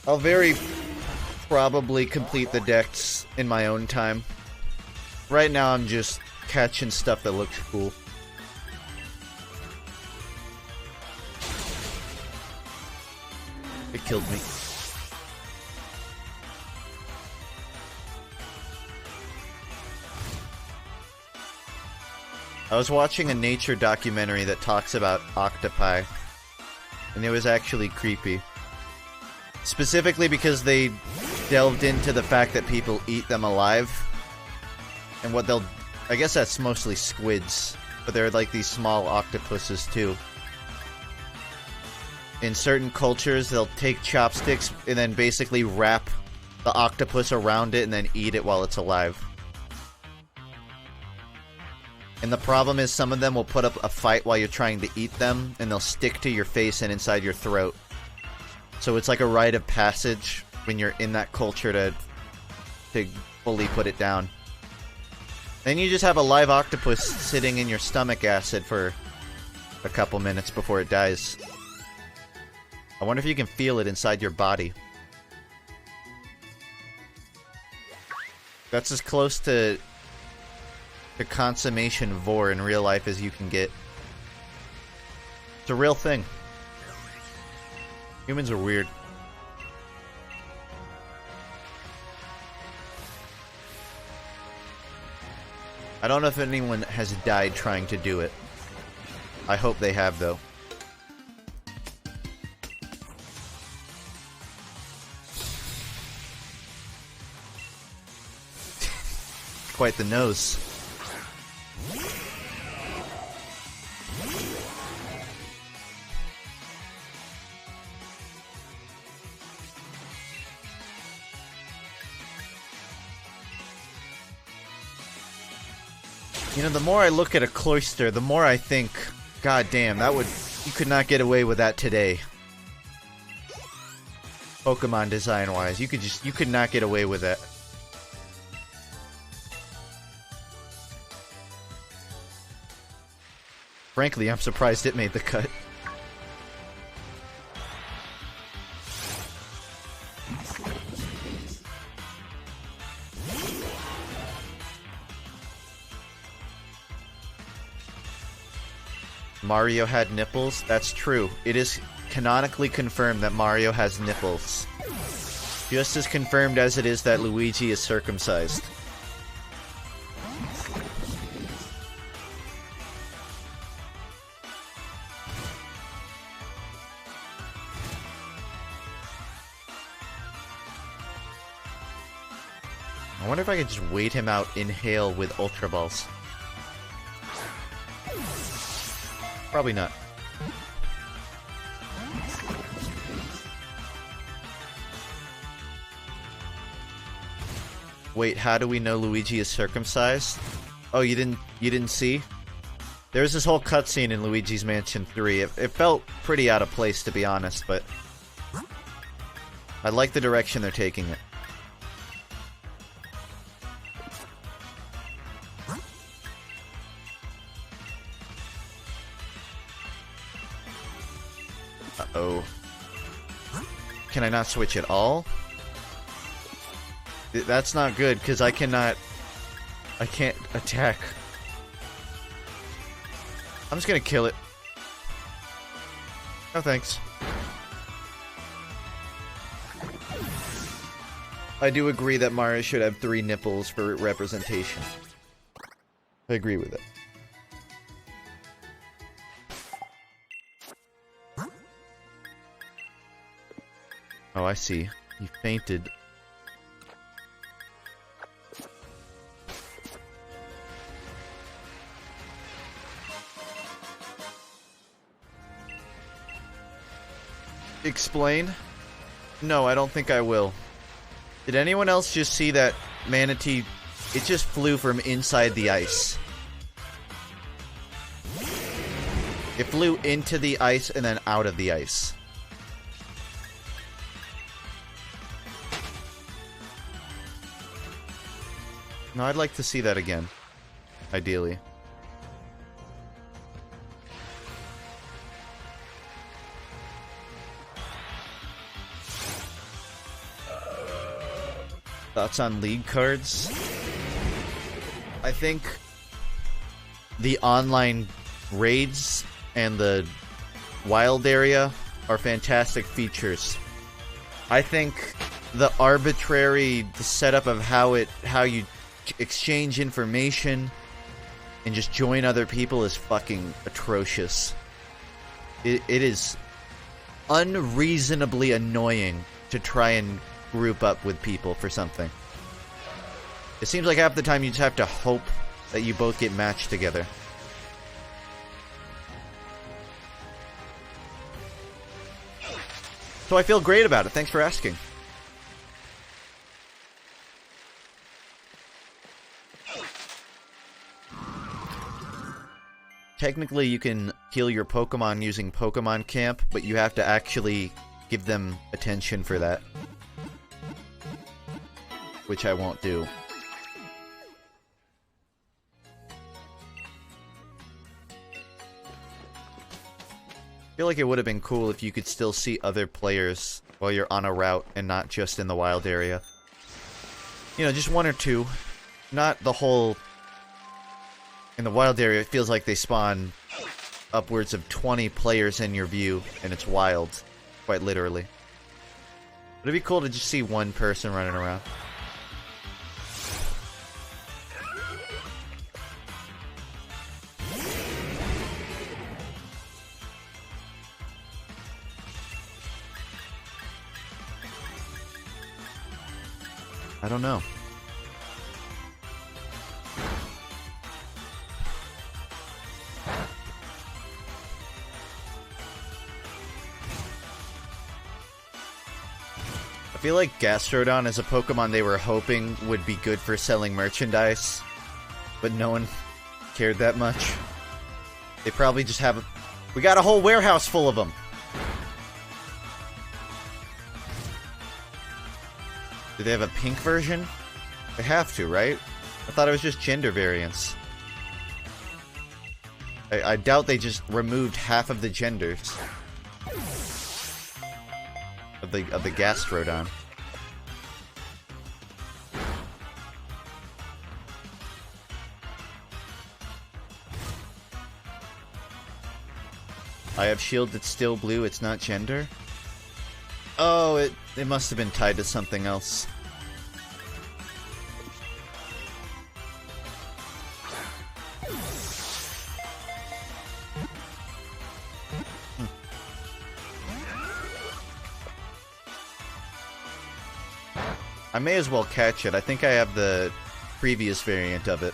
I'll very probably complete the decks in my own time. Right now I'm just catching stuff that looks cool. It killed me. I was watching a nature documentary that talks about octopi, and it was actually creepy. Specifically because they delved into the fact that people eat them alive. And what they'll... I guess that's mostly squids, but they're like these small octopuses too. In certain cultures, they'll take chopsticks and then basically wrap the octopus around it and then eat it while it's alive. And the problem is some of them will put up a fight while you're trying to eat them, and they'll stick to your face and inside your throat. So it's like a rite of passage when you're in that culture to fully put it down. Then you just have a live octopus sitting in your stomach acid for a couple minutes before it dies. I wonder if you can feel it inside your body. That's as close to consummation vor in real life as you can get. It's a real thing. Humans are weird. I don't know if anyone has died trying to do it. I hope they have, though. Quite the nose. You know, the more I look at a cloister, the more I think, God damn, you could not get away with that today. Pokemon design-wise, you could not get away with that. Frankly, I'm surprised it made the cut. Mario had nipples? That's true. It is canonically confirmed that Mario has nipples. Just as confirmed as it is that Luigi is circumcised. I wonder if I could just wait him out, inhale with Ultra Balls. Probably not. Wait, how do we know Luigi is circumcised? Oh, you didn't see? There's this whole cutscene in Luigi's Mansion 3. It felt pretty out of place, to be honest, but I like the direction they're taking it. Uh-oh. Can I not switch at all? That's not good, because I can't attack. I'm just gonna kill it. No thanks. I do agree that Mario should have 3 nipples for representation. I agree with it. Oh, I see. He fainted. Explain? No, I don't think I will. Did anyone else just see that manatee? It just flew from inside the ice. It flew into the ice and then out of the ice. No, I'd like to see that again. Ideally. Thoughts on League cards? I think the online raids and the wild area are fantastic features. I think the arbitrary setup of how you exchange information and just join other people is fucking atrocious. It is unreasonably annoying to try and group up with people for something. It seems like half the time you just have to hope that you both get matched together. So I feel great about it. Thanks for asking. Technically, you can heal your Pokemon using Pokemon Camp, but you have to actually give them attention for that. Which I won't do. I feel like it would have been cool if you could still see other players while you're on a route and not just in the wild area. You know, just 1 or 2. Not the whole... In the wild area, it feels like they spawn upwards of 20 players in your view, and it's wild. Quite literally. But it'd be cool to just see one person running around. I don't know. I feel like Gastrodon is a Pokemon they were hoping would be good for selling merchandise, but no one cared that much. They probably just have... We got a whole warehouse full of them! Do they have a pink version? They have to, right? I thought it was just gender variants. I doubt they just removed half of the genders of the Gastrodon. I have shield that's still blue, it's not gender? Oh, it must have been tied to something else. I may as well catch it. I think I have the previous variant of it.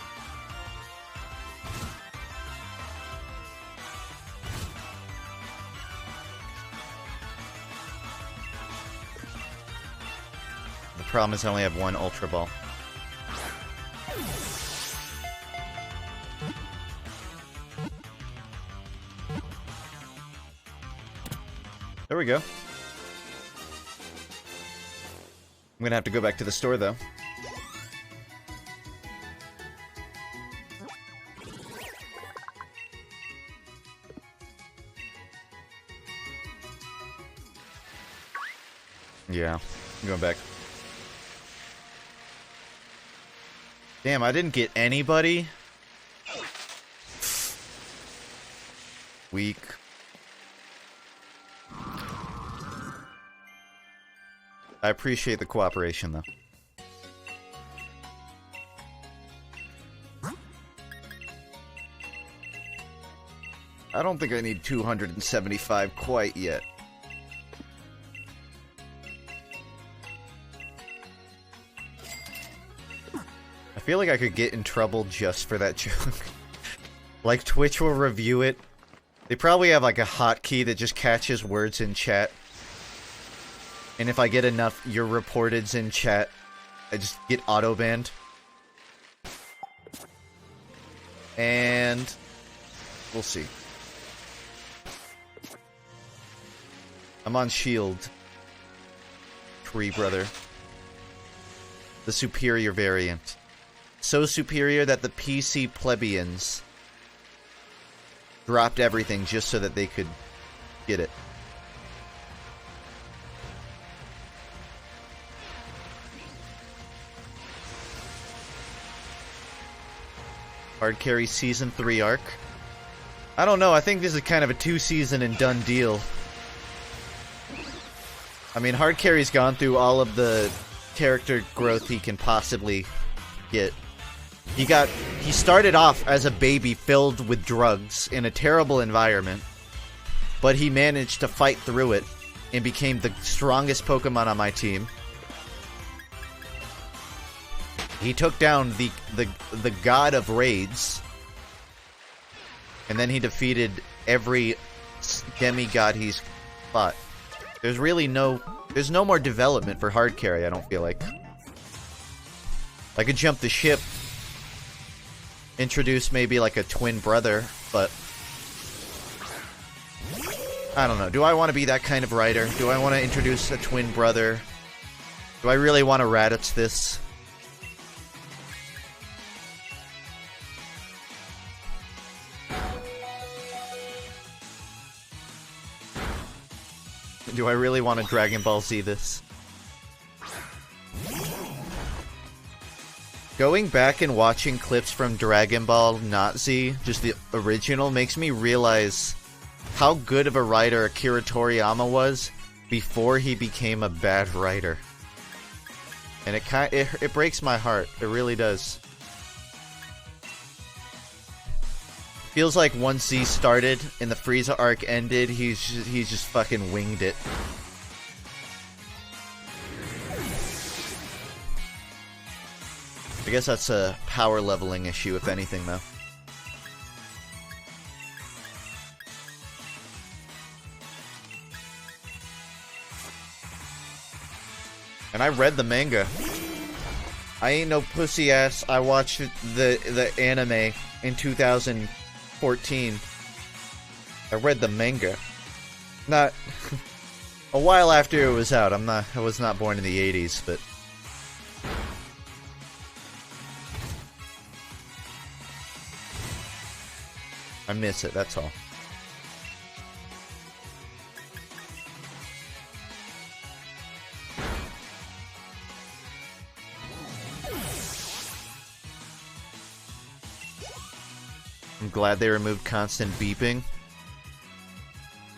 The problem is I only have one Ultra Ball. There we go. I'm gonna have to go back to the store, though. Yeah, I'm going back. Damn, I didn't get anybody? Weak. I appreciate the cooperation, though. I don't think I need 275 quite yet. I feel like I could get in trouble just for that joke. Like, Twitch will review it. They probably have, like, a hotkey that just catches words in chat. And if I get enough "you're reported's" in chat, I just get auto-banned. And we'll see. I'm on shield. Tree brother. The superior variant. So superior that the PC plebeians dropped everything just so that they could get it. Hardcarry Season 3 arc. I don't know, I think this is kind of a 2-season and done deal. I mean, Hardcarry's gone through all of the character growth he can possibly get. He started off as a baby filled with drugs in a terrible environment, but he managed to fight through it and became the strongest Pokemon on my team. He took down the god of raids, and then he defeated every demigod he's fought. There's no more development for Hardcarry, I don't feel like. I could jump the ship, introduce maybe like a twin brother, but I don't know. Do I want to be that kind of writer? Do I want to introduce a twin brother? Do I really want to Raditz this? Do I really want to Dragon Ball Z this? Going back and watching clips from Dragon Ball, not Z, just the original, makes me realize how good of a writer Akira Toriyama was before he became a bad writer. And it breaks my heart. It really does. Feels like once Z started and the Frieza arc ended, he's just fucking winged it. I guess that's a power leveling issue, if anything, though. And I read the manga. I ain't no pussy ass. I watched the anime in 2014. I read the manga. Not a while after it was out. I was not born in the 80s, but I miss it, that's all. I'm glad they removed constant beeping.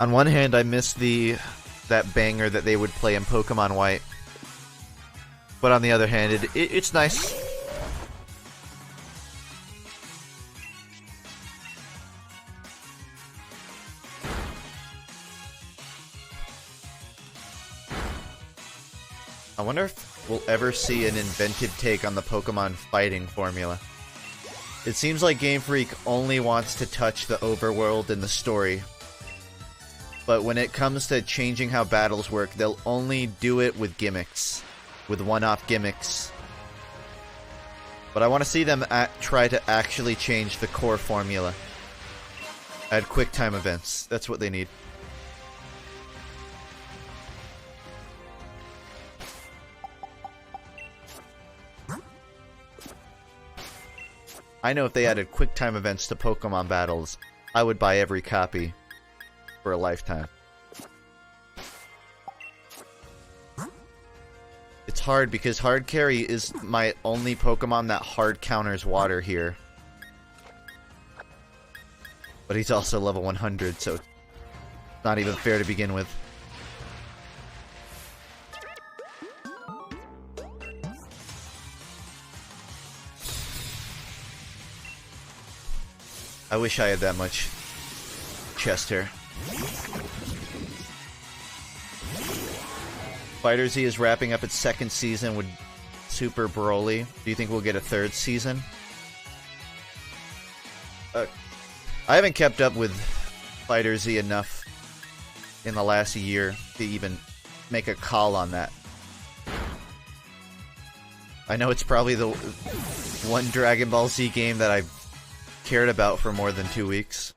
On one hand, I miss that banger that they would play in Pokemon White. But on the other hand, it's nice. I wonder if we'll ever see an inventive take on the Pokemon fighting formula. It seems like Game Freak only wants to touch the overworld and the story. But when it comes to changing how battles work, they'll only do it with gimmicks. With one-off gimmicks. But I want to see them try to actually change the core formula. Add quick time events. That's what they need. I know if they added quick time events to Pokemon battles, I would buy every copy for a lifetime. It's hard because Hardcarry is my only Pokemon that hard counters water here. But he's also level 100, so it's not even fair to begin with. I wish I had that much chest hair. Fighter Z is wrapping up its second season with Super Broly. Do you think we'll get a third season? I haven't kept up with Fighter Z enough in the last year to even make a call on that. I know it's probably the one Dragon Ball Z game that I've cared about for more than 2 weeks.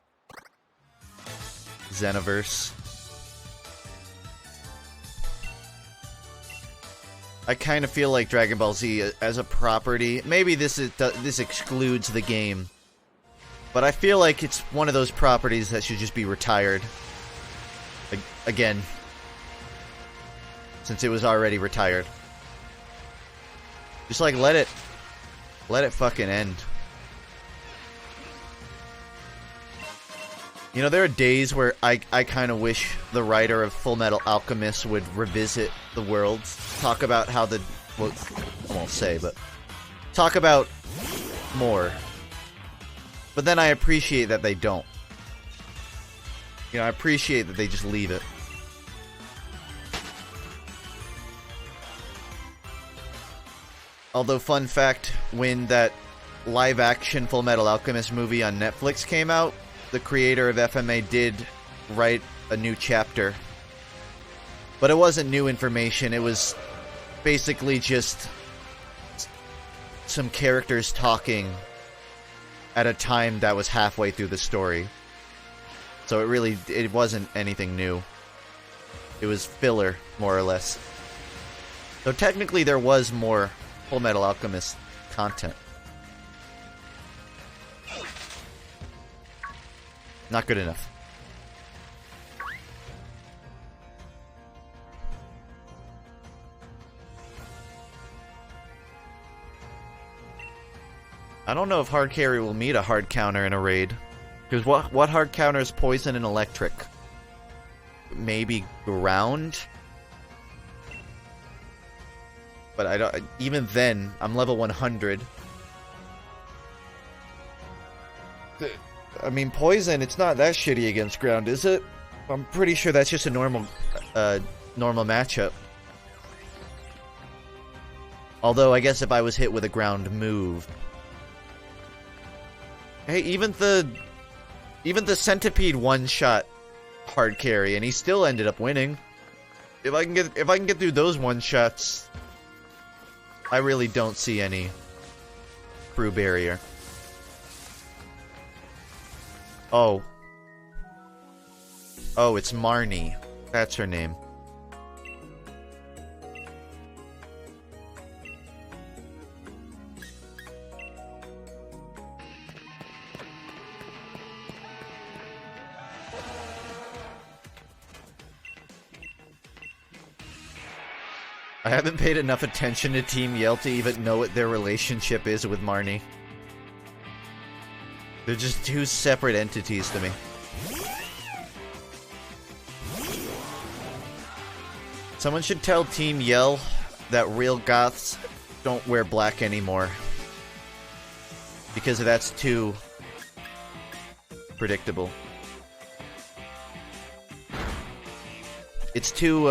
Xenoverse. I kind of feel like Dragon Ball Z as a property, maybe this excludes the game, but I feel like it's one of those properties that should just be retired. Again. Since it was already retired. Just like let it fucking end. You know, there are days where I kind of wish the writer of Full Metal Alchemist would revisit the worlds. Talk about how well, I won't say, but talk about more. But then I appreciate that they don't. You know, I appreciate that they just leave it. Although, fun fact, when that live-action Full Metal Alchemist movie on Netflix came out, the creator of FMA did write a new chapter. But it wasn't new information, it was basically just some characters talking at a time that was halfway through the story. So it wasn't anything new. It was filler, more or less. So technically there was more Full Metal Alchemist content. Not good enough. I don't know if Hardcarry will meet a hard counter in a raid. Because what hard counters poison and electric? Maybe ground? But I don't. Even then, I'm level 100. I mean, poison, it's not that shitty against ground, is it? I'm pretty sure that's just a normal matchup. Although, I guess if I was hit with a ground move... Hey, even the Centipede one-shot Hardcarry, and he still ended up winning. If I can get through those one-shots, I really don't see any true barrier. Oh. Oh, it's Marnie. That's her name. I haven't paid enough attention to Team Yell to even know what their relationship is with Marnie. They're just two separate entities to me. Someone should tell Team Yell that real goths don't wear black anymore. Because that's too predictable. It's too,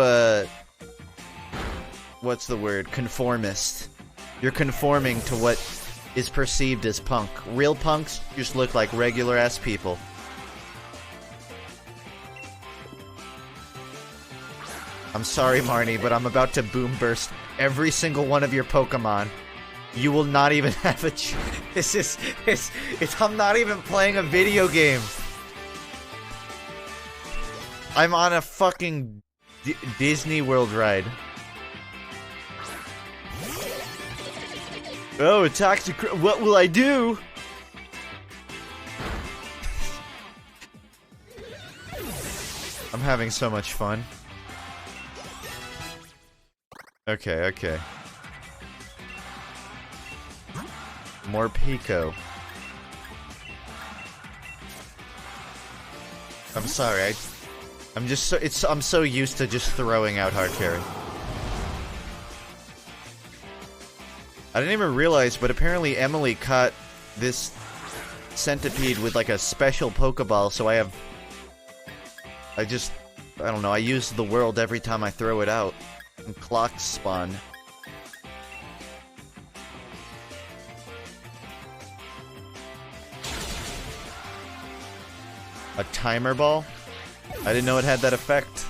what's the word? Conformist. You're conforming to what is perceived as punk. Real punks just look like regular-ass people. I'm sorry, Marnie, but I'm about to boom burst every single one of your Pokemon. You will not even have a I'm not even playing a video game. I'm on a fucking Disney World ride. Oh, a toxic. What will I do? I'm having so much fun. Okay, okay. More Pico. I'm sorry, I'm just so I'm so used to just throwing out Hardcarry. I didn't even realize, but apparently Emily caught this centipede with like a special Pokeball, so I don't know, I use the world every time I throw it out. And clocks spawn. A timer ball? I didn't know it had that effect.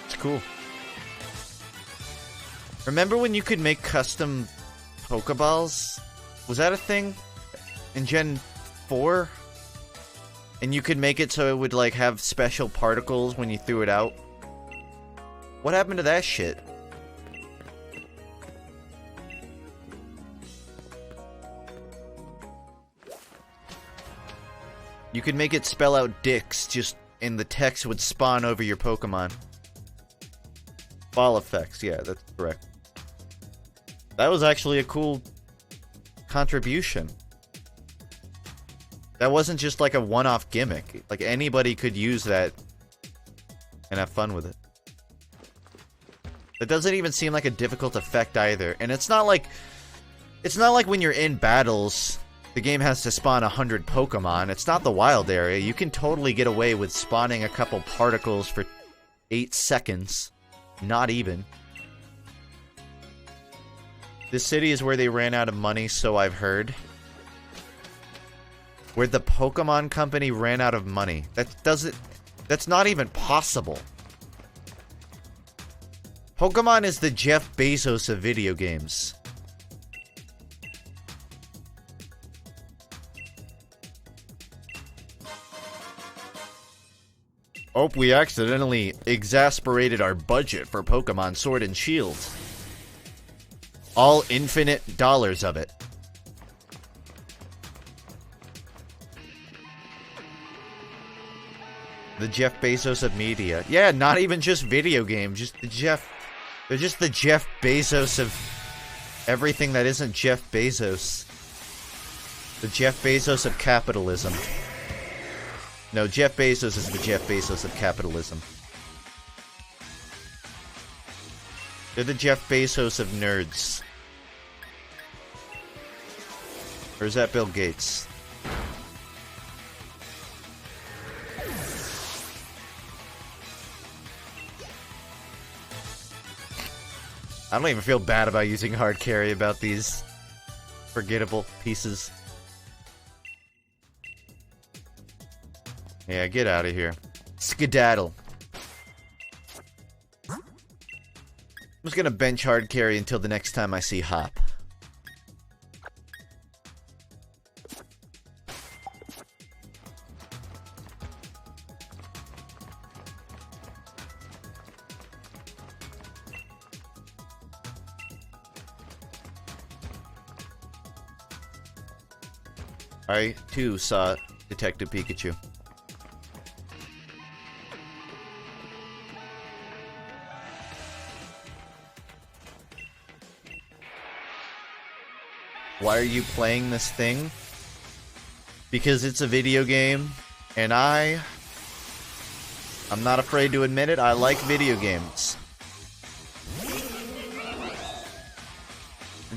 It's cool. Remember when you could make custom Pokeballs? Was that a thing? In Gen 4? And you could make it so it would like have special particles when you threw it out? What happened to that shit? You could make it spell out dicks, just and the text would spawn over your Pokemon. Ball effects, yeah, that's correct. That was actually a cool contribution. That wasn't just like a one-off gimmick. Like anybody could use that and have fun with it. It doesn't even seem like a difficult effect either. And it's not like when you're in battles, the game has to spawn 100 Pokemon. It's not the wild area. You can totally get away with spawning a couple particles for 8 seconds. Not even. This city is where they ran out of money, so I've heard. Where the Pokemon Company ran out of money. That's not even possible. Pokemon is the Jeff Bezos of video games. Oh, we accidentally exasperated our budget for Pokemon Sword and Shield. All infinite dollars of it. The Jeff Bezos of media. Yeah, not even just video games, just the Jeff... They're just the Jeff Bezos of everything that isn't Jeff Bezos. The Jeff Bezos of capitalism. No, Jeff Bezos is the Jeff Bezos of capitalism. They're the Jeff Bezos of nerds. Or is that Bill Gates? I don't even feel bad about using Hardcarry about these forgettable pieces. Yeah, get out of here. Skedaddle. I'm just gonna bench Hardcarry until the next time I see Hop. I, too, saw Detective Pikachu. Why are you playing this thing? Because it's a video game, and I I'm not afraid to admit it, I like video games.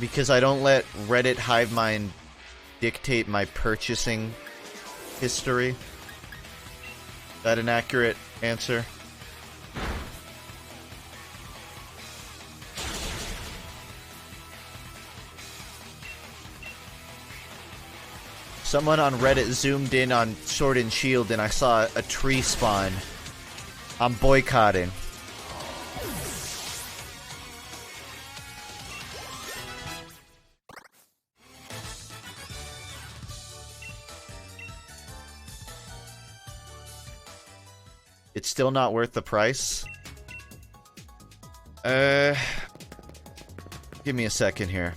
Because I don't let Reddit hive mind dictate my purchasing history. Is that an accurate answer? Someone on Reddit zoomed in on Sword and Shield and I saw a tree spawn. I'm boycotting. It's still not worth the price. Give me a second here.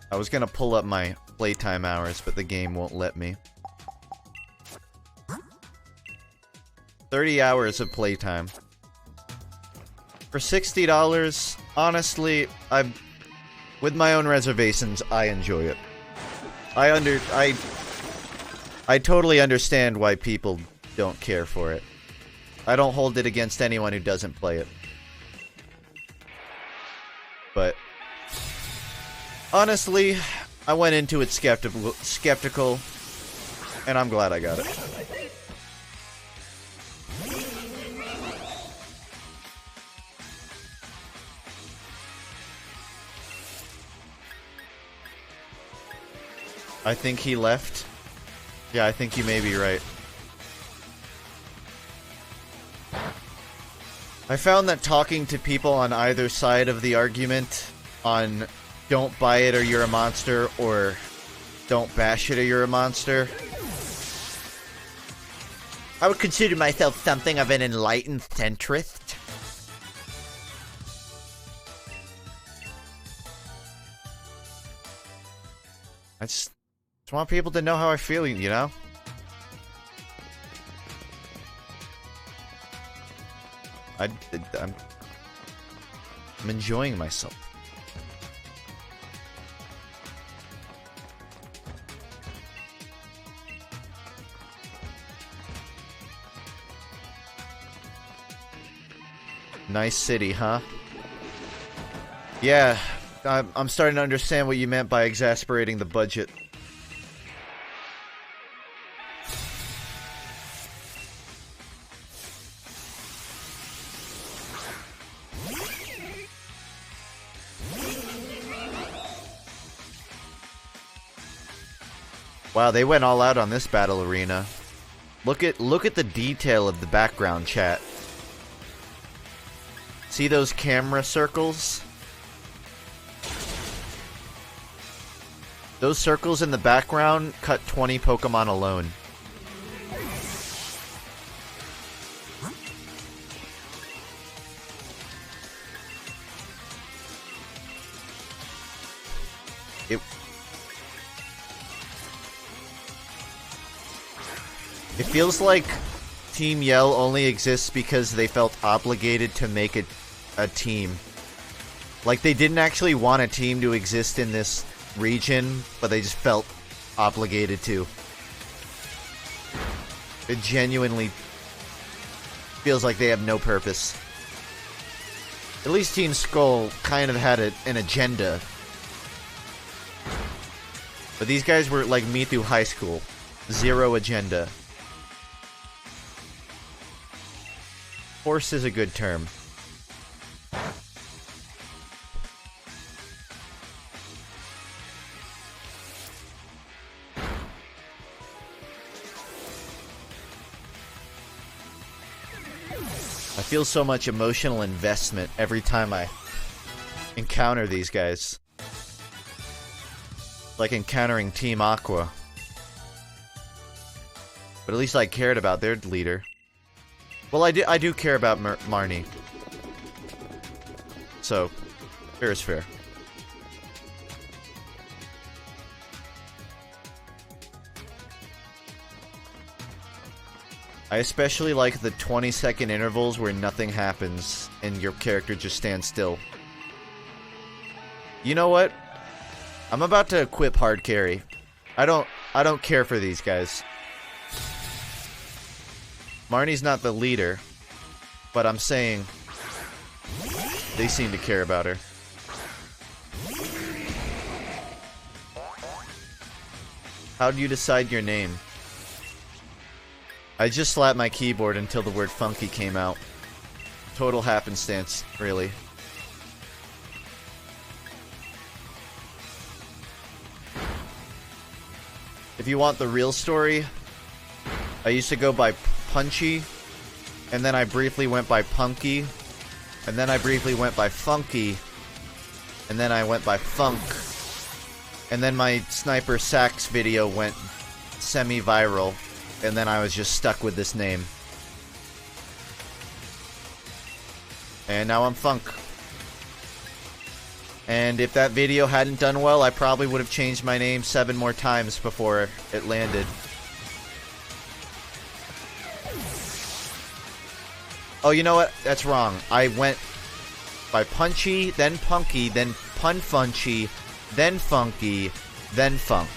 I was gonna pull up my playtime hours, but the game won't let me. 30 hours of playtime. For $60, honestly, with my own reservations, I enjoy it. I totally understand why people don't care for it. I don't hold it against anyone who doesn't play it. But honestly, I went into it skeptical, and I'm glad I got it. I think he left. Yeah, I think you may be right. I found that talking to people on either side of the argument on don't buy it or you're a monster, or don't bash it or you're a monster. I would consider myself something of an enlightened centrist. I just want people to know how I feel, you know? I'm enjoying myself. Nice city, huh? Yeah, I'm starting to understand what you meant by exasperating the budget. Wow, they went all out on this battle arena. Look at the detail of the background, chat. See those camera circles? Those circles in the background cut 20 Pokemon alone. It feels like Team Yell only exists because they felt obligated to make a team. Like, they didn't actually want a team to exist in this region, but they just felt obligated to. It genuinely feels like they have no purpose. At least Team Skull kind of had an agenda. But these guys were like me through high school. Zero agenda. Force is a good term. I feel so much emotional investment every time I encounter these guys. Like encountering Team Aqua. But at least I cared about their leader. Well, I do care about Marnie. So, fair is fair. I especially like the 20-second intervals where nothing happens and your character just stands still. You know what? I'm about to equip Hardcarry. I don't care for these guys. Marnie's not the leader, but I'm saying they seem to care about her. How do you decide your name? I just slapped my keyboard until the word FUNKe came out. Total happenstance, really. If you want the real story, I used to go by Punchy, and then I briefly went by Punky, and then I briefly went by Funky, and then I went by Funk, and then my Sniper Sax video went semi-viral, and then I was just stuck with this name. And now I'm Funk. And if that video hadn't done well, I probably would have changed my name 7 more times before it landed. Oh, you know what? That's wrong. I went by Punchy, then Punky, then Punfunchy, then Funky, then Funk.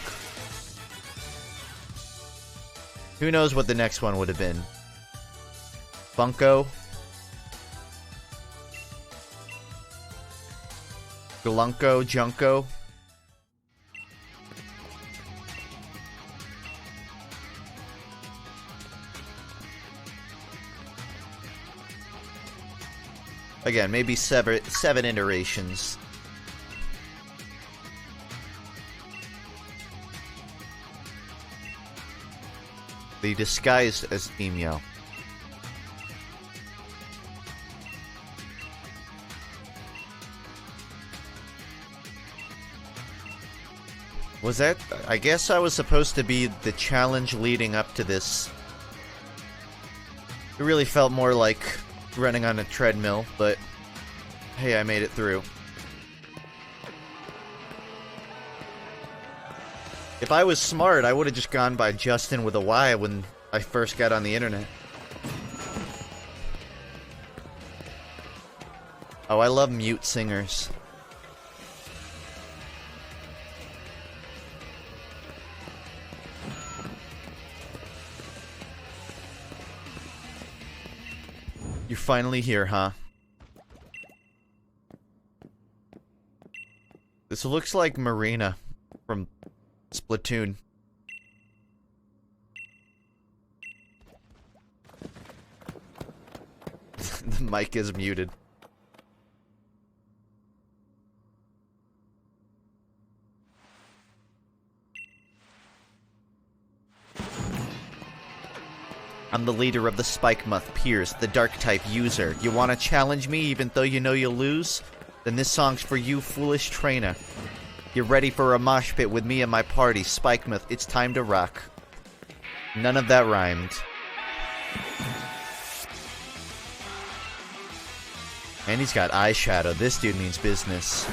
Who knows what the next one would have been? Funko? Glunko? Junko? Again, maybe 7 iterations. They disguised as Emo. Was that... I guess I was supposed to be the challenge leading up to this. It really felt more like running on a treadmill, but hey, I made it through. If I was smart, I would have just gone by Justin with a Y when I first got on the internet. Oh, I love mute singers. You're finally here, huh? This looks like Marina from Splatoon. The mic is muted. I'm the leader of the Spikemuth Pierce, the Dark-type user. You wanna challenge me even though you know you'll lose? Then this song's for you, foolish trainer. You're ready for a mosh pit with me and my party, Spikemuth, it's time to rock. None of that rhymed. And he's got eyeshadow. This dude means business.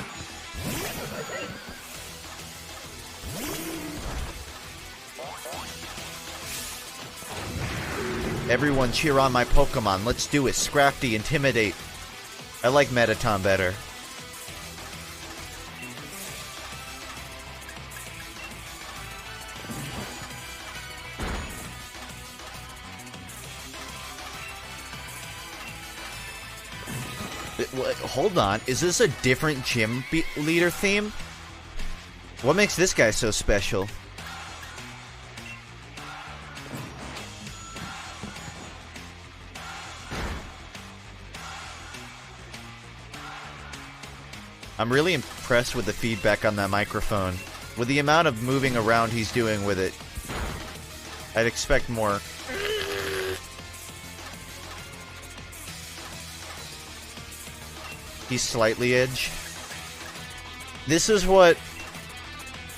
Everyone cheer on my Pokemon. Let's do it. Scrafty, Intimidate. I like Metaton better. Hold on. Is this a different gym leader theme? What makes this guy so special? I'm really impressed with the feedback on that microphone. With the amount of moving around he's doing with it, I'd expect more. He's slightly edge. This is what,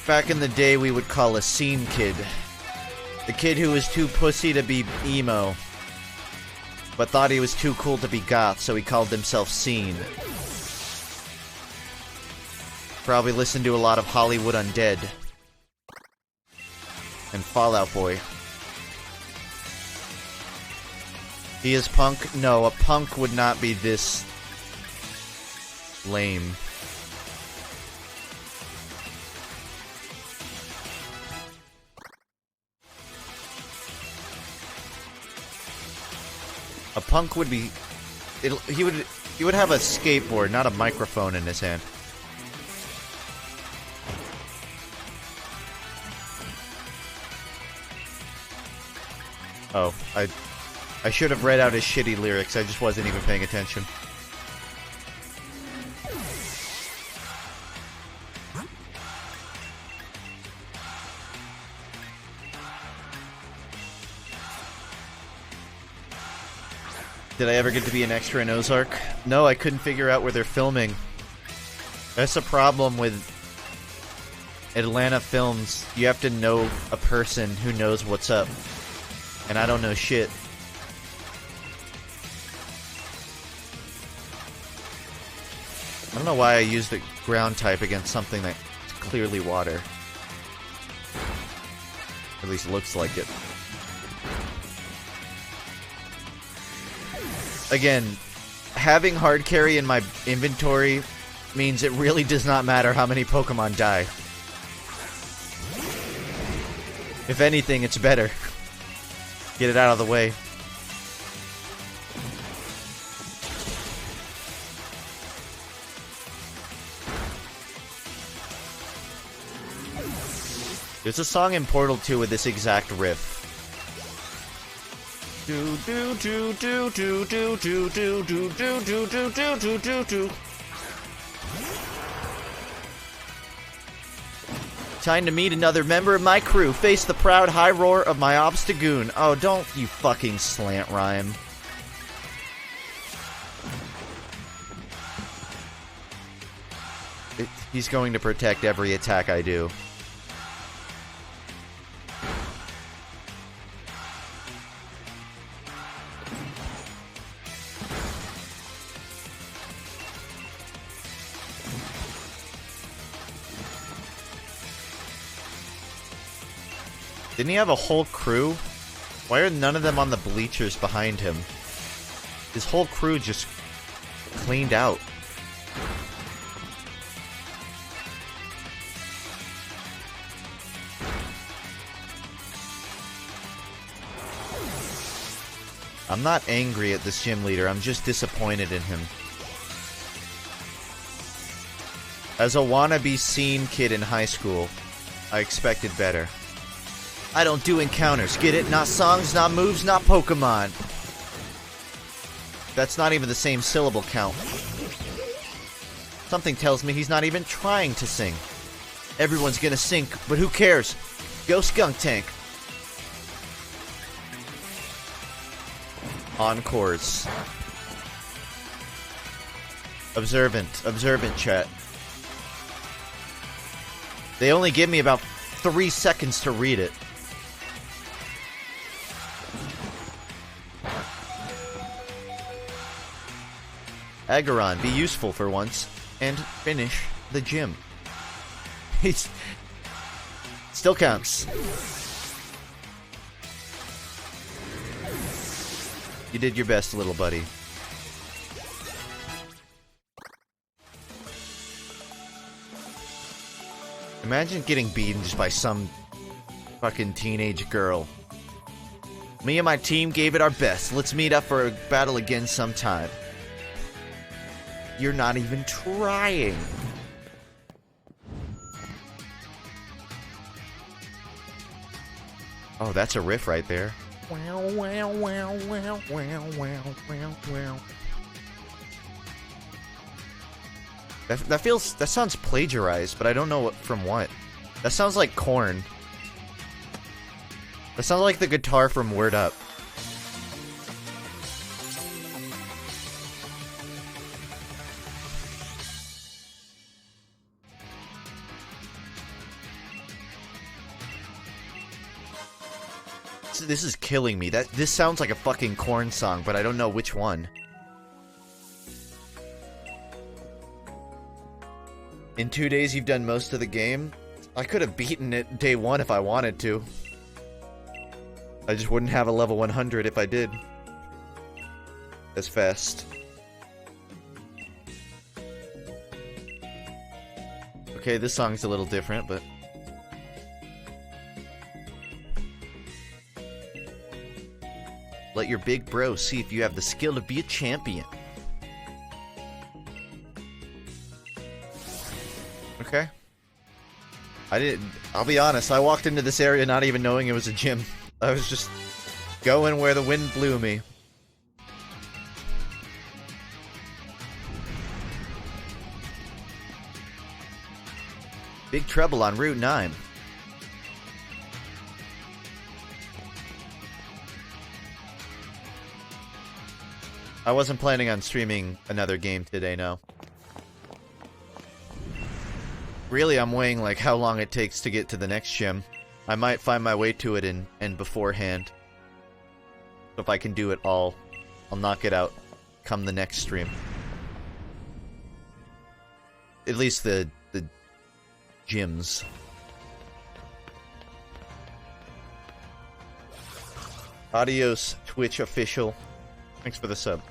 back in the day, we would call a scene kid. The kid who was too pussy to be emo, but thought he was too cool to be goth, so he called himself Scene. Probably listened to a lot of Hollywood Undead. And Fallout Boy. He is punk? No, a punk would not be this lame. A punk would be... He would have a skateboard, not a microphone in his hand. Oh, I should have read out his shitty lyrics. I just wasn't even paying attention. Did I ever get to be an extra in Ozark? No, I couldn't figure out where they're filming. That's a problem with Atlanta films. You have to know a person who knows what's up. And I don't know shit. I don't know why I used the ground type against something that's clearly water. At least looks like it. Again, having Hardcarry in my inventory means it really does not matter how many Pokemon die. If anything, it's better. Get it out of the way. There's a song in Portal 2 with this exact riff. Do do do do do do do do do do do do do do do. Time to meet another member of my crew. Face the proud high roar of my obstagoon. Oh, don't you fucking slant rhyme. He's going to protect every attack I do. Didn't he have a whole crew? Why are none of them on the bleachers behind him? His whole crew just cleaned out. I'm not angry at this gym leader, I'm just disappointed in him. As a wannabe scene kid in high school, I expected better. I don't do encounters, get it? Not songs, not moves, not Pokemon. That's not even the same syllable count. Something tells me he's not even trying to sing. Everyone's gonna sink, but who cares? Go Skunk Tank. Encores. Observant chat. They only give me about 3 seconds to read it. Ageron, be useful for once, and finish the gym. He's... Still counts. You did your best, little buddy. Imagine getting beaten just by some fucking teenage girl. Me and my team gave it our best. Let's meet up for a battle again sometime. You're not even trying. Oh, that's a riff right there. Wow, wow, wow, wow, wow, wow, wow, wow. That sounds plagiarized, but I don't know what from what. That sounds like Korn. That sounds like the guitar from Word Up. This is killing me. This sounds like a fucking Korn song, but I don't know which one. In 2 days, you've done most of the game? I could have beaten it day 1 if I wanted to. I just wouldn't have a level 100 if I did. As fast. Okay, this song's a little different, but... Let your big bro see if you have the skill to be a champion. Okay. I'll be honest, I walked into this area not even knowing it was a gym. I was just going where the wind blew me. Big trouble on Route 9. I wasn't planning on streaming another game today, no. Really, I'm weighing like how long it takes to get to the next gym. I might find my way to it and beforehand. So if I can do it all, I'll knock it out come the next stream. At least the gyms. Adios, Twitch official. Thanks for the sub.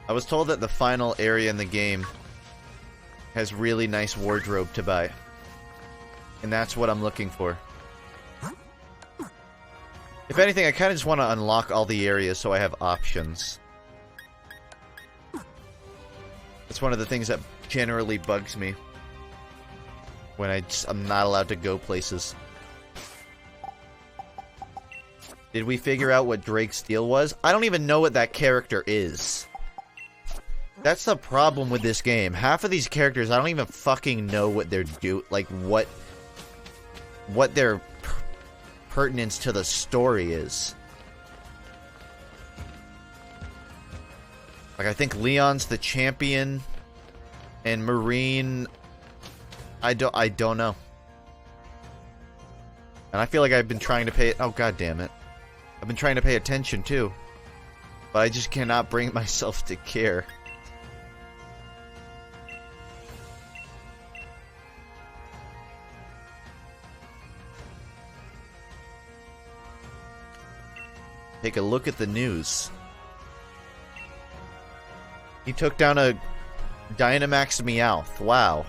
I was told that the final area in the game has really nice wardrobe to buy. And that's what I'm looking for. If anything, I kind of just want to unlock all the areas so I have options. That's one of the things that generally bugs me. When I'm not allowed to go places. Did we figure out what Drake's deal was? I don't even know what that character is. That's the problem with this game. Half of these characters, I don't even fucking know what they're like what their pertinence to the story is. Like, I think Leon's the champion, and Marine, I don't know. And I feel like I've been trying to pay, oh god damn it. I've been trying to pay attention too. But I just cannot bring myself to care. Take a look at the news. He took down a Dynamax Meowth. Wow.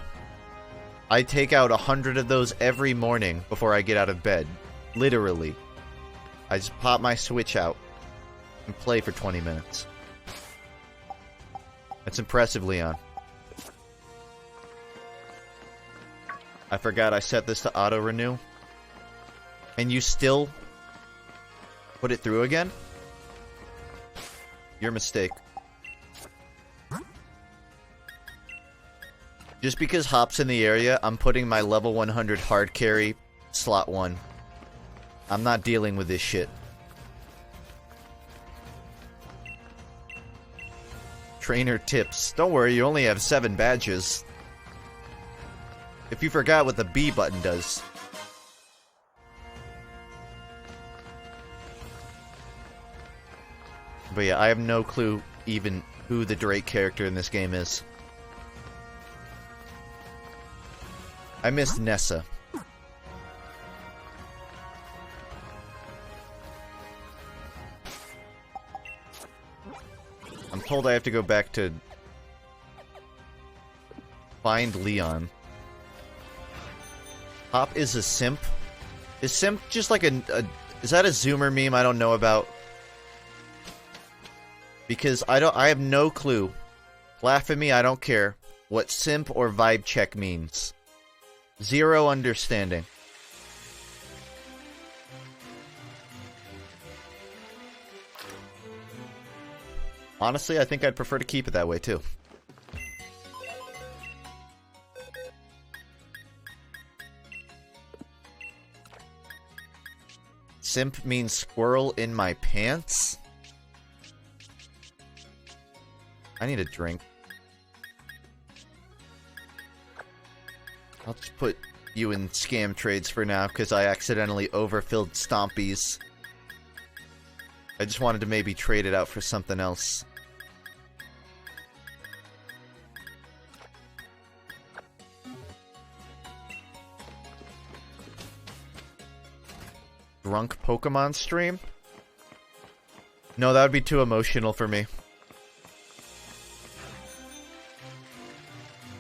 I take out 100 of those every morning before I get out of bed. Literally. I just pop my Switch out and play for 20 minutes. That's impressive, Leon. I forgot I set this to auto-renew. And you still put it through again? Your mistake. Just because Hop's in the area, I'm putting my level 100 Hardcarry slot 1. I'm not dealing with this shit. Trainer tips. Don't worry, you only have 7 badges. If you forgot what the B button does. But yeah, I have no clue even who the Drake character in this game is. I missed Nessa. I'm told I have to go back to find Leon. Hop is a simp? Is simp just like a is that a Zoomer meme I don't know about? Because I have no clue. Laugh at me, I don't care. What simp or vibe check means. Zero understanding. Honestly, I think I'd prefer to keep it that way too. Simp means squirrel in my pants? I need a drink. I'll just put you in scam trades for now, because I accidentally overfilled Stompies. I just wanted to maybe trade it out for something else. Drunk Pokemon stream? No, that would be too emotional for me.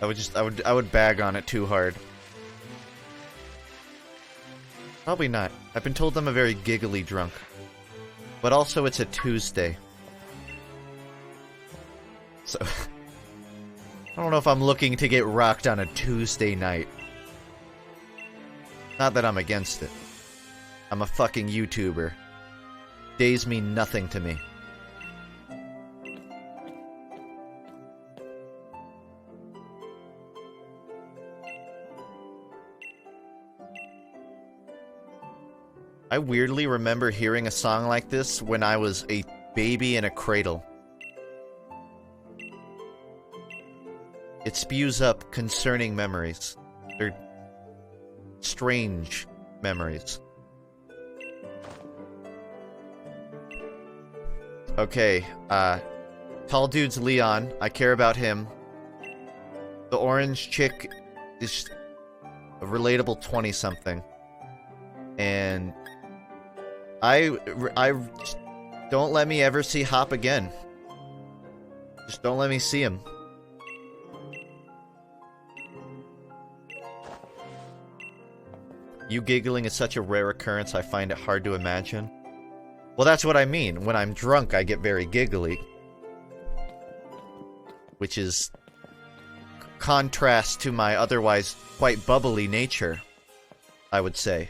I would bag on it too hard. Probably not. I've been told I'm a very giggly drunk. But also it's a Tuesday. So I don't know if I'm looking to get rocked on a Tuesday night. Not that I'm against it. I'm a fucking YouTuber. Days mean nothing to me. I weirdly remember hearing a song like this when I was a baby in a cradle. It spews up concerning memories. They're strange memories. Okay, tall dude's Leon. I care about him. The orange chick is a relatable 20-something. And I don't let me ever see Hop again. Just don't let me see him. You giggling is such a rare occurrence, I find it hard to imagine. Well, that's what I mean. When I'm drunk, I get very giggly. Which is contrast to my otherwise quite bubbly nature, I would say.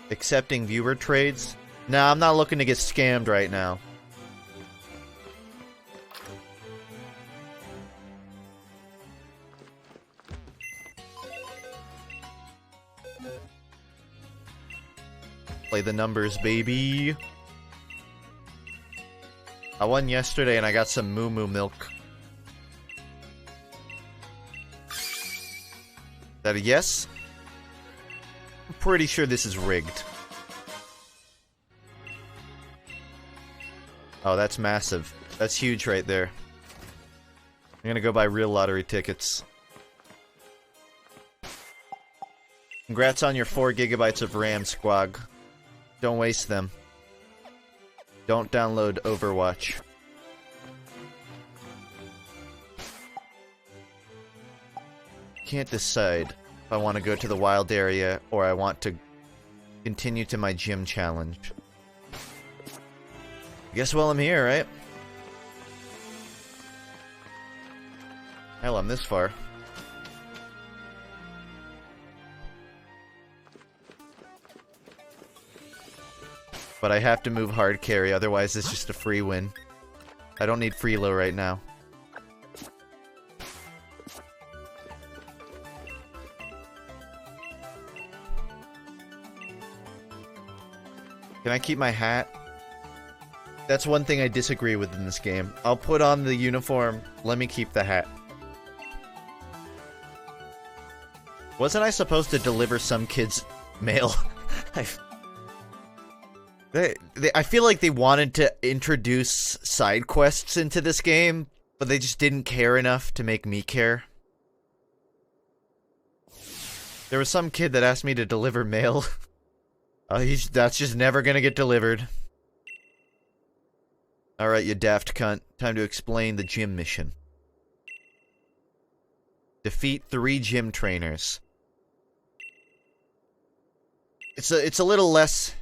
Accepting viewer trades? Nah, I'm not looking to get scammed right now. Play the numbers, baby. I won yesterday and I got some moo moo milk. Is that a yes? I'm pretty sure this is rigged. Oh, that's massive. That's huge right there. I'm gonna go buy real lottery tickets. Congrats on your 4 gigabytes of RAM, Squag. Don't waste them. Don't download Overwatch. Can't decide if I want to go to the wild area or I want to continue to my gym challenge. I guess while I'm here, right? Hell, I'm this far. But I have to move Hardcarry, otherwise it's just a free win. I don't need Freelo right now. Can I keep my hat? That's one thing I disagree with in this game. I'll put on the uniform, let me keep the hat. Wasn't I supposed to deliver some kid's mail? I feel like they wanted to introduce side quests into this game, but they just didn't care enough to make me care. There was some kid that asked me to deliver mail. That's just never gonna get delivered. Alright, you daft cunt. Time to explain the gym mission. Defeat 3 gym trainers. It's a little less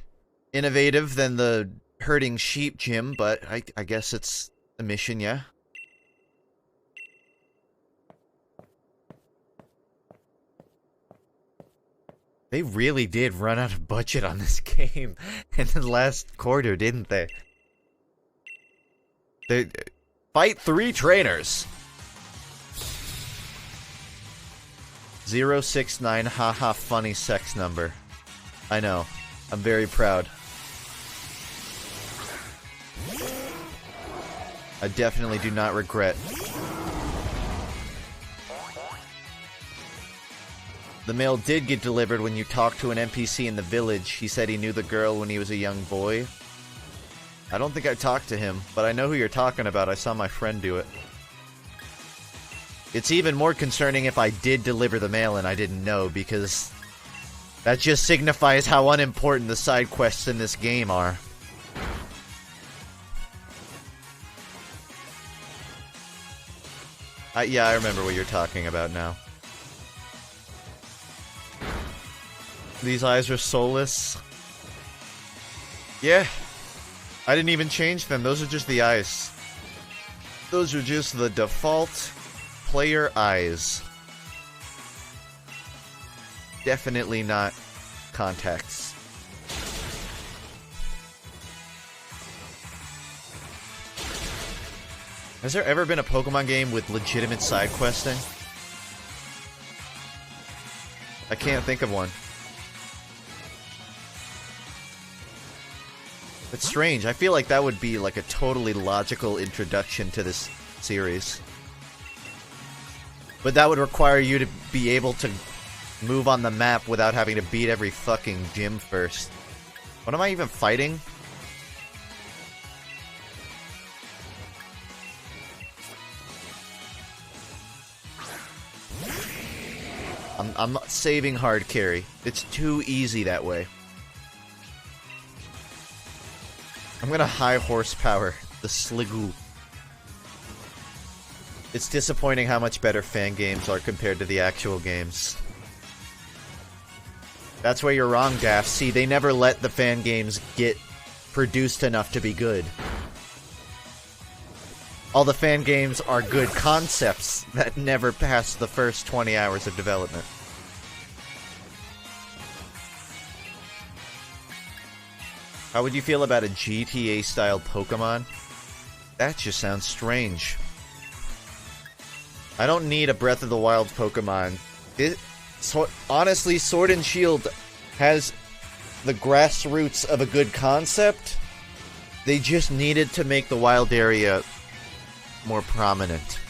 innovative than the herding sheep gym, but I guess it's a mission, yeah? They really did run out of budget on this game in the last quarter, didn't they? They fight 3 trainers. 069, haha, funny sex number. I know. I'm very proud. I definitely do not regret. The mail did get delivered when you talked to an NPC in the village. He said he knew the girl when he was a young boy. I don't think I talked to him, but I know who you're talking about. I saw my friend do it. It's even more concerning if I did deliver the mail and I didn't know, because That just signifies how unimportant the side quests in this game are. Yeah, I remember what you're talking about now. These eyes are soulless. Yeah. I didn't even change them. Those are just the eyes. Those are just the default player eyes. Definitely not contacts. Has there ever been a Pokemon game with legitimate side questing? I can't think of one. It's strange. I feel like that would be like a totally logical introduction to this series. But that would require you to be able to move on the map without having to beat every fucking gym first. What am I even fighting? I'm saving Hardcarry. It's too easy that way. I'm gonna high horsepower the Sliggoo. It's disappointing how much better fan games are compared to the actual games. That's where you're wrong, Daft. See, they never let the fan games get produced enough to be good. All the fan games are good concepts that never pass the first 20 hours of development. How would you feel about a GTA-style Pokemon? That just sounds strange. I don't need a Breath of the Wild Pokemon. Honestly, Sword and Shield has the grassroots of a good concept. They just needed to make the wild area more prominent.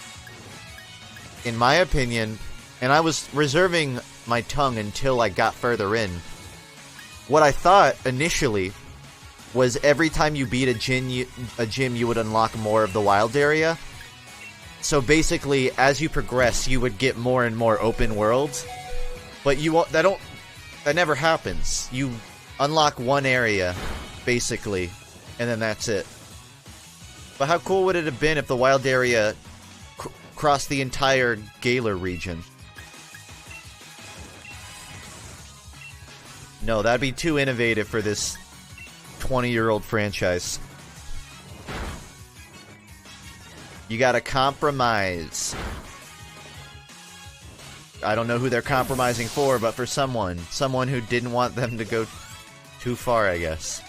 In my opinion, and I was reserving my tongue until I got further in, what I thought initially was every time you beat a gym, you would unlock more of the wild area. So basically, as you progress, you would get more and more open worlds. But that never happens. You unlock one area, basically, and then that's it. But how cool would it have been if the wild area crossed the entire Galar region? No, that'd be too innovative for this 20-year-old franchise. You gotta compromise. I don't know who they're compromising for, but for someone who didn't want them to go too far, I guess.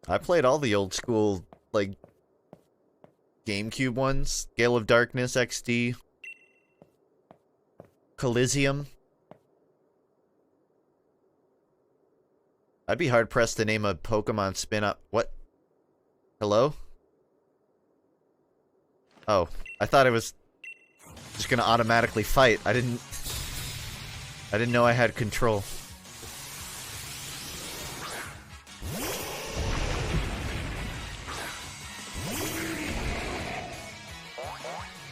I played all the old school, like, GameCube ones. Gale of Darkness XD. Coliseum. I'd be hard-pressed to name a Pokemon spin-up. What? Hello? Oh, I thought it was just gonna automatically fight. I didn't know I had control.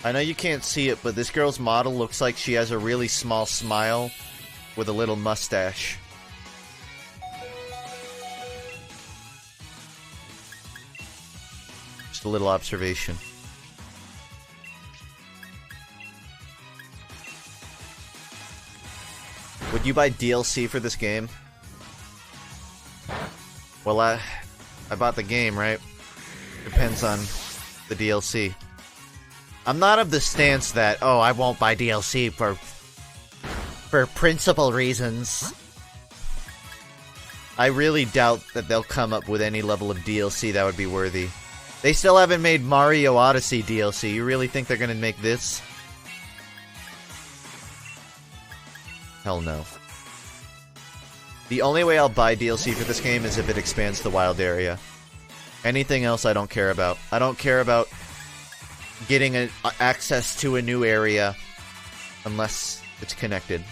I know you can't see it, but this girl's model looks like she has a really small smile with a little mustache. Just a little observation. Would you buy DLC for this game? Well, I bought the game, right? Depends on the DLC. I'm not of the stance that, oh, I won't buy DLC for principal reasons. I really doubt that they'll come up with any level of DLC that would be worthy. They still haven't made Mario Odyssey DLC. You really think they're gonna make this? Hell no. The only way I'll buy DLC for this game is if it expands the wild area. Anything else I don't care about. I don't care about getting access to a new area unless it's connected.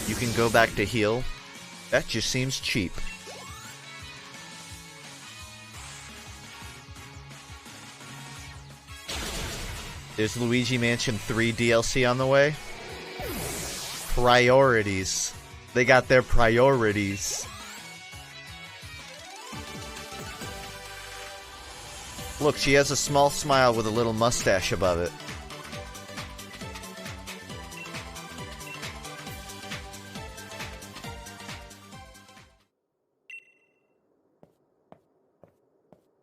You can go back to heal. That just seems cheap. There's Luigi Mansion 3 DLC on the way. Priorities. They got their priorities. Look, she has a small smile with a little mustache above it.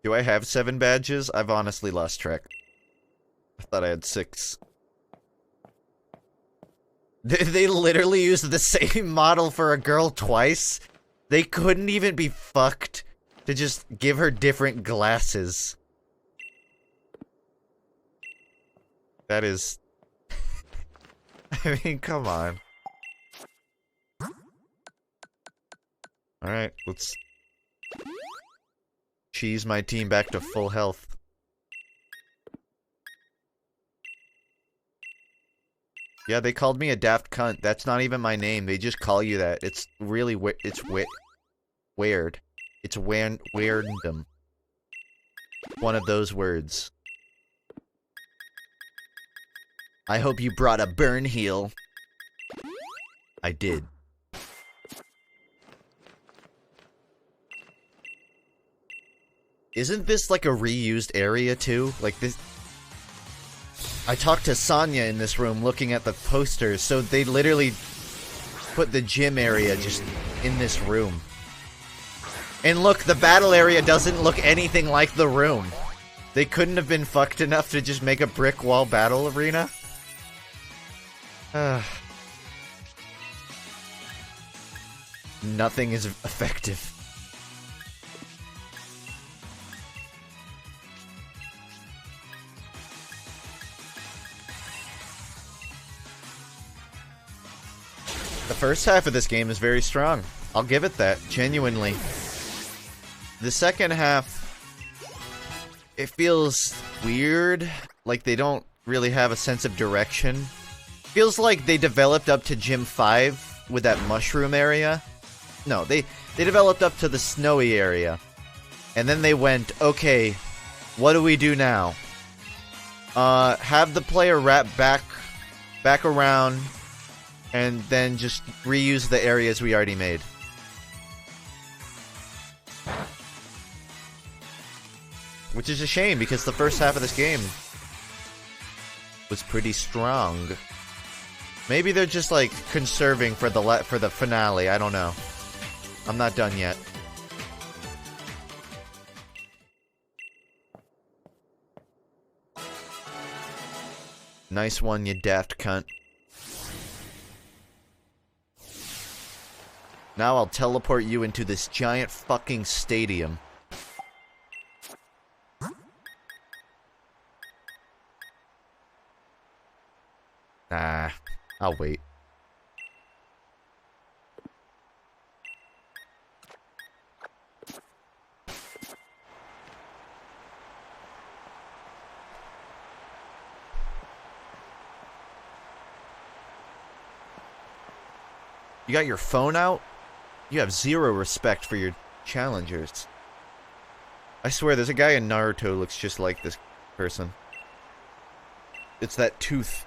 Do I have 7 badges? I've honestly lost track. I thought I had 6. They literally used the same model for a girl twice? They couldn't even be fucked to just give her different glasses. That is... I mean, come on. Alright, let's... cheese my team back to full health. Yeah, they called me a daft cunt. That's not even my name. They just call you that. It's really weird. It's weirdum. One of those words. I hope you brought a burn heal. I did. Isn't this like a reused area too? Like this... I talked to Sonya in this room looking at the posters, so they literally put the gym area just in this room. And look, the battle area doesn't look anything like the room. They couldn't have been fucked enough to just make a brick wall battle arena? Nothing is effective. The first half of this game is very strong. I'll give it that, genuinely. The second half, it feels weird. Like they don't really have a sense of direction. Feels like they developed up to Gym 5 with that mushroom area. No, they developed up to the snowy area. And then they went, okay, what do we do now? Have the player wrap back around, and then just reuse the areas we already made. Which is a shame, because the first half of this game was pretty strong. Maybe they're just, like, conserving for the finale, I don't know. I'm not done yet. Nice one, you daft cunt. Now I'll teleport you into this giant fucking stadium. Nah, I'll wait. You got your phone out? You have zero respect for your challengers. I swear, there's a guy in Naruto who looks just like this person. It's that tooth.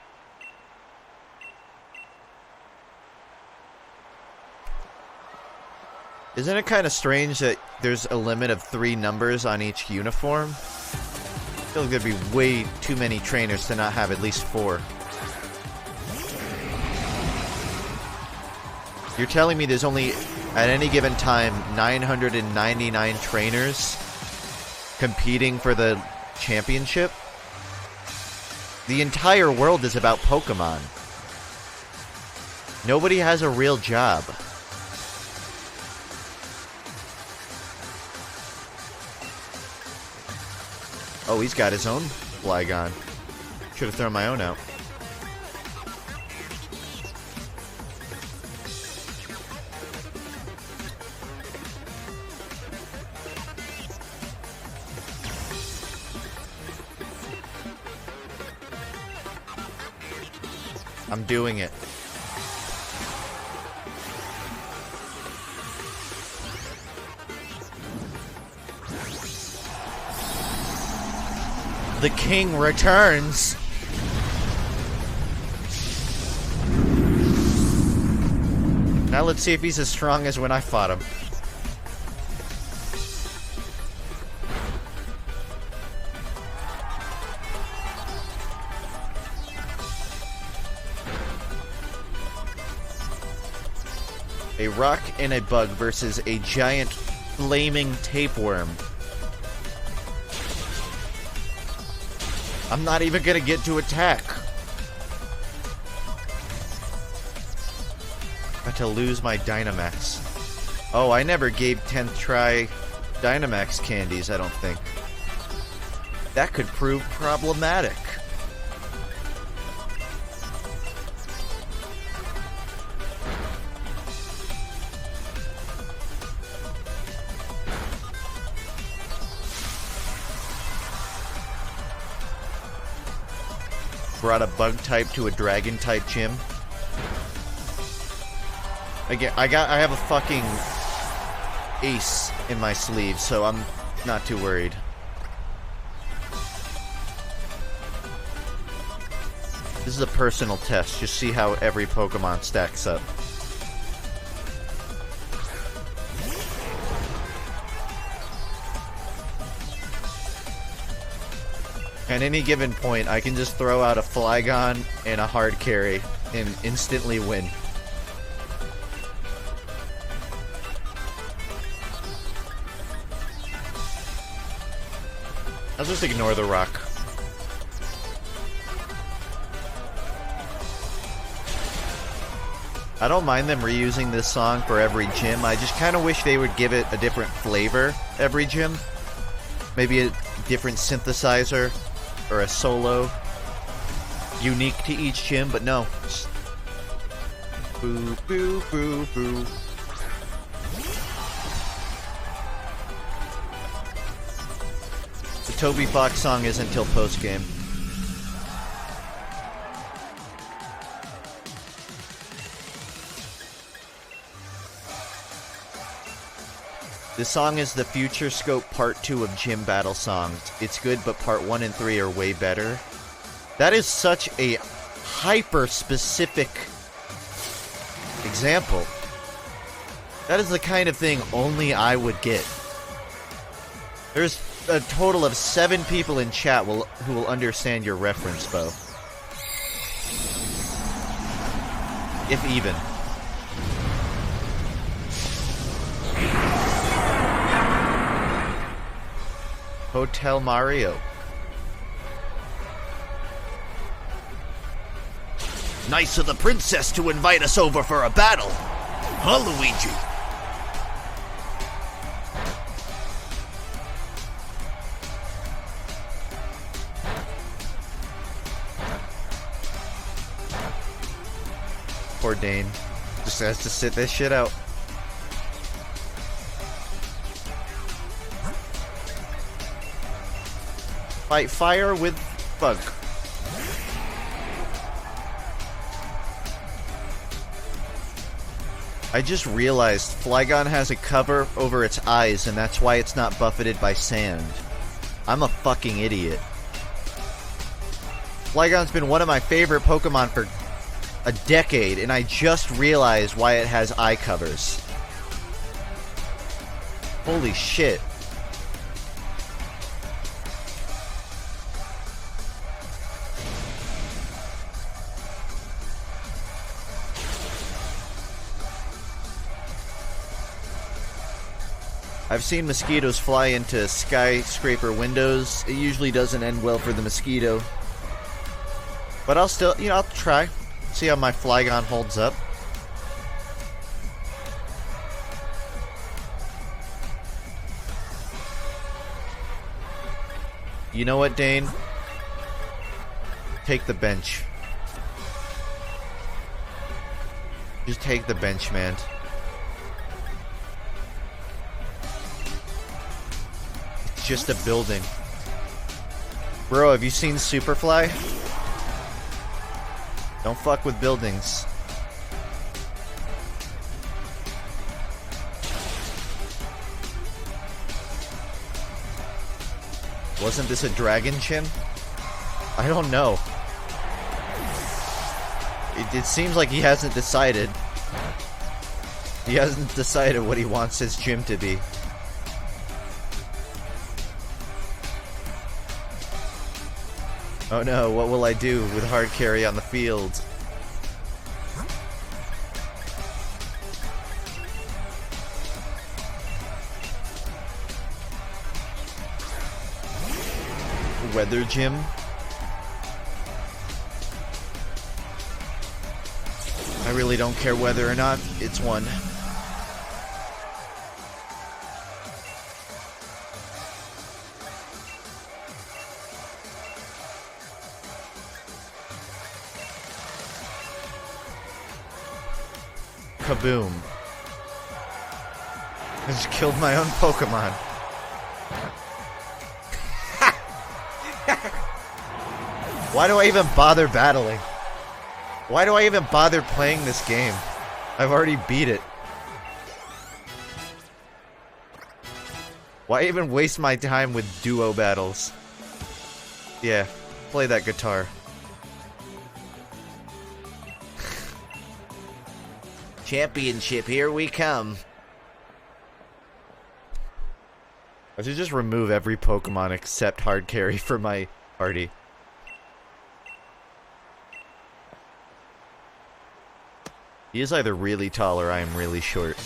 Isn't it kind of strange that there's a limit of 3 numbers on each uniform? I feel like there'd be way too many trainers to not have at least 4. You're telling me there's only, at any given time, 999 trainers competing for the championship? The entire world is about Pokemon. Nobody has a real job. Oh, he's got his own Flygon. Should have thrown my own out. I'm doing it. The king returns. Now let's see if he's as strong as when I fought him. A rock and a bug versus a giant flaming tapeworm. I'm not even gonna get to attack. About to lose my Dynamax. Oh, I never gave 10th try Dynamax candies, I don't think. That could prove problematic. Brought a bug type to a dragon type gym. Again, I have a fucking ace in my sleeve, so I'm not too worried. This is a personal test. Just see how every Pokemon stacks up. At any given point, I can just throw out a Flygon and a Hardcarry and instantly win. I'll just ignore the rock. I don't mind them reusing this song for every gym. I just kind of wish they would give it a different flavor every gym. Maybe a different synthesizer or a solo unique to each gym, but no. Boo, boo, boo, boo. The Toby Fox song isn't until post-game. This song is the Future Scope Part 2 of Gym Battle songs. It's good, but Part 1 and 3 are way better. That is such a hyper-specific example. That is the kind of thing only I would get. There's a total of 7 people in chat who will understand your reference, Bo. If even. Hotel Mario. Nice of the princess to invite us over for a battle. Huh, Luigi? Poor Dane. Just has to sit this shit out. Fight fire with bug. I just realized Flygon has a cover over its eyes, and that's why it's not buffeted by sand. I'm a fucking idiot. Flygon's been one of my favorite Pokemon for a decade, and I just realized why it has eye covers. Holy shit. I've seen mosquitoes fly into skyscraper windows. It usually doesn't end well for the mosquito. But I'll still, I'll try. See how my Flygon holds up. You know what, Dane? Take the bench. Just take the bench, man. Just a building. Bro, have you seen Superfly? Don't fuck with buildings. Wasn't this a dragon gym? I don't know. It seems like he hasn't decided. He hasn't decided what he wants his gym to be. Oh no, what will I do with Hardcarry on the field? Weather gym? I really don't care whether or not it's one. Kaboom. I just killed my own Pokemon. Why do I even bother battling? Why do I even bother playing this game? I've already beat it. Why even waste my time with duo battles? Yeah, play that guitar. Championship, here we come. I should just remove every Pokemon except Hardcarry for my party. He is either really tall or I am really short.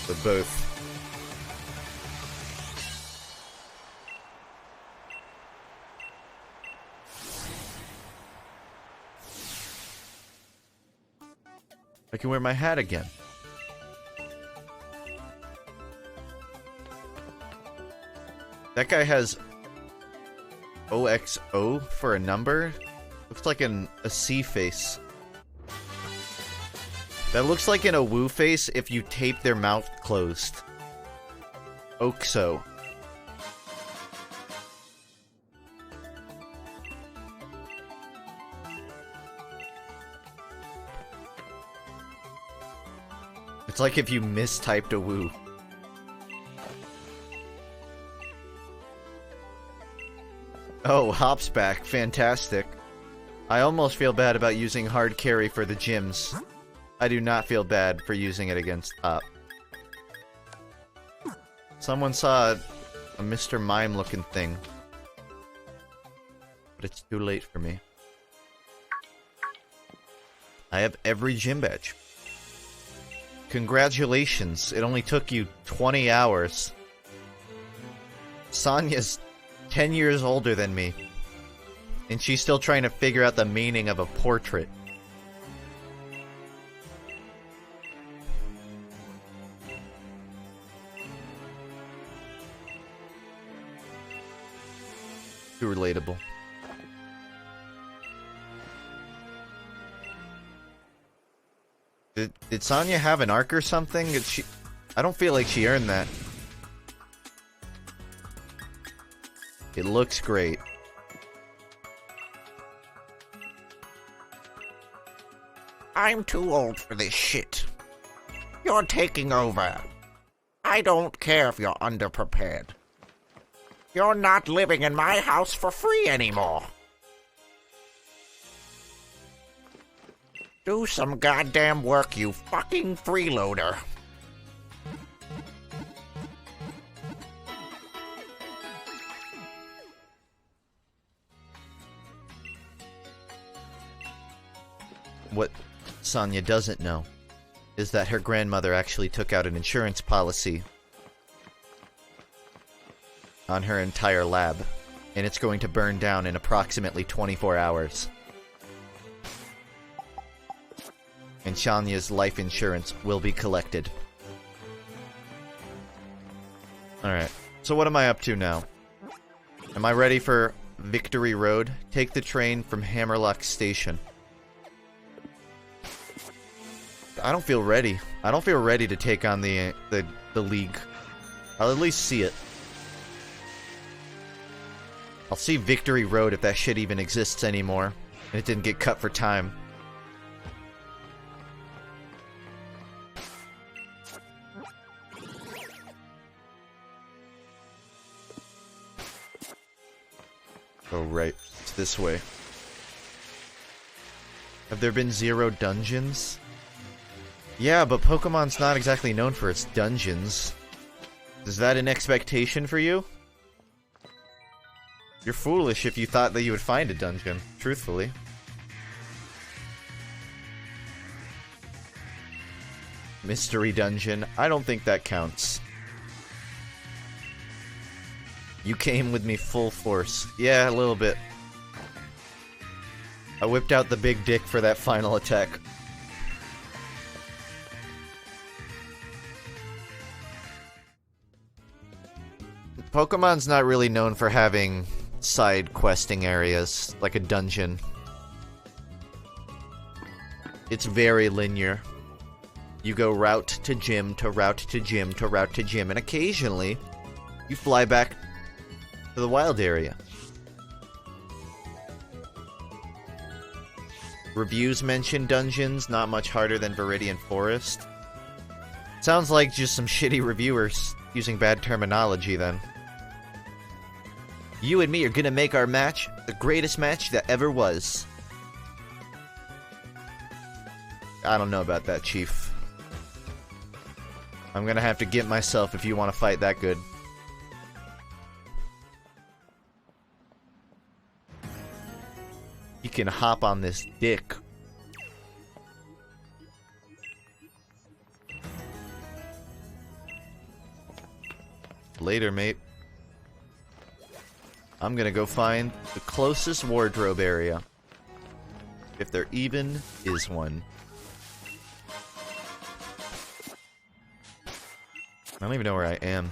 But both. I can wear my hat again. That guy has OXO for a number. Looks like a C face. That looks like an Woo face if you tape their mouth closed. OXO. It's like if you mistyped a Woo. Oh, Hop's back. Fantastic. I almost feel bad about using Hardcarry for the gyms. I do not feel bad for using it against Hop. Someone saw a Mr. Mime looking thing. But it's too late for me. I have every gym badge. Congratulations, it only took you 20 hours. Sonya's 10 years older than me. And she's still trying to figure out the meaning of a portrait. Too relatable. Did Sonya have an arc or something? I don't feel like she earned that. It looks great. I'm too old for this shit. You're taking over. I don't care if you're underprepared. You're not living in my house for free anymore. Do some goddamn work, you fucking freeloader. What Sonya doesn't know is that her grandmother actually took out an insurance policy on her entire lab, and it's going to burn down in approximately 24 hours. And Sonya's life insurance will be collected. Alright, so what am I up to now? Am I ready for Victory Road? Take the train from Hammerlock Station. I don't feel ready. I don't feel ready to take on the league. I'll at least see it. I'll see Victory Road if that shit even exists anymore. And it didn't get cut for time. Oh, right. It's this way. Have there been 0 dungeons? Yeah, but Pokemon's not exactly known for its dungeons. Is that an expectation for you? You're foolish if you thought that you would find a dungeon, truthfully. Mystery dungeon. I don't think that counts. You came with me full force. Yeah, a little bit. I whipped out the big dick for that final attack. Pokemon's not really known for having side questing areas, like a dungeon. It's very linear. You go route to gym, to route to gym, to route to gym, and occasionally, you fly back to the wild area. Reviews mention dungeons, not much harder than Viridian Forest. Sounds like just some shitty reviewers using bad terminology then. You and me are gonna make our match the greatest match that ever was. I don't know about that, Chief. I'm gonna have to get myself if you want to fight that good. You can hop on this dick. Later, mate. I'm gonna go find the closest wardrobe area. If there even is one. I don't even know where I am.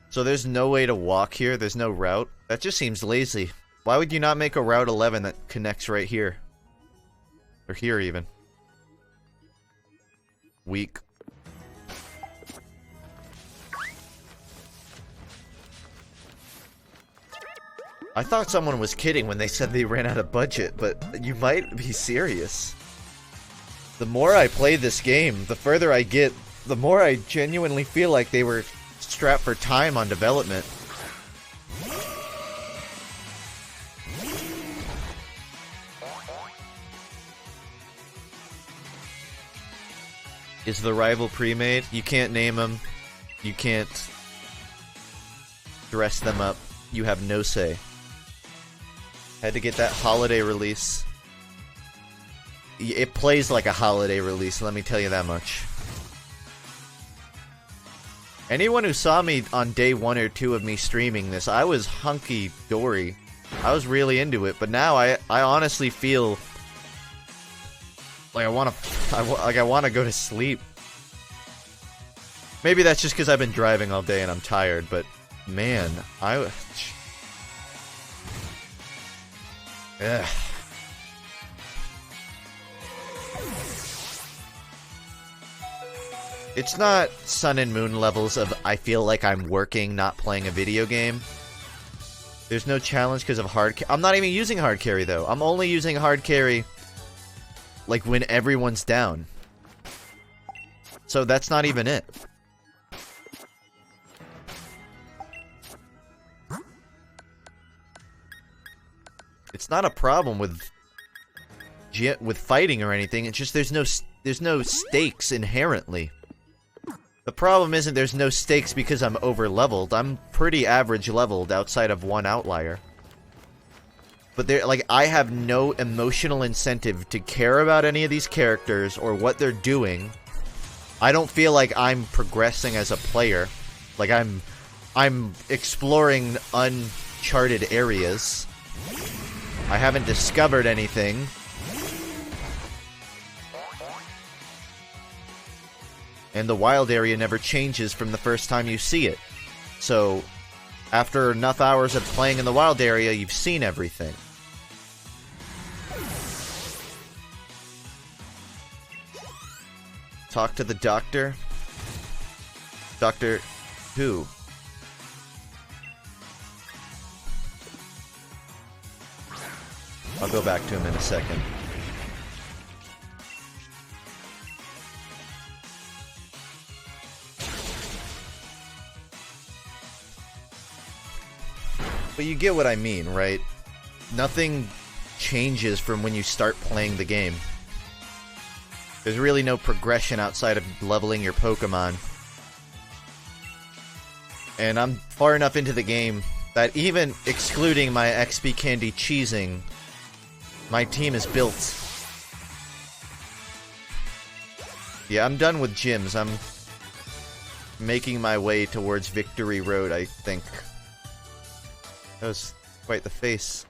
So there's no way to walk here? There's no route? That just seems lazy. Why would you not make a Route 11 that connects right here? Or here, even. Weak. I thought someone was kidding when they said they ran out of budget, but you might be serious. The more I play this game, the further I get, the more I genuinely feel like they were strapped for time on development. Is the rival pre-made? You can't name them. You can't dress them up. You have no say. Had to get that holiday release. It plays like a holiday release, let me tell you that much. Anyone who saw me on day 1 or 2 of me streaming this, I was hunky-dory. I was really into it, but now I honestly feel like I want to go to sleep. Maybe that's just because I've been driving all day and I'm tired, but man, ugh. It's not Sun and Moon levels of I feel like I'm working, not playing a video game. There's no challenge because of hard. I'm not even using hard carry though. I'm only using hard carry like when everyone's down. So that's not even it. It's not a problem with fighting or anything. It's just there's no stakes inherently. The problem isn't there's no stakes because I'm over-leveled. I'm pretty average leveled outside of one outlier. But I have no emotional incentive to care about any of these characters or what they're doing. I don't feel like I'm progressing as a player. Like I'm exploring uncharted areas. I haven't discovered anything. And the wild area never changes from the first time you see it. So, after enough hours of playing in the wild area, you've seen everything. Talk to the doctor? Doctor who? I'll go back to him in a second. But you get what I mean, right? Nothing changes from when you start playing the game. There's really no progression outside of leveling your Pokemon. And I'm far enough into the game that even excluding my XP candy cheesing, my team is built. Yeah, I'm done with gyms. I'm making my way towards Victory Road, I think. That was quite the face.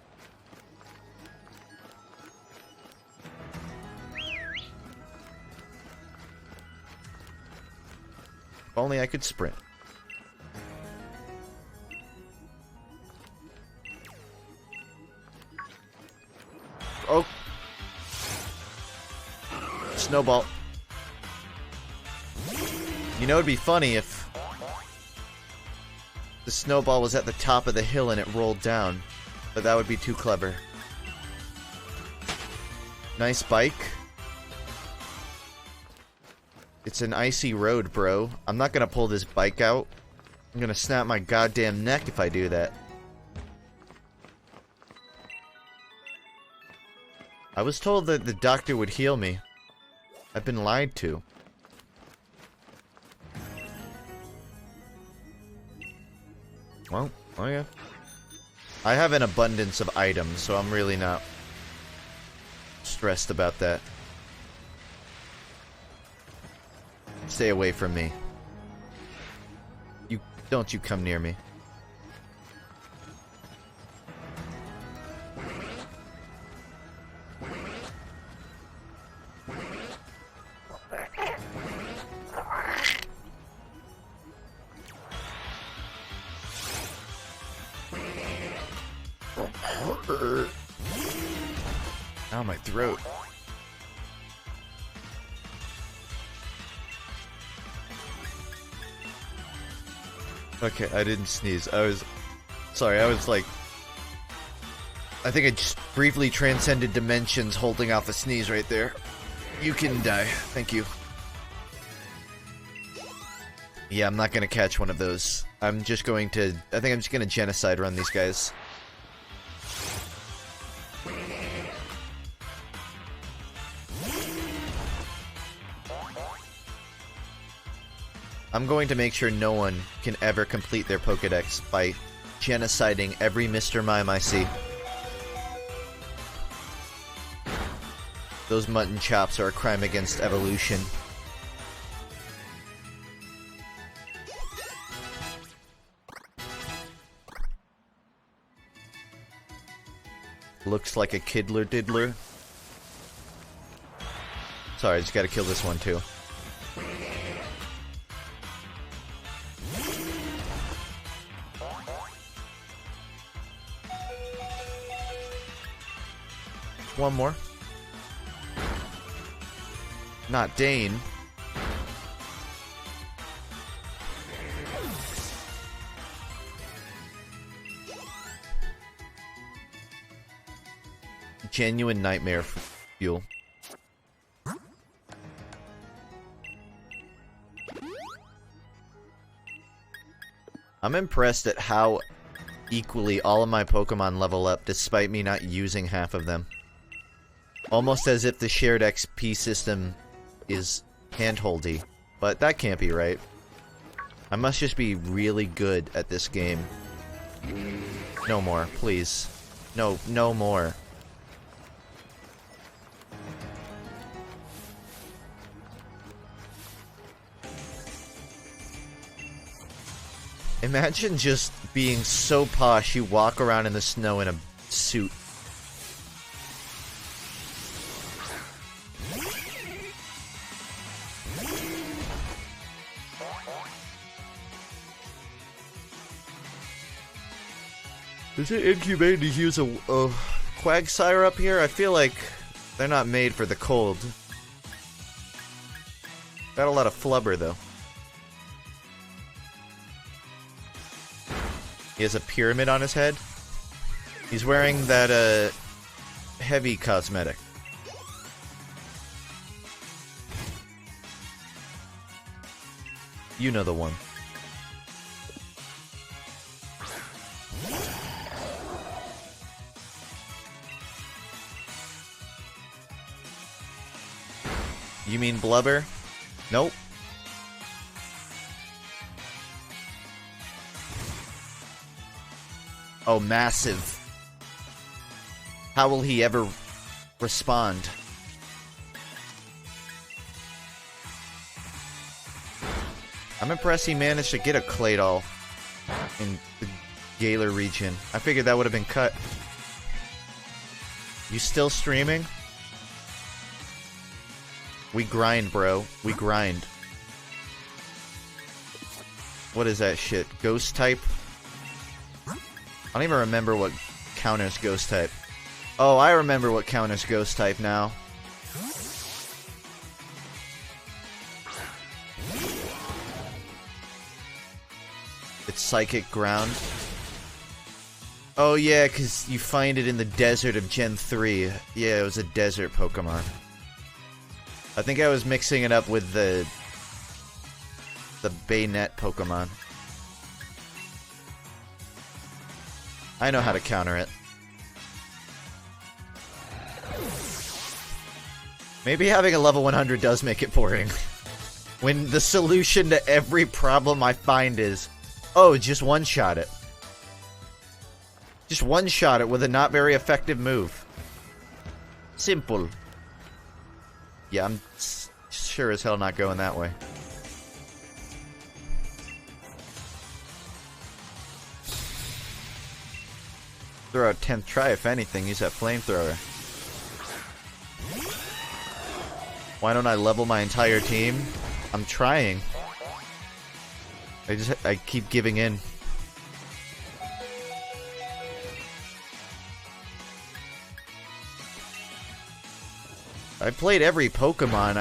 If only I could sprint. Oh! Snowball. You know, it'd be funny if the snowball was at the top of the hill and it rolled down, but that would be too clever. Nice bike. It's an icy road, bro. I'm not gonna pull this bike out. I'm gonna snap my goddamn neck if I do that. I was told that the doctor would heal me. I've been lied to. Well, oh yeah. I have an abundance of items, so I'm really not stressed about that. Stay away from me. Don't you come near me. Ow, my throat. Okay, I didn't sneeze. Sorry, I was like... I think I just briefly transcended dimensions holding off a sneeze right there. You can die. Thank you. Yeah, I'm not gonna catch one of those. I'm just going to... I think I'm just gonna genocide run these guys. I'm going to make sure no one can ever complete their Pokedex by genociding every Mr. Mime I see. Those mutton chops are a crime against evolution. Looks like a Kidler Diddler. Sorry, I just gotta kill this one too. One more. Not Dane. Genuine nightmare fuel. I'm impressed at how equally all of my Pokemon level up despite me not using half of them. Almost as if the shared XP system is handholdy. But that can't be right. I must just be really good at this game. No more, please. No, no more. Imagine just being so posh you walk around in the snow in a suit. Is it inhumane to use a Quagsire up here? I feel like they're not made for the cold. Got a lot of flubber, though. He has a pyramid on his head. He's wearing that, heavy cosmetic. You know the one. You mean blubber? Nope. Oh, massive. How will he ever respond? I'm impressed he managed to get a Claydol in the Galar region. I figured that would have been cut. You still streaming? We grind, bro. We grind. What is that shit? Ghost type? I don't even remember what counters ghost type. Oh, I remember what counters ghost type now. It's psychic ground. Oh yeah, because you find it in the desert of Gen 3. Yeah, it was a desert Pokemon. I think I was mixing it up with the Bayonet Pokemon. I know how to counter it. Maybe having a level 100 does make it boring. When the solution to every problem I find is, oh, just one-shot it. Just one-shot it with a not very effective move. Simple. Yeah, I'm sure as hell not going that way. Throw out 10th try, if anything. Use that flamethrower. Why don't I level my entire team? I'm trying. I keep giving in. I played every Pokemon.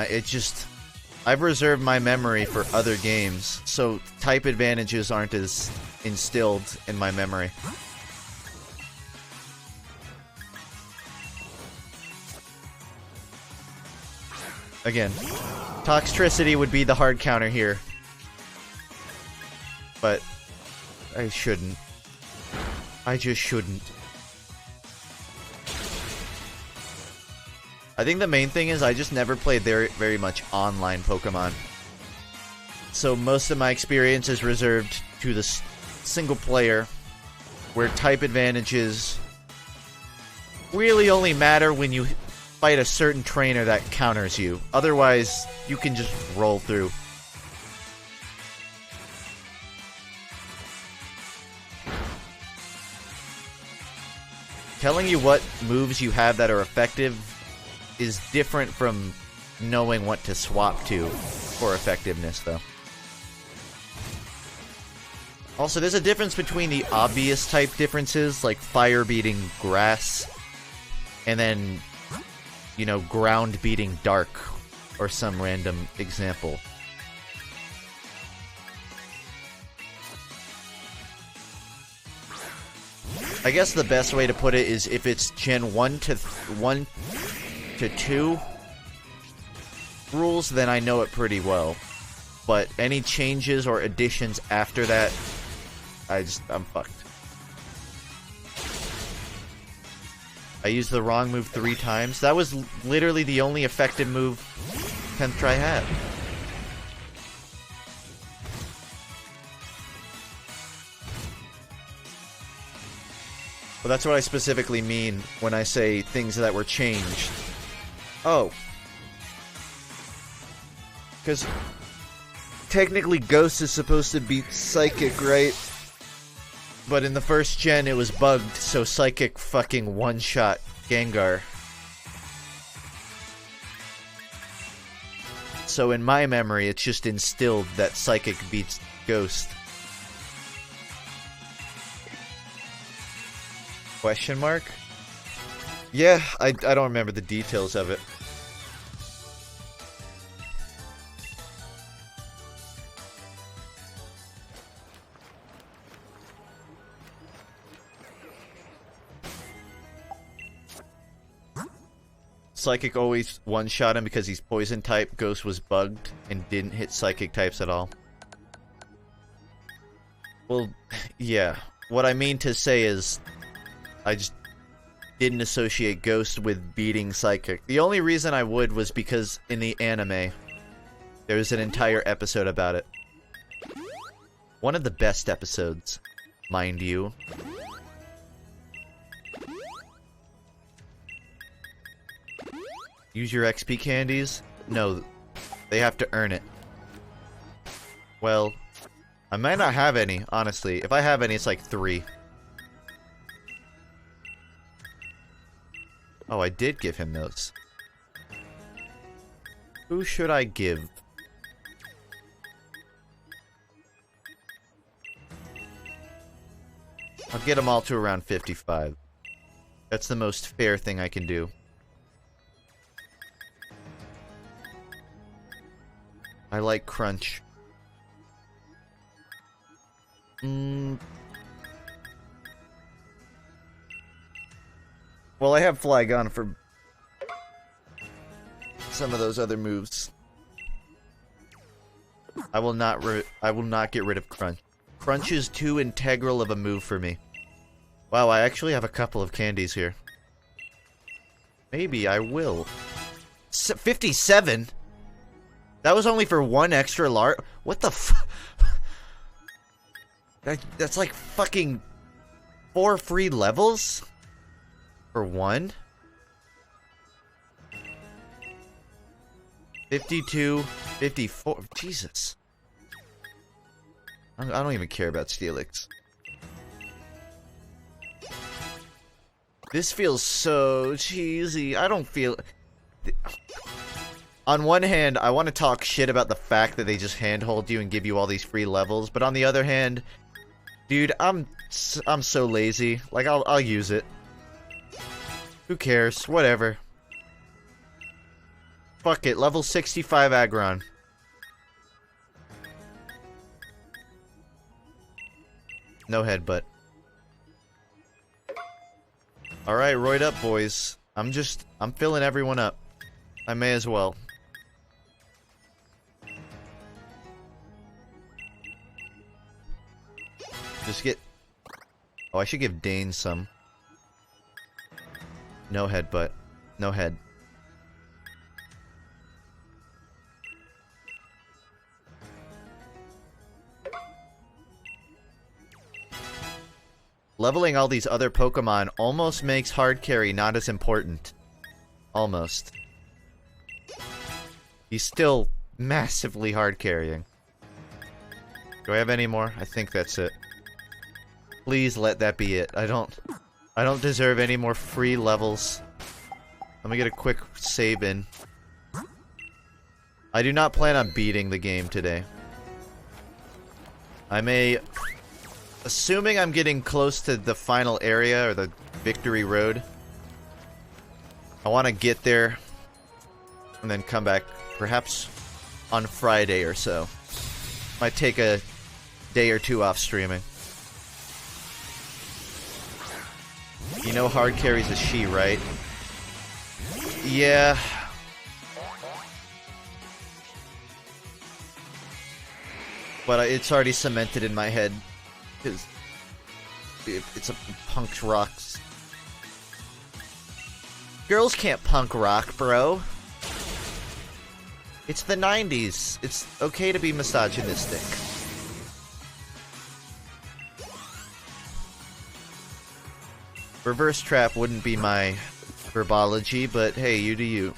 I've reserved my memory for other games, so type advantages aren't as instilled in my memory. Again, Toxtricity would be the hard counter here. But I shouldn't. I just shouldn't. I think the main thing is I just never played very much online Pokemon. So most of my experience is reserved to the single player, where type advantages really only matter when you fight a certain trainer that counters you. Otherwise, you can just roll through. Telling you what moves you have that are effective is different from knowing what to swap to for effectiveness, though. Also, there's a difference between the obvious type differences, like fire beating grass, and then, you know, ground beating dark, or some random example. I guess the best way to put it is if it's Gen 1 to 2 rules, then I know it pretty well. But any changes or additions after that, I'm fucked. I used the wrong move 3 times. That was literally the only effective move 10th try had. Well, that's what I specifically mean when I say things that were changed. Oh. Because technically Ghost is supposed to be Psychic, right? But in the first gen it was bugged, so Psychic fucking one-shot Gengar. So in my memory, it's just instilled that Psychic beats Ghost. Question mark? Yeah, I don't remember the details of it. Psychic always one-shot him because he's poison type. Ghost was bugged and didn't hit Psychic types at all. Well, yeah. What I mean to say is, I just didn't associate Ghost with beating Psychic. The only reason I would was because in the anime, there's an entire episode about it. One of the best episodes, mind you. Use your XP candies? No, they have to earn it. Well, I might not have any, honestly. If I have any, it's like 3. Oh, I did give him those. Who should I give? I'll get them all to around 55. That's the most fair thing I can do. I like Crunch. Well, I have Flygon for some of those other moves. I will not get rid of Crunch. Crunch is too integral of a move for me. Wow, I actually have a couple of candies here. Maybe I will. 57? That was only for 1 extra large. What the f? That's like fucking 4 free levels? For 1? 52, 54. Jesus. I don't even care about Steelix. This feels so cheesy. I don't feel... On one hand, I want to talk shit about the fact that they just handhold you and give you all these free levels, but on the other hand, dude, I'm so lazy. Like, I'll use it. Who cares? Whatever. Fuck it. Level 65 Aggron. No headbutt. Alright, roid up, boys. I'm filling everyone up. I may as well. Just get... Oh, I should give Dane some. No headbutt. No head. Leveling all these other Pokemon almost makes Hardcarry not as important. Almost. He's still massively hard carrying. Do I have any more? I think that's it. Please let that be it. I don't deserve any more free levels. Let me get a quick save in. I do not plan on beating the game today. I may... Assuming I'm getting close to the final area, or the victory road, I want to get there, and then come back, perhaps on Friday or so. Might take a day or 2 off streaming. You know Hardcarry's a she, right? Yeah. But it's already cemented in my head. It's a punk rocks. Girls can't punk rock, bro. It's the 90s. It's okay to be misogynistic. Reverse trap wouldn't be my verbology, but hey, you do you.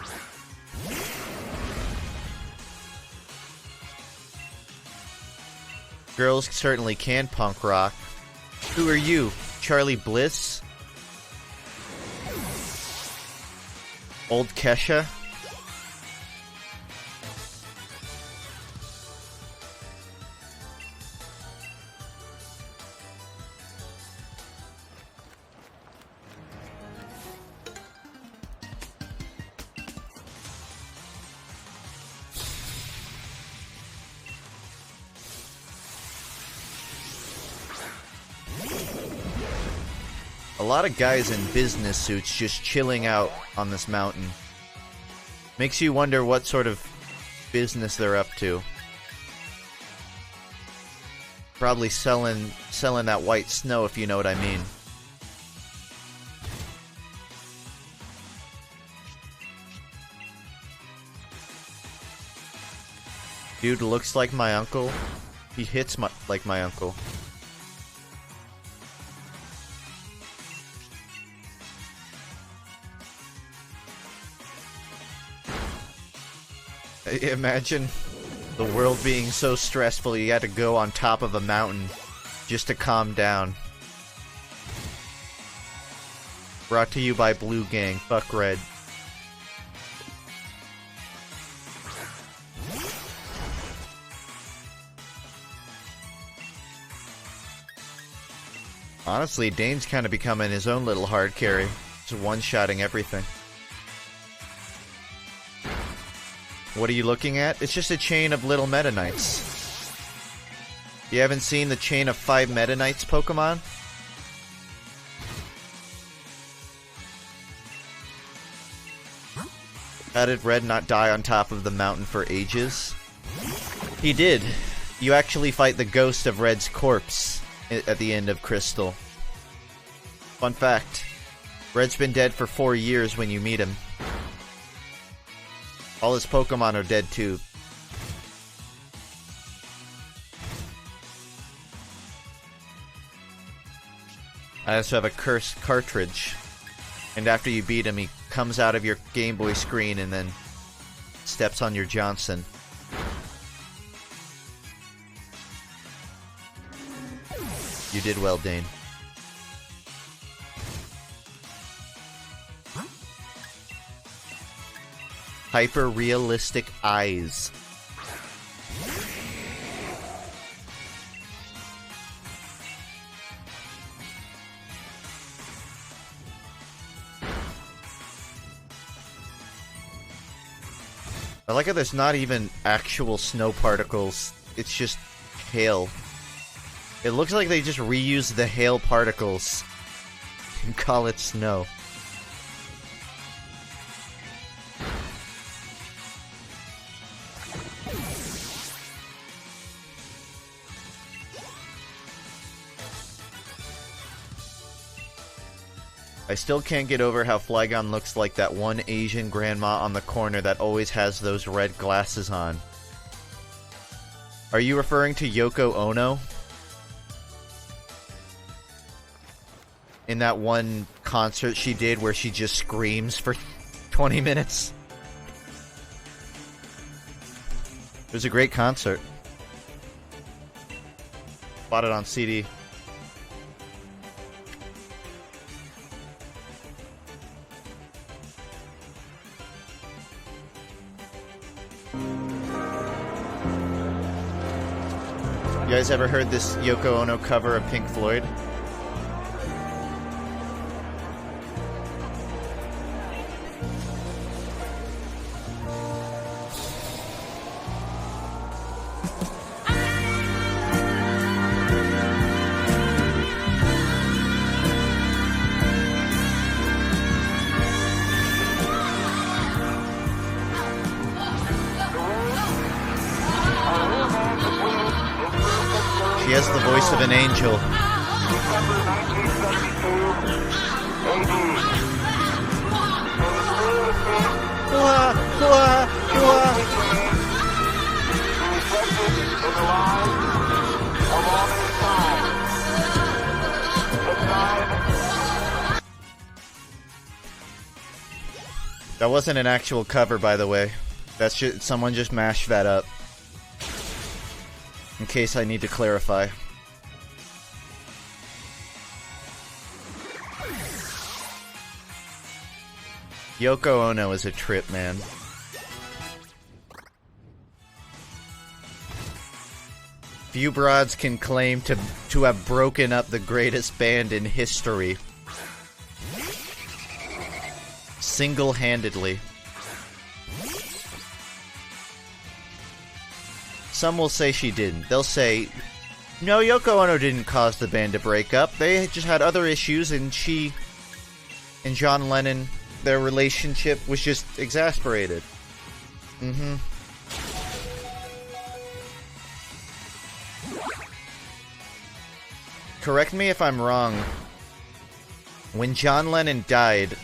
Girls certainly can punk rock. Who are you? Charlie Bliss? Old Kesha? A lot of guys in business suits just chilling out on this mountain. Makes you wonder what sort of business they're up to. Probably selling that white snow, if you know what I mean. Dude looks like my uncle. He hits like my uncle. Imagine the world being so stressful you had to go on top of a mountain just to calm down. Brought to you by Blue Gang. Fuck Red. Honestly, Dane's kind of becoming his own little hard carry. Just one-shotting everything. What are you looking at? It's just a chain of little Meta Knights. You haven't seen the chain of 5 Meta Knights Pokemon? How did Red not die on top of the mountain for ages? He did. You actually fight the ghost of Red's corpse at the end of Crystal. Fun fact. Red's been dead for 4 years when you meet him. All his Pokemon are dead too. I also have a cursed cartridge. And after you beat him, he comes out of your Game Boy screen and then steps on your Johnson. You did well, Dane. Hyper-realistic eyes. I like how there's not even actual snow particles. It's just hail. It looks like they just reused the hail particles and call it snow. I still can't get over how Flygon looks like that one Asian grandma on the corner that always has those red glasses on. Are you referring to Yoko Ono? In that one concert she did where she just screams for 20 minutes? It was a great concert. Bought it on CD. You guys ever heard this Yoko Ono cover of Pink Floyd? She has the voice of an angel. That wasn't an actual cover, by the way. That's just someone just mashed that up. In case I need to clarify. Yoko Ono is a trip, man. Few broads can claim to have broken up the greatest band in history. Single-handedly. Some will say she didn't. They'll say, no, Yoko Ono didn't cause the band to break up. They just had other issues, and she and John Lennon, their relationship was just exasperated. Correct me if I'm wrong. When John Lennon died,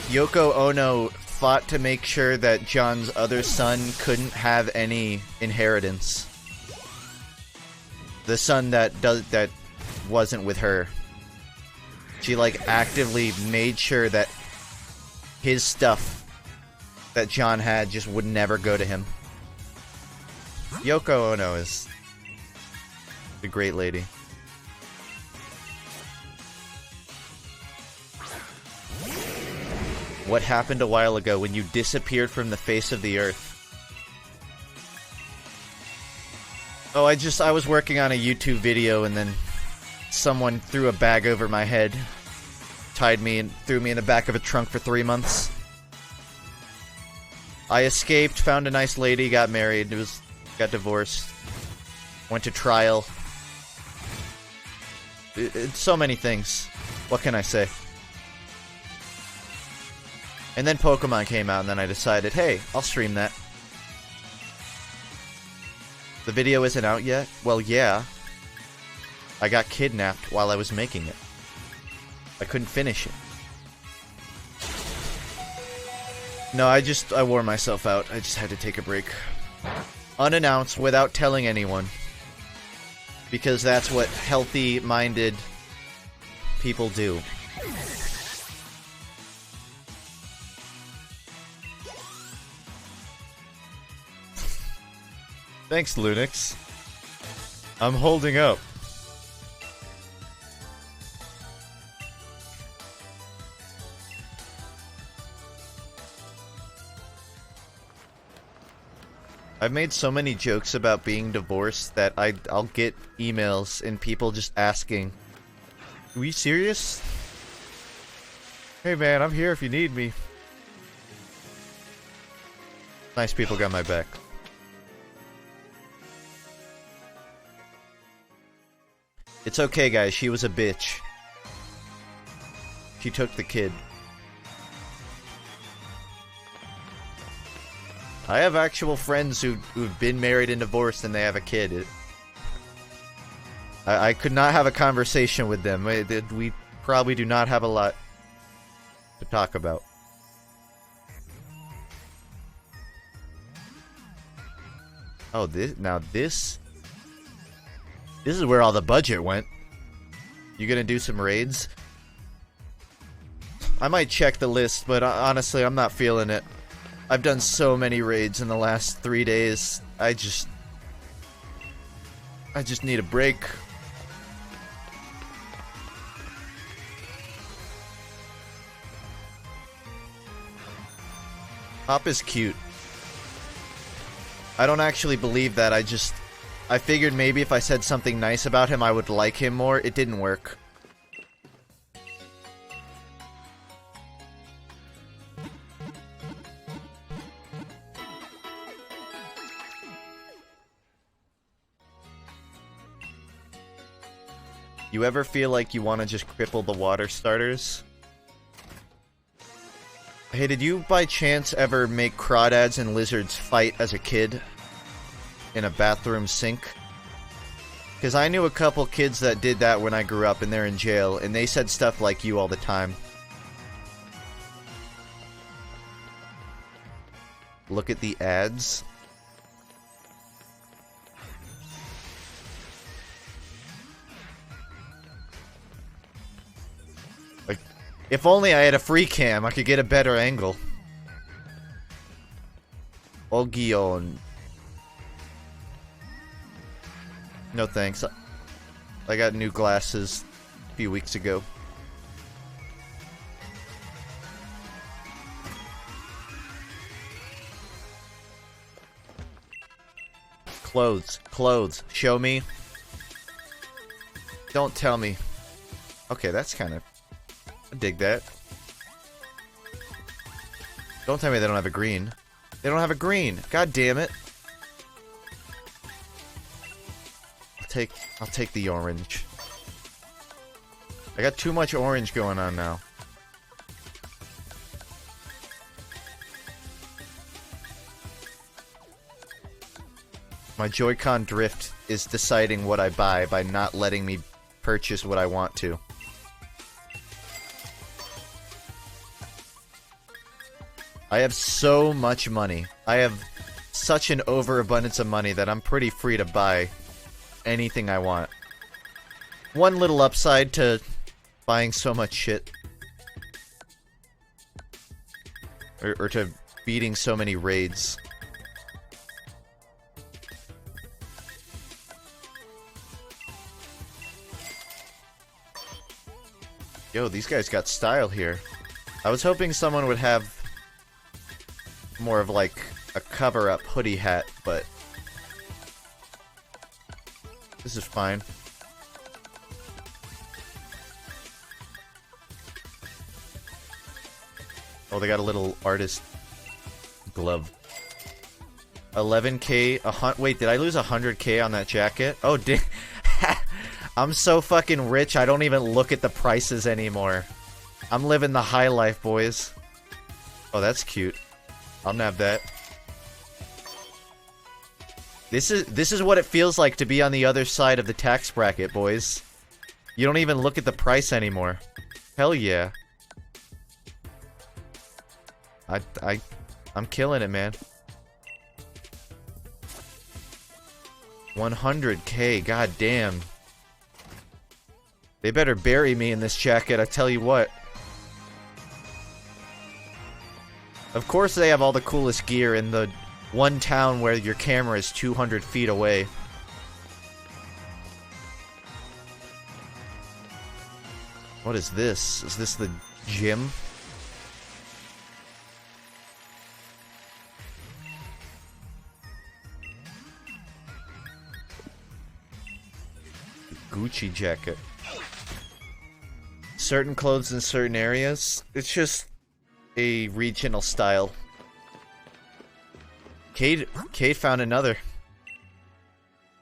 Yoko Ono fought to make sure that John's other son couldn't have any inheritance. The son that wasn't with her. She, like, actively made sure that his stuff that John had just would never go to him. Yoko Ono is a great lady. What happened a while ago when you disappeared from the face of the earth? Oh, I was working on a YouTube video and then someone threw a bag over my head, tied me and threw me in the back of a trunk for 3 months. I escaped, found a nice lady, got married, got divorced, went to trial. It's so many things. What can I say? And then Pokemon came out, and then I decided, hey, I'll stream that. The video isn't out yet? Well, yeah. I got kidnapped while I was making it. I couldn't finish it. No, I wore myself out. I just had to take a break. Unannounced, without telling anyone. Because that's what healthy-minded people do. Thanks, Lunix. I'm holding up. I've made so many jokes about being divorced that I'll get emails and people just asking, "Are you serious? Hey man, I'm here if you need me." Nice people got my back. It's okay, guys. She was a bitch. She took the kid. I have actual friends who've been married and divorced and they have a kid. I could not have a conversation with them. We probably do not have a lot to talk about. Oh, this is where all the budget went. You gonna do some raids? I might check the list, but honestly, I'm not feeling it. I've done so many raids in the last 3 days. I just need a break. Hop is cute. I don't actually believe that. I figured maybe if I said something nice about him, I would like him more. It didn't work. You ever feel like you want to just cripple the water starters? Hey, did you by chance ever make crawdads and lizards fight as a kid? In a bathroom sink? Because I knew a couple kids that did that when I grew up and they're in jail, and they said stuff like you all the time. Look at the ads. Like, if only I had a free cam, I could get a better angle. Ogion. No thanks. I got new glasses a few weeks ago. Clothes. Show me. Don't tell me. Okay, that's kind of... I dig that. Don't tell me they don't have a green. They don't have a green. God damn it. I'll take the orange. I got too much orange going on now. My Joy-Con drift is deciding what I buy by not letting me purchase what I want to. I have so much money. I have such an overabundance of money that I'm pretty free to buy anything I want. One little upside to buying so much shit. Or to beating so many raids. Yo, these guys got style here. I was hoping someone would have more of like a cover-up hoodie hat, but this is fine. Oh, they got a little artist glove. 11k, wait, did I lose 100k on that jacket? Oh, I'm so fucking rich, I don't even look at the prices anymore. I'm living the high life, boys. Oh, that's cute. I'll nab that. This is what it feels like to be on the other side of the tax bracket, boys. You don't even look at the price anymore. Hell yeah. I'm killing it, man. 100k, god damn. They better bury me in this jacket, I tell you what. Of course they have all the coolest gear in the one town where your camera is 200 feet away. What is this? Is this the gym? Gucci jacket. Certain clothes in certain areas. It's just a regional style. Cade found another.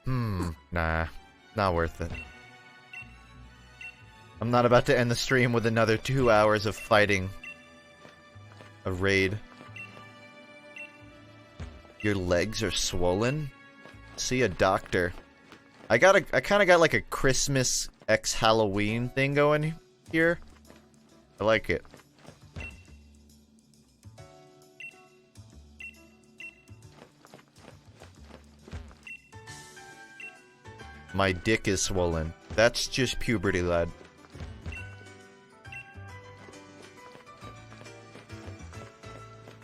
Nah. Not worth it. I'm not about to end the stream with another 2 hours of fighting a raid. Your legs are swollen? See a doctor. I kinda got like a Christmas x Halloween thing going here. I like it. My dick is swollen. That's just puberty, lad.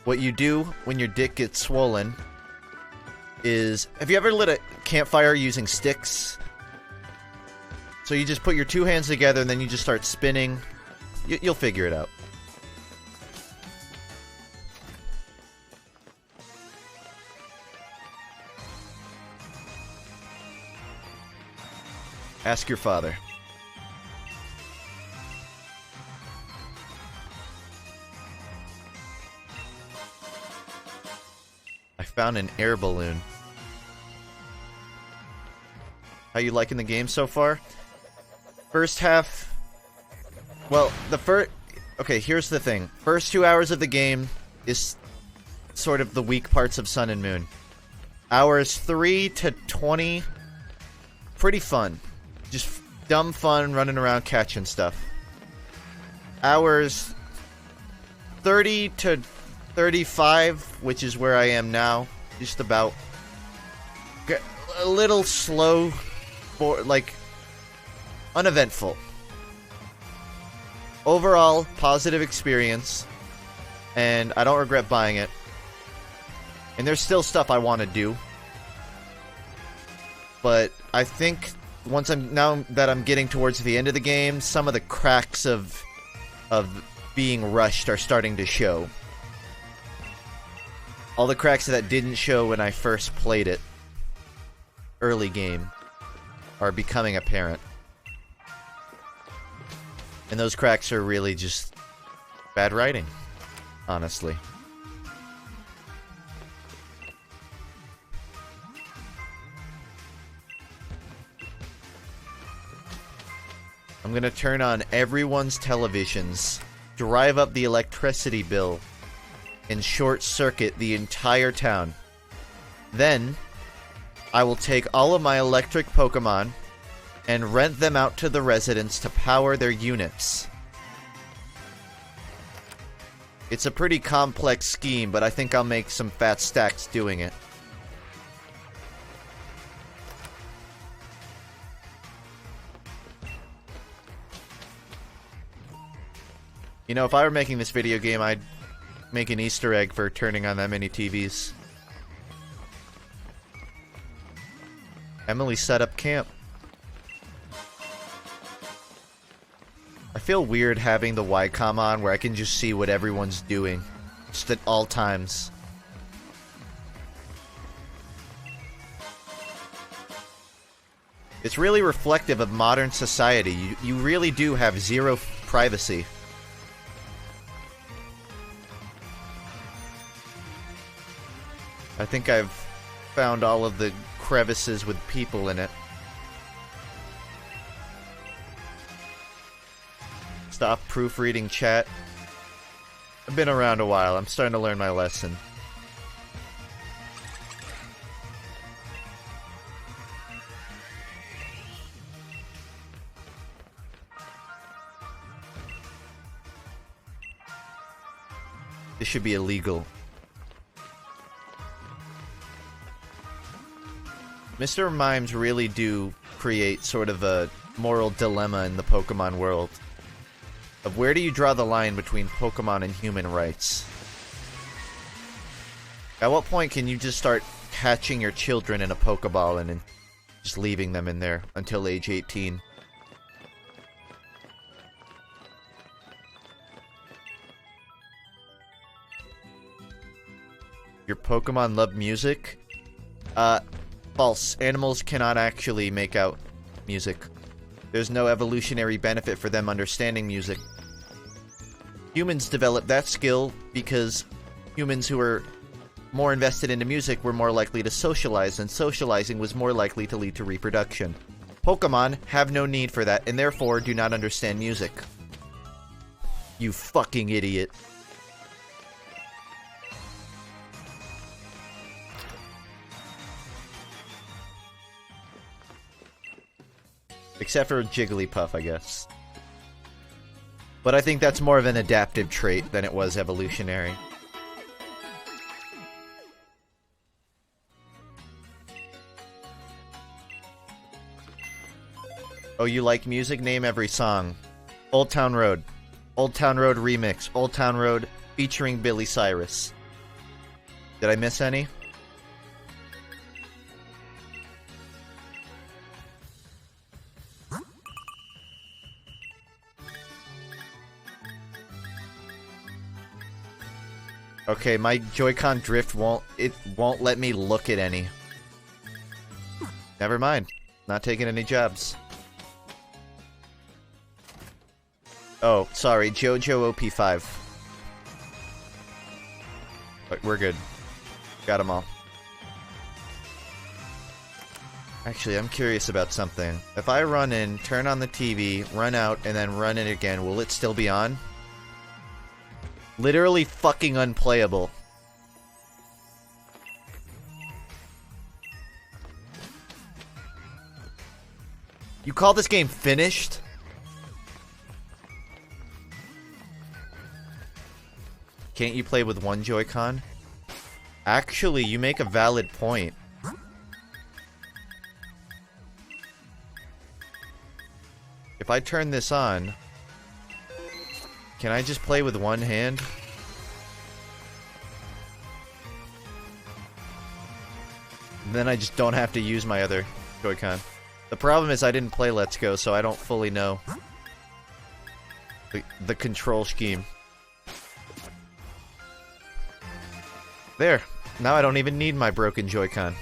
What you do when your dick gets swollen is... Have you ever lit a campfire using sticks? So you just put your two hands together and then you just start spinning. You'll figure it out. Ask your father. I found an air balloon. How you liking the game so far? First half... Well, okay, here's the thing. First 2 hours of the game is sort of the weak parts of Sun and Moon. Hours 3 to 20... Pretty fun. Just dumb fun running around catching stuff. Hours 30 to 35, which is where I am now. Just about. A little slow, like, uneventful. Overall, positive experience. And I don't regret buying it. And there's still stuff I want to do. But I think... now that I'm getting towards the end of the game, some of the cracks of being rushed are starting to show. All the cracks that didn't show when I first played it, early game, are becoming apparent. And those cracks are really just bad writing, honestly. I'm gonna turn on everyone's televisions, drive up the electricity bill, and short-circuit the entire town. Then, I will take all of my electric Pokemon and rent them out to the residents to power their units. It's a pretty complex scheme, but I think I'll make some fat stacks doing it. You know, if I were making this video game, I'd make an Easter egg for turning on that many TVs. Emily set up camp. I feel weird having the Ycom on where I can just see what everyone's doing. Just at all times. It's really reflective of modern society. You really do have zero privacy. I think I've found all of the crevices with people in it. Stop proofreading chat. I've been around a while. I'm starting to learn my lesson. This should be illegal. Mr. Mimes really do create sort of a moral dilemma in the Pokemon world. Of where do you draw the line between Pokemon and human rights? At what point can you just start hatching your children in a Pokeball and just leaving them in there until age 18? Your Pokemon love music? False. Animals cannot actually make out music. There's no evolutionary benefit for them understanding music. Humans developed that skill because humans who were more invested into music were more likely to socialize, and socializing was more likely to lead to reproduction. Pokemon have no need for that, and therefore do not understand music. You fucking idiot. Except for Jigglypuff, I guess. But I think that's more of an adaptive trait than it was evolutionary. Oh, you like music? Name every song. Old Town Road. Old Town Road remix. Old Town Road featuring Billy Cyrus. Did I miss any? Okay, my Joy-Con drift won't let me look at any. Never mind. Not taking any jobs. Oh, sorry, JoJo OP5. But we're good. Got them all. Actually, I'm curious about something. If I run in, turn on the TV, run out, and then run in again, will it still be on? Literally fucking unplayable. You call this game finished? Can't you play with one Joy-Con? Actually, you make a valid point. If I turn this on, can I just play with one hand? And then I just don't have to use my other Joy-Con. The problem is I didn't play Let's Go, so I don't fully know the control scheme. There. Now I don't even need my broken Joy-Con.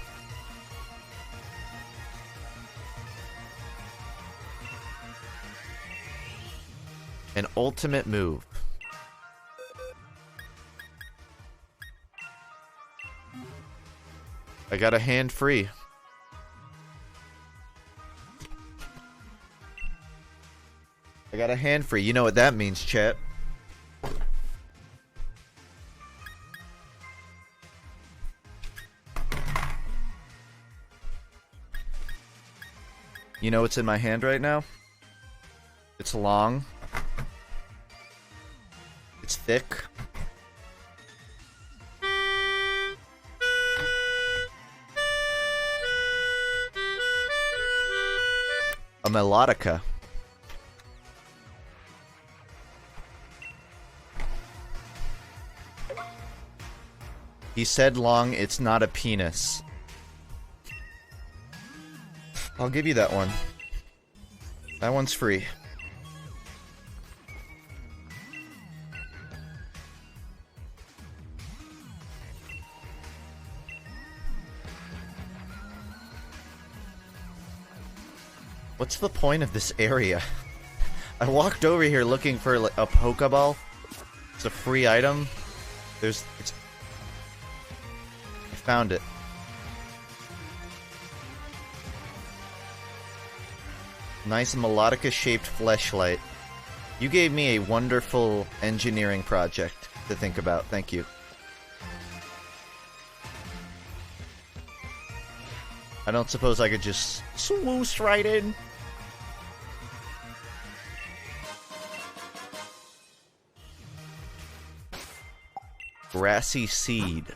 An ultimate move. I got a hand free. I got a hand free. You know what that means, chat. You know what's in my hand right now? It's long. It's thick. A melodica. He said long, it's not a penis. I'll give you that one. That one's free. What's the point of this area? I walked over here looking for like, a Pokeball. It's a free item. I found it. Nice melodica-shaped fleshlight. You gave me a wonderful engineering project to think about. Thank you. I don't suppose I could just swoosh right in. Grassy seed.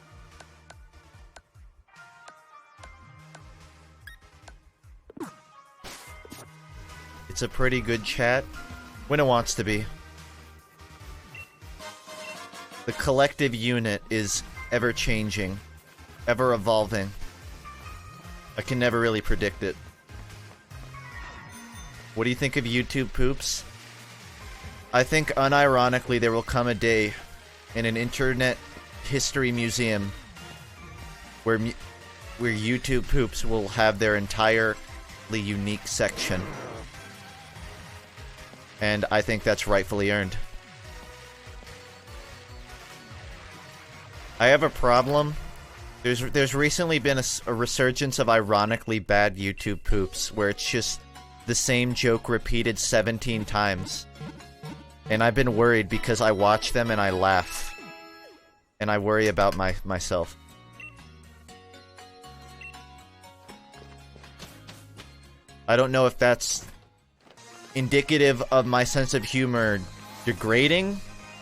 It's a pretty good chat when it wants to be. The collective unit is ever changing, ever evolving. I can never really predict it. What do you think of YouTube poops? I think unironically there will come a day in an internet history museum where YouTube poops will have their entirely unique section. And I think that's rightfully earned. I have a problem. There's recently been a resurgence of ironically bad YouTube poops where it's just the same joke repeated 17 times. And I've been worried because I watch them and I laugh. And I worry about myself. I don't know if that's indicative of my sense of humor degrading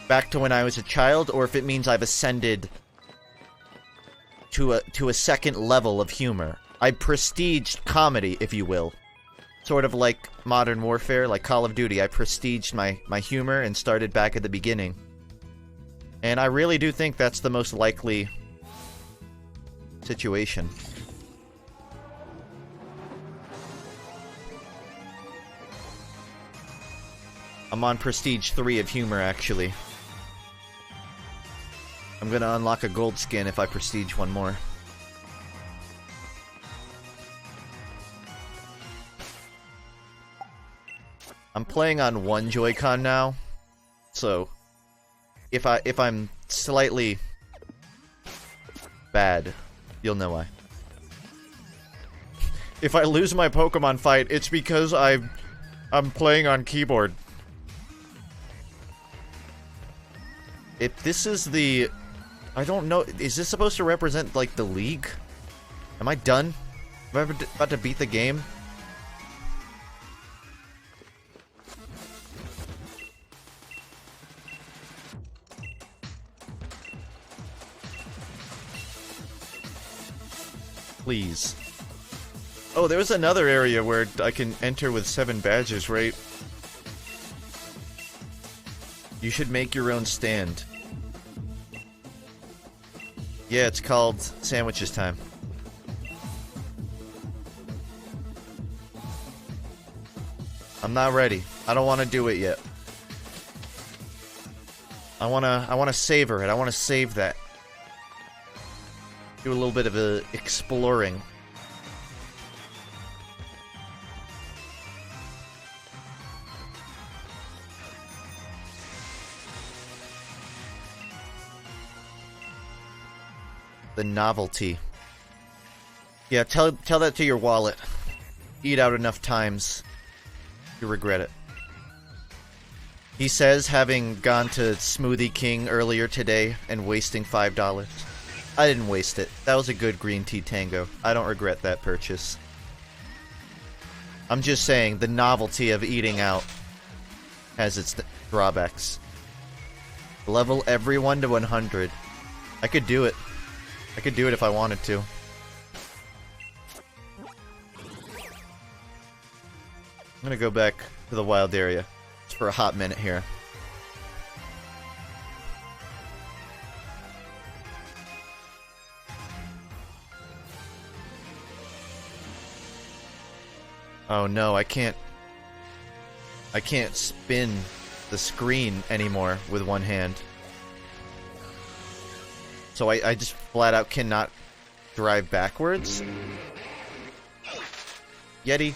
back to when I was a child, or if it means I've ascended to a second level of humor. I prestiged comedy, if you will. Sort of like Modern Warfare, like Call of Duty. I prestiged my humor and started back at the beginning. And I really do think that's the most likely situation. I'm on Prestige 3 of humor, actually. I'm gonna unlock a gold skin if I prestige one more. I'm playing on one Joy-Con now, so if I'm slightly bad, you'll know why. If I lose my Pokemon fight, it's because I'm playing on keyboard. If this is the... I don't know, is this supposed to represent, like, the league? Am I done? Am I about to beat the game? Please. Oh, there was another area where I can enter with 7 badges, right? You should make your own stand. Yeah, it's called Sandwiches Time. I'm not ready. I don't want to do it yet. I wanna savor it. I wanna save that. Do a little bit of exploring. The novelty. Yeah, tell that to your wallet. Eat out enough times, you regret it. He says, having gone to Smoothie King earlier today and wasting $5. I didn't waste it. That was a good green tea tango. I don't regret that purchase. I'm just saying, the novelty of eating out has its drawbacks. Level everyone to 100. I could do it. I could do it if I wanted to. gonna go back to the wild area just for a hot minute here. Oh no, I can't spin the screen anymore with one hand. So I just flat out cannot drive backwards. Yeti.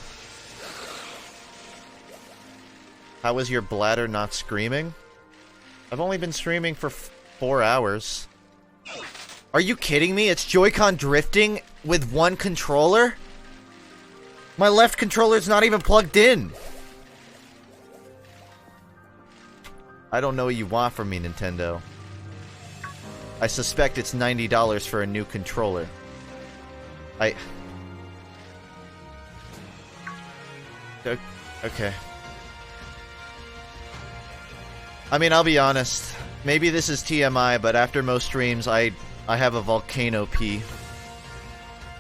How is your bladder not screaming? I've only been streaming for 4 hours. Are you kidding me? It's Joy-Con drifting with one controller? My left controller's not even plugged in. I don't know what you want from me, Nintendo. I suspect it's $90 for a new controller. Okay. I mean, I'll be honest. Maybe this is TMI, but after most streams, I have a volcano pee.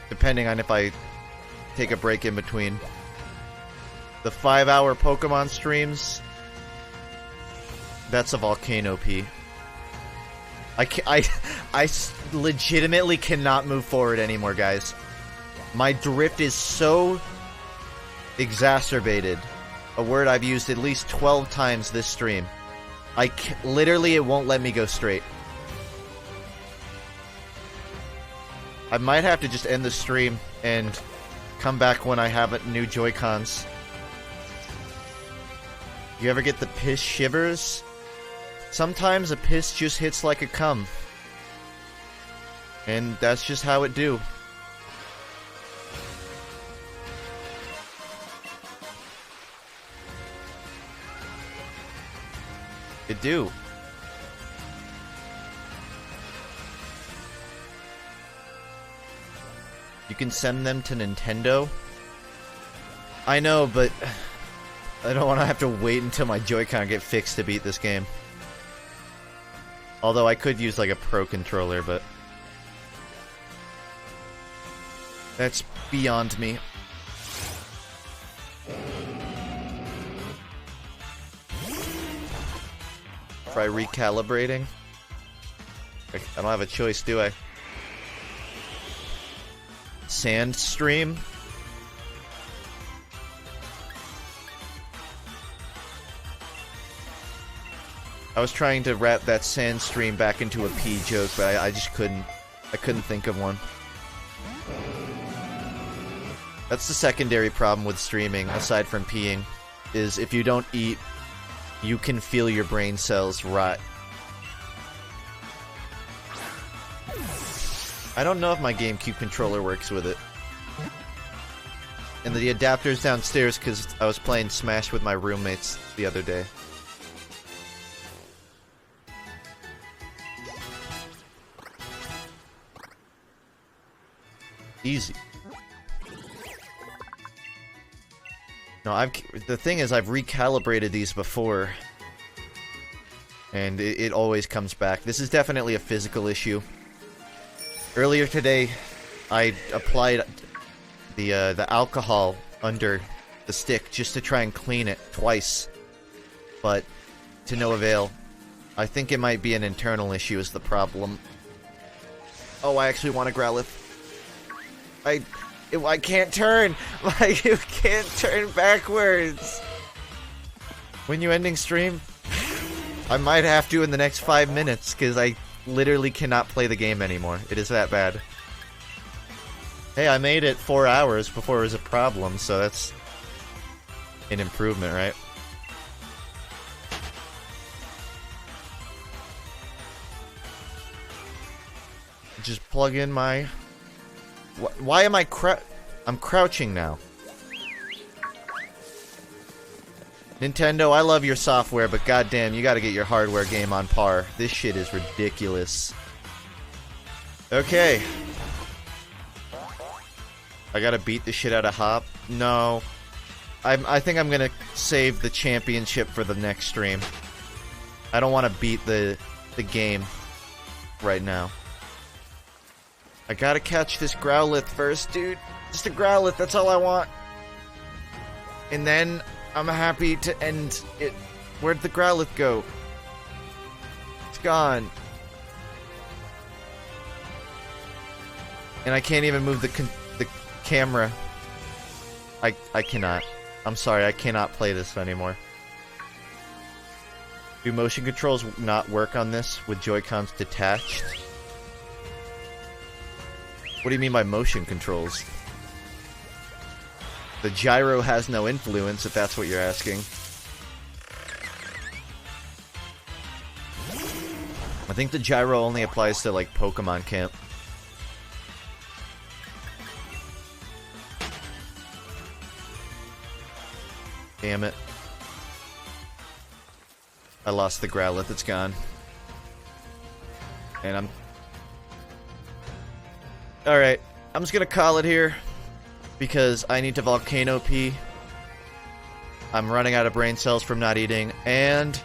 Depending on if I take a break in between. The 5-hour Pokemon streams, that's a volcano pee. I legitimately cannot move forward anymore, guys. My drift is so exacerbated. A word I've used at least 12 times this stream. Literally, it won't let me go straight. I might have to just end the stream and come back when I have new Joy-Cons. You ever get the piss shivers? Sometimes a piss just hits like a cum. And that's just how it do. It do. You can send them to Nintendo? I know, but I don't want to have to wait until my Joy-Con get fixed to beat this game. Although I could use like a Pro controller, but that's beyond me. Try recalibrating. I don't have a choice, do I? Sand stream? I was trying to wrap that sand stream back into a pee joke, but I just couldn't. I couldn't think of one. That's the secondary problem with streaming, aside from peeing, is if you don't eat, you can feel your brain cells rot. I don't know if my GameCube controller works with it. And the adapter's downstairs because I was playing Smash with my roommates the other day. Easy. No, the thing is, I've recalibrated these before. And it always comes back. This is definitely a physical issue. Earlier today, I applied the alcohol under the stick just to try and clean it twice. But to no avail. I think it might be an internal issue is the problem. Oh, I actually want a Growlithe. I can't turn! Like, you can't turn backwards! When you ending stream? I might have to in the next 5 minutes, because I literally cannot play the game anymore. It is that bad. Hey, I made it 4 hours before it was a problem, so that's an improvement, right? Just plug in my... Why am I I'm crouching now. Nintendo, I love your software, but goddamn, you gotta get your hardware game on par. This shit is ridiculous. Okay. I gotta beat the shit out of Hop? No. I think I'm gonna save the championship for the next stream. I don't want to beat the game right now. I gotta catch this Growlithe first, dude. Just a Growlithe, that's all I want. And then I'm happy to end it. Where'd the Growlithe go? It's gone. And I can't even move the camera. I cannot. I'm sorry, I cannot play this anymore. Do motion controls not work on this with Joy-Cons detached? What do you mean by motion controls? The gyro has no influence, if that's what you're asking. I think the gyro only applies to, like, Pokemon Camp. Damn it. I lost the Growlithe, it's gone. And I'm... Alright, I'm just gonna call it here. Because I need to volcano pee. I'm running out of brain cells from not eating. And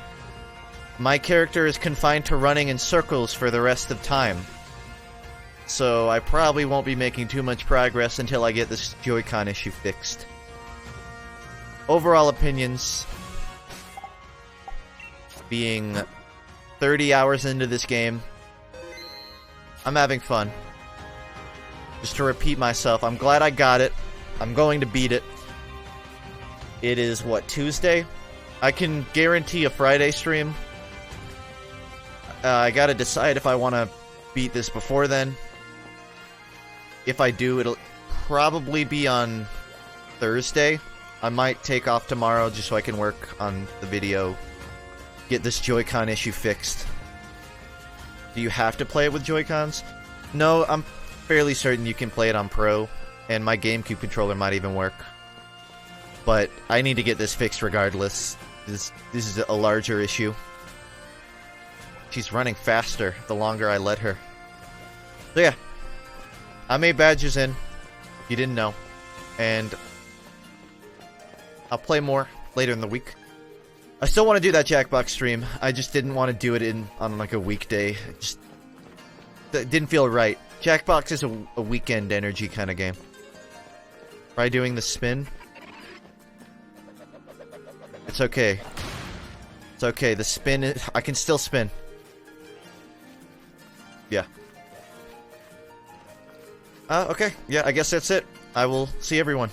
my character is confined to running in circles for the rest of time. So I probably won't be making too much progress until I get this Joy-Con issue fixed. Overall opinions, being 30 hours into this game, I'm having fun. Just to repeat myself, I'm glad I got it. I'm going to beat it. It is, what, Tuesday? I can guarantee a Friday stream. I gotta decide if I want to beat this before then. If I do, it'll probably be on Thursday. I might take off tomorrow just so I can work on the video. Get this Joy-Con issue fixed. Do you have to play it with Joy-Cons? No, I'm fairly certain you can play it on Pro. And my GameCube controller might even work. But I need to get this fixed regardless. This is a larger issue. She's running faster the longer I let her. So yeah. I made badges in. If you didn't know. And I'll play more later in the week. I still want to do that Jackbox stream. I just didn't want to do it on like a weekday. It didn't feel right. Jackbox is a weekend energy kind of game. Try doing the spin. It's okay. It's okay. The spin is... I can still spin. Yeah. Okay. Yeah, I guess that's it. I will see everyone.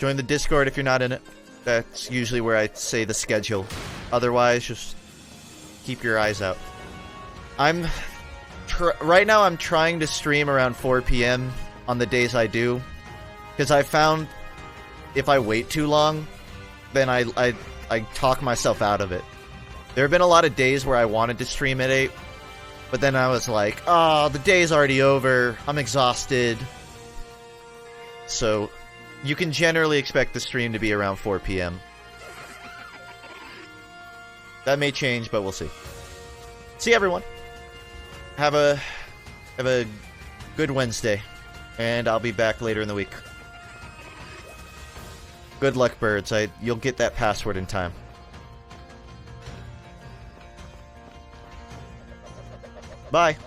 Join the Discord if you're not in it. That's usually where I say the schedule. Otherwise, just keep your eyes out. Right now I'm trying to stream around 4 PM on the days I do. Because I found if I wait too long, then I talk myself out of it. There have been a lot of days where I wanted to stream at 8, but then I was like, oh, the day's already over. I'm exhausted. So you can generally expect the stream to be around 4 PM. That may change, but we'll see. See everyone. Have a good Wednesday, and I'll be back later in the week. Good luck, birds. You'll get that password in time. Bye.